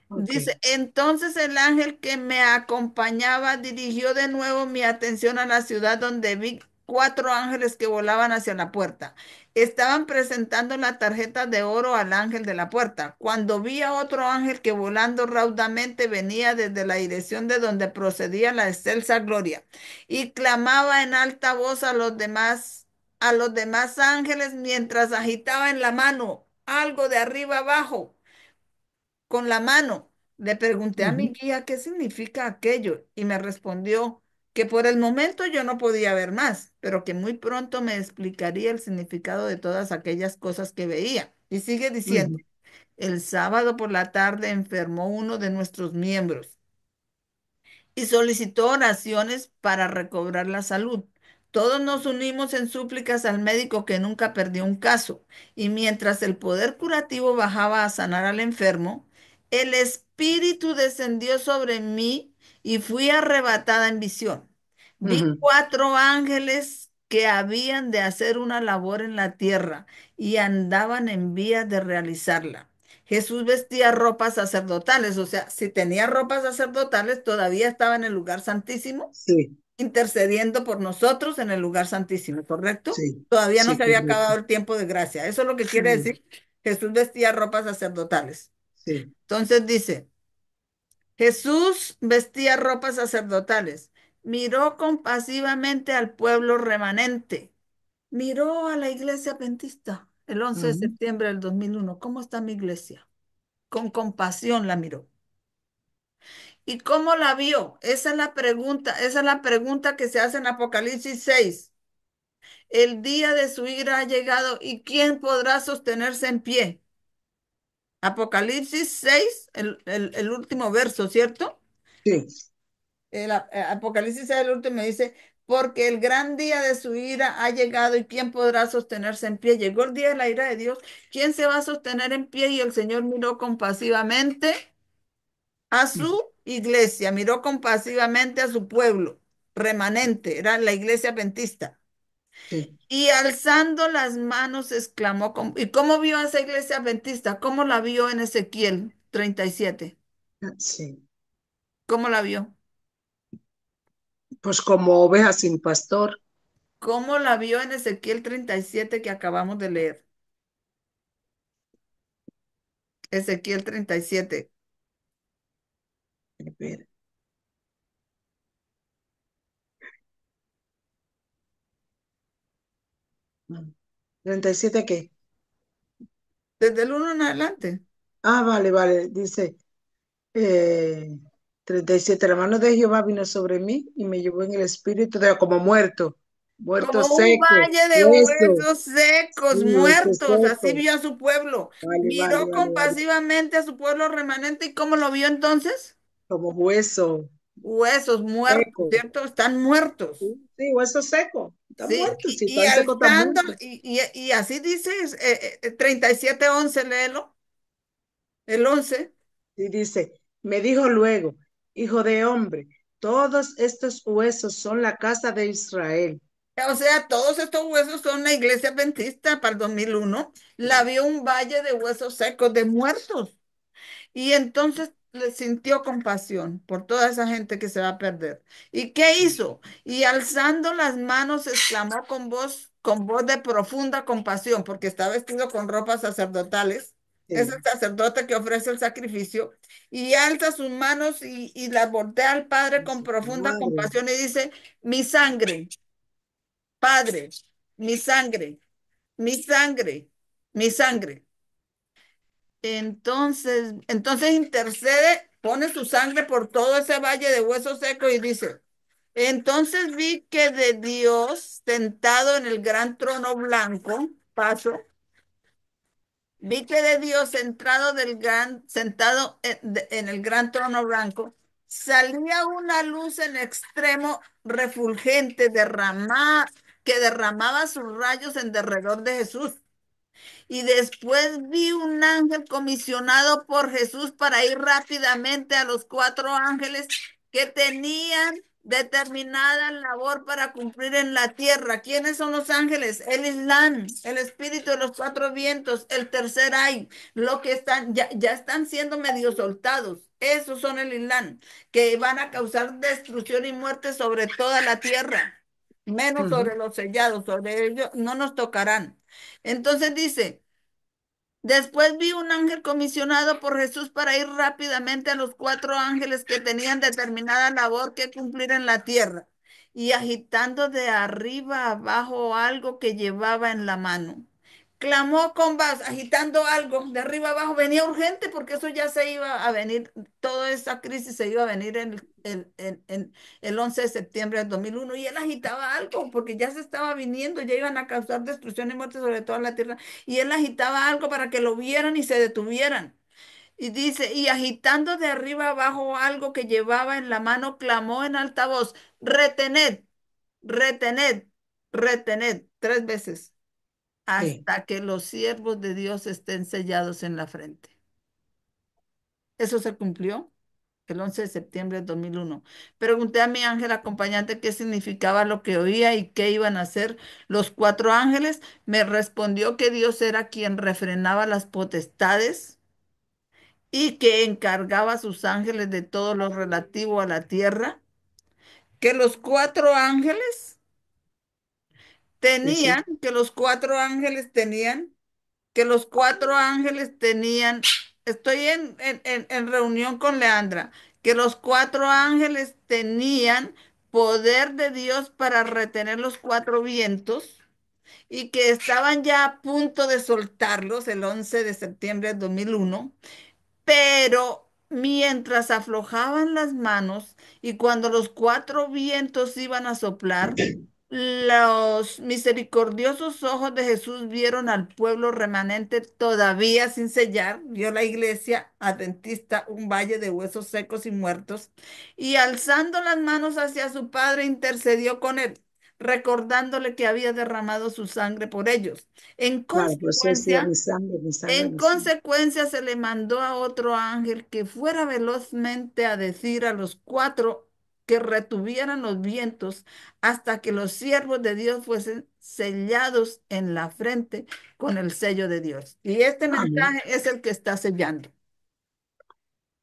Speaker 2: Ok.
Speaker 1: Dice, entonces el ángel que me acompañaba dirigió de nuevo mi atención a la ciudad donde vi cuatro ángeles que volaban hacia la puerta. Estaban presentando la tarjeta de oro al ángel de la puerta. Cuando vi a otro ángel que volando raudamente venía desde la dirección de donde procedía la excelsa gloria y clamaba en alta voz a los demás ángeles mientras agitaba en la mano algo de arriba abajo con la mano. Le pregunté a mi
Speaker 2: Ujú,
Speaker 1: guía qué significa aquello y me respondió que por el momento yo no podía ver más, pero que muy pronto me explicaría el significado de todas aquellas cosas que veía. Y sigue diciendo,
Speaker 2: ujú,
Speaker 1: el sábado por la tarde enfermó uno de nuestros miembros y solicitó oraciones para recobrar la salud. Todos nos unimos en súplicas al médico que nunca perdió un caso, y mientras el poder curativo bajaba a sanar al enfermo, el Espíritu descendió sobre mí y fui arrebatada en visión. Vi
Speaker 2: ujú.
Speaker 1: cuatro ángeles que habían de hacer una labor en la tierra y andaban en vías de realizarla. Jesús vestía ropas sacerdotales, o sea, si tenía ropas sacerdotales, todavía estaba en el lugar santísimo,
Speaker 2: Sí,
Speaker 1: intercediendo por nosotros en el lugar santísimo, ¿correcto?
Speaker 2: sí,
Speaker 1: Todavía no
Speaker 2: sí,
Speaker 1: se había
Speaker 2: correcto.
Speaker 1: acabado el tiempo de gracia. Eso es lo que quiere
Speaker 2: Mm,
Speaker 1: decir. Jesús vestía ropas sacerdotales.
Speaker 2: sí.
Speaker 1: Entonces dice, Jesús vestía ropas sacerdotales, miró compasivamente al pueblo remanente, miró a la iglesia adventista el 11 de
Speaker 2: Ujú,
Speaker 1: septiembre del 2001. ¿Cómo está mi iglesia? Con compasión la miró. ¿Y cómo la vio? Esa es la pregunta que se hace en Apocalipsis 6. El día de su ira ha llegado y ¿quién podrá sostenerse en pie? Apocalipsis 6, el último verso, ¿cierto?
Speaker 2: sí.
Speaker 1: Apocalipsis 6, el último dice, porque el gran día de su ira ha llegado y ¿quién podrá sostenerse en pie? Llegó el día de la ira de Dios. ¿Quién se va a sostener en pie? Y el Señor miró compasivamente a su iglesia, miró compasivamente a su pueblo remanente, era la iglesia adventista.
Speaker 2: Sí,
Speaker 1: Y alzando las manos exclamó, ¿y cómo vio a esa iglesia adventista? ¿Cómo la vio en Ezequiel 37?
Speaker 2: sí.
Speaker 1: ¿Cómo la vio?
Speaker 2: Pues como oveja sin pastor.
Speaker 1: ¿Cómo la vio en Ezequiel 37 que acabamos de leer? Ezequiel 37.
Speaker 2: Espera. Mm. ¿37 qué?
Speaker 1: Desde el uno en adelante.
Speaker 2: Ah, vale, vale. Dice, eh, 37, la mano de Jehová vino sobre mí y me llevó en el espíritu de como muerto, muerto
Speaker 1: Como un
Speaker 2: seco,
Speaker 1: valle de
Speaker 2: hueso,
Speaker 1: huesos
Speaker 2: sí,
Speaker 1: secos,
Speaker 2: hueso
Speaker 1: muertos. Así
Speaker 2: seco.
Speaker 1: vio a su pueblo.
Speaker 2: Vale, vale,
Speaker 1: Miró
Speaker 2: vale, vale.
Speaker 1: compasivamente a su pueblo remanente. ¿Y cómo lo vio entonces?
Speaker 2: Como hueso
Speaker 1: Huesos muertos,
Speaker 2: seco.
Speaker 1: ¿cierto? Están muertos.
Speaker 2: Sí, sí, hueso seco. Está
Speaker 1: Sí,
Speaker 2: muerto. Si
Speaker 1: y
Speaker 2: están secos, están
Speaker 1: alzando,
Speaker 2: muertos.
Speaker 1: y así dice 37:11, léelo, el 11.
Speaker 2: Y dice, me dijo luego, hijo de hombre, todos estos huesos son la casa de Israel.
Speaker 1: O sea, todos estos huesos son la iglesia adventista para el 2001. La vio un valle de huesos secos, de muertos. Y entonces le sintió compasión por toda esa gente que se va a perder. ¿Y qué hizo? Y alzando las manos exclamó con voz de profunda compasión, porque está vestido con ropas sacerdotales. Es el
Speaker 2: Sí,
Speaker 1: sacerdote que ofrece el sacrificio y alza sus manos y las voltea al Padre con
Speaker 2: su
Speaker 1: profunda
Speaker 2: madre.
Speaker 1: compasión y dice, mi sangre, Padre, mi sangre, mi sangre, mi sangre. Entonces intercede, pone su sangre por todo ese valle de huesos secos y dice, entonces vi que de Dios sentado en el gran trono blanco, paso, vi que de Dios sentado en el gran trono blanco, salía una luz en extremo refulgente, que derramaba sus rayos en derredor de Jesús. Y después vi un ángel comisionado por Jesús para ir rápidamente a los cuatro ángeles que tenían determinada labor para cumplir en la tierra. ¿Quiénes son los ángeles? El Islam, el espíritu de los cuatro vientos, el tercer ay, lo que están, ya están siendo medio soltados. Esos son el Islam, que van a causar destrucción y muerte sobre toda la tierra, menos
Speaker 2: Ujú.
Speaker 1: sobre los sellados, sobre ellos no nos tocarán. Entonces dice, después vi un ángel comisionado por Jesús para ir rápidamente a los cuatro ángeles que tenían determinada labor que cumplir en la tierra, y agitando de arriba abajo algo que llevaba en la mano. Clamó con voz, agitando algo de arriba abajo. Venía urgente porque eso ya se iba a venir, toda esa crisis se iba a venir en el 11 de septiembre del 2001. Y él agitaba algo porque ya se estaba viniendo, ya iban a causar destrucción y muerte sobre toda la tierra. Y él agitaba algo para que lo vieran y se detuvieran. Y dice, y agitando de arriba abajo algo que llevaba en la mano, clamó en alta voz, retened, retened, retened, tres veces,
Speaker 2: Sí.
Speaker 1: hasta que los siervos de Dios estén sellados en la frente. Eso se cumplió el 11 de septiembre de 2001. Pregunté a mi ángel acompañante qué significaba lo que oía y qué iban a hacer los cuatro ángeles. Me respondió que Dios era quien refrenaba las potestades y que encargaba a sus ángeles de todo lo relativo a la tierra, que los cuatro ángeles
Speaker 2: Sí, sí.
Speaker 1: que los cuatro ángeles tenían, estoy en reunión con Leandra, que los cuatro ángeles tenían poder de Dios para retener los cuatro vientos y que estaban ya a punto de soltarlos el 11 de septiembre de 2001. Pero mientras aflojaban las manos y cuando los cuatro vientos iban a soplar, los misericordiosos ojos de Jesús vieron al pueblo remanente todavía sin sellar, vio la iglesia adventista, un valle de huesos secos y muertos, y alzando las manos hacia su Padre, intercedió con él, recordándole que había derramado su sangre por ellos. En
Speaker 2: Claro, por eso decía
Speaker 1: consecuencia,
Speaker 2: mi sangre, mi sangre,
Speaker 1: en
Speaker 2: mi sangre.
Speaker 1: consecuencia, se le mandó a otro ángel que fuera velozmente a decir a los cuatro que retuvieran los vientos hasta que los siervos de Dios fuesen sellados en la frente con el sello de Dios. Y este
Speaker 2: Amén.
Speaker 1: mensaje es el que está sellando.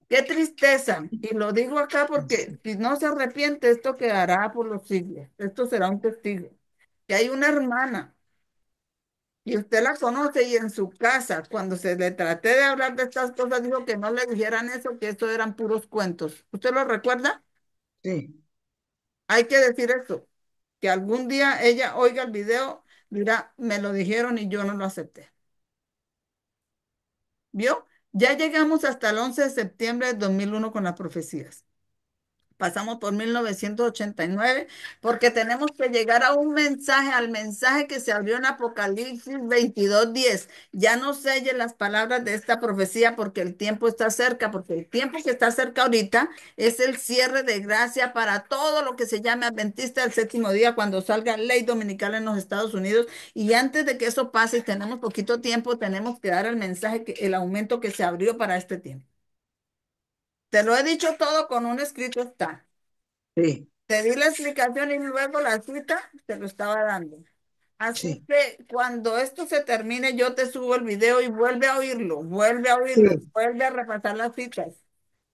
Speaker 1: Qué tristeza. Y lo digo acá porque si no se arrepiente, esto quedará por los siglos. Esto será un testigo. que hay una hermana y usted la conoce y en su casa, cuando se le traté de hablar de estas cosas, dijo que no le dijeran eso, que eso eran puros cuentos. ¿Usted lo recuerda?
Speaker 2: Sí,
Speaker 1: Hay que decir eso, que algún día ella oiga el video, dirá, me lo dijeron y yo no lo acepté. ¿Vio? Ya llegamos hasta el 11 de septiembre de 2001 con las profecías. Pasamos por 1989 porque tenemos que llegar a un mensaje, al mensaje que se abrió en Apocalipsis 22:10. Ya no selle las palabras de esta profecía porque el tiempo está cerca, porque el tiempo que está cerca ahorita es el cierre de gracia para todo lo que se llame Adventista del séptimo día cuando salga ley dominical en los Estados Unidos. Y antes de que eso pase y tenemos poquito tiempo, tenemos que dar el mensaje, que el aumento que se abrió para este tiempo. Te lo he dicho todo con un escrito está.
Speaker 2: sí,
Speaker 1: Te di la explicación y luego la cita te lo estaba dando. Así
Speaker 2: sí,
Speaker 1: que cuando esto se termine, yo te subo el video y vuelve a oírlo,
Speaker 2: sí,
Speaker 1: vuelve a repasar las citas.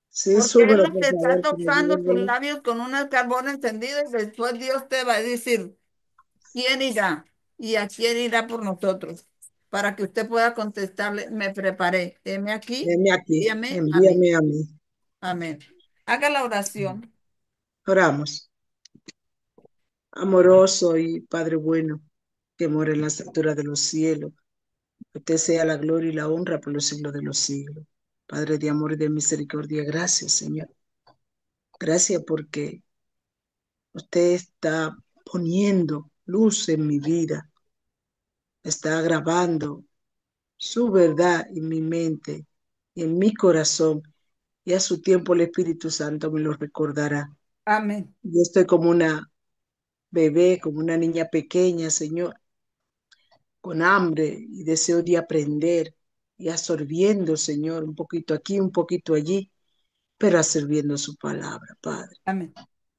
Speaker 2: sí,
Speaker 1: Porque es
Speaker 2: súbelo,
Speaker 1: lo
Speaker 2: por
Speaker 1: que está
Speaker 2: favor, que me
Speaker 1: tocando tus
Speaker 2: llegue.
Speaker 1: labios con un carbón encendido y después Dios te va a decir, ¿quién irá? ¿Y a quién irá por nosotros? Para que usted pueda contestarle, me preparé, heme aquí,
Speaker 2: Heme aquí,
Speaker 1: envíame a mí.
Speaker 2: envíame a mí.
Speaker 1: Amén. Haga la oración.
Speaker 2: Oramos. Amoroso y Padre bueno, que mora en las alturas de los cielos, que usted sea la gloria y la honra por los siglos de los siglos. Padre de amor y de misericordia, gracias, Señor. Gracias porque usted está poniendo luz en mi vida, está grabando su verdad en mi mente y en mi corazón, y a su tiempo el Espíritu Santo me lo recordará.
Speaker 1: Amén.
Speaker 2: Yo estoy como una bebé, como una niña pequeña, Señor, con hambre y deseo de aprender y absorbiendo, Señor, un poquito aquí, un poquito allí, pero absorbiendo su palabra, Padre.
Speaker 1: Amén.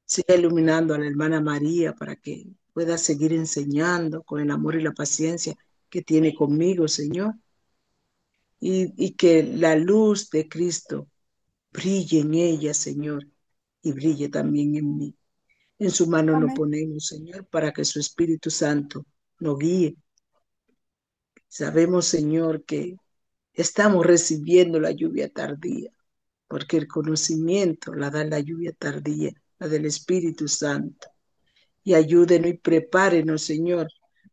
Speaker 2: Siga iluminando a la hermana María para que pueda seguir enseñando con el amor y la paciencia que tiene conmigo, Señor, y que la luz de Cristo brille en ella, Señor, y brille también en mí. En su mano nos
Speaker 1: Amén.
Speaker 2: ponemos, Señor, para que su Espíritu Santo nos guíe. Sabemos, Señor, que estamos recibiendo la lluvia tardía, porque el conocimiento la da la lluvia tardía, la del Espíritu Santo. Y ayúdenos y prepárenos, Señor,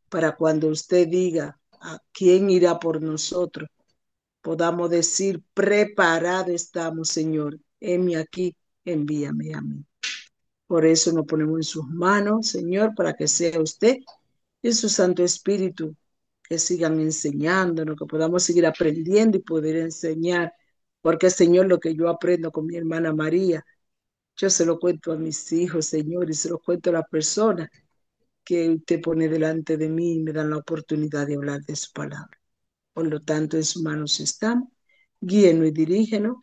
Speaker 2: para cuando usted diga a quién irá por nosotros, podamos decir, preparado estamos, Señor, heme aquí, envíame a mí. Por eso nos ponemos en sus manos, Señor, para que sea usted y su Santo Espíritu que sigan enseñándonos, que podamos seguir aprendiendo y poder enseñar. Porque, Señor, lo que yo aprendo con mi hermana María, yo se lo cuento a mis hijos, Señor, y se lo cuento a las personas que usted pone delante de mí y me dan la oportunidad de hablar de su palabra. Por lo tanto, en sus manos estamos. Guíenos y dirígenos.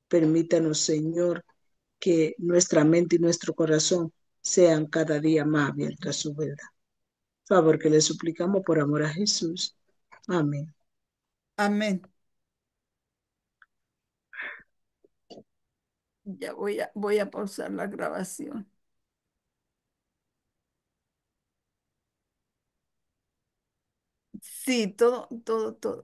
Speaker 2: Permítanos, Señor, que nuestra mente y nuestro corazón sean cada día más abiertos a su verdad. Favor que le suplicamos por amor a Jesús. Amén.
Speaker 1: Amén. Ya voy a pausar la grabación. Sí, todo, todo, todo.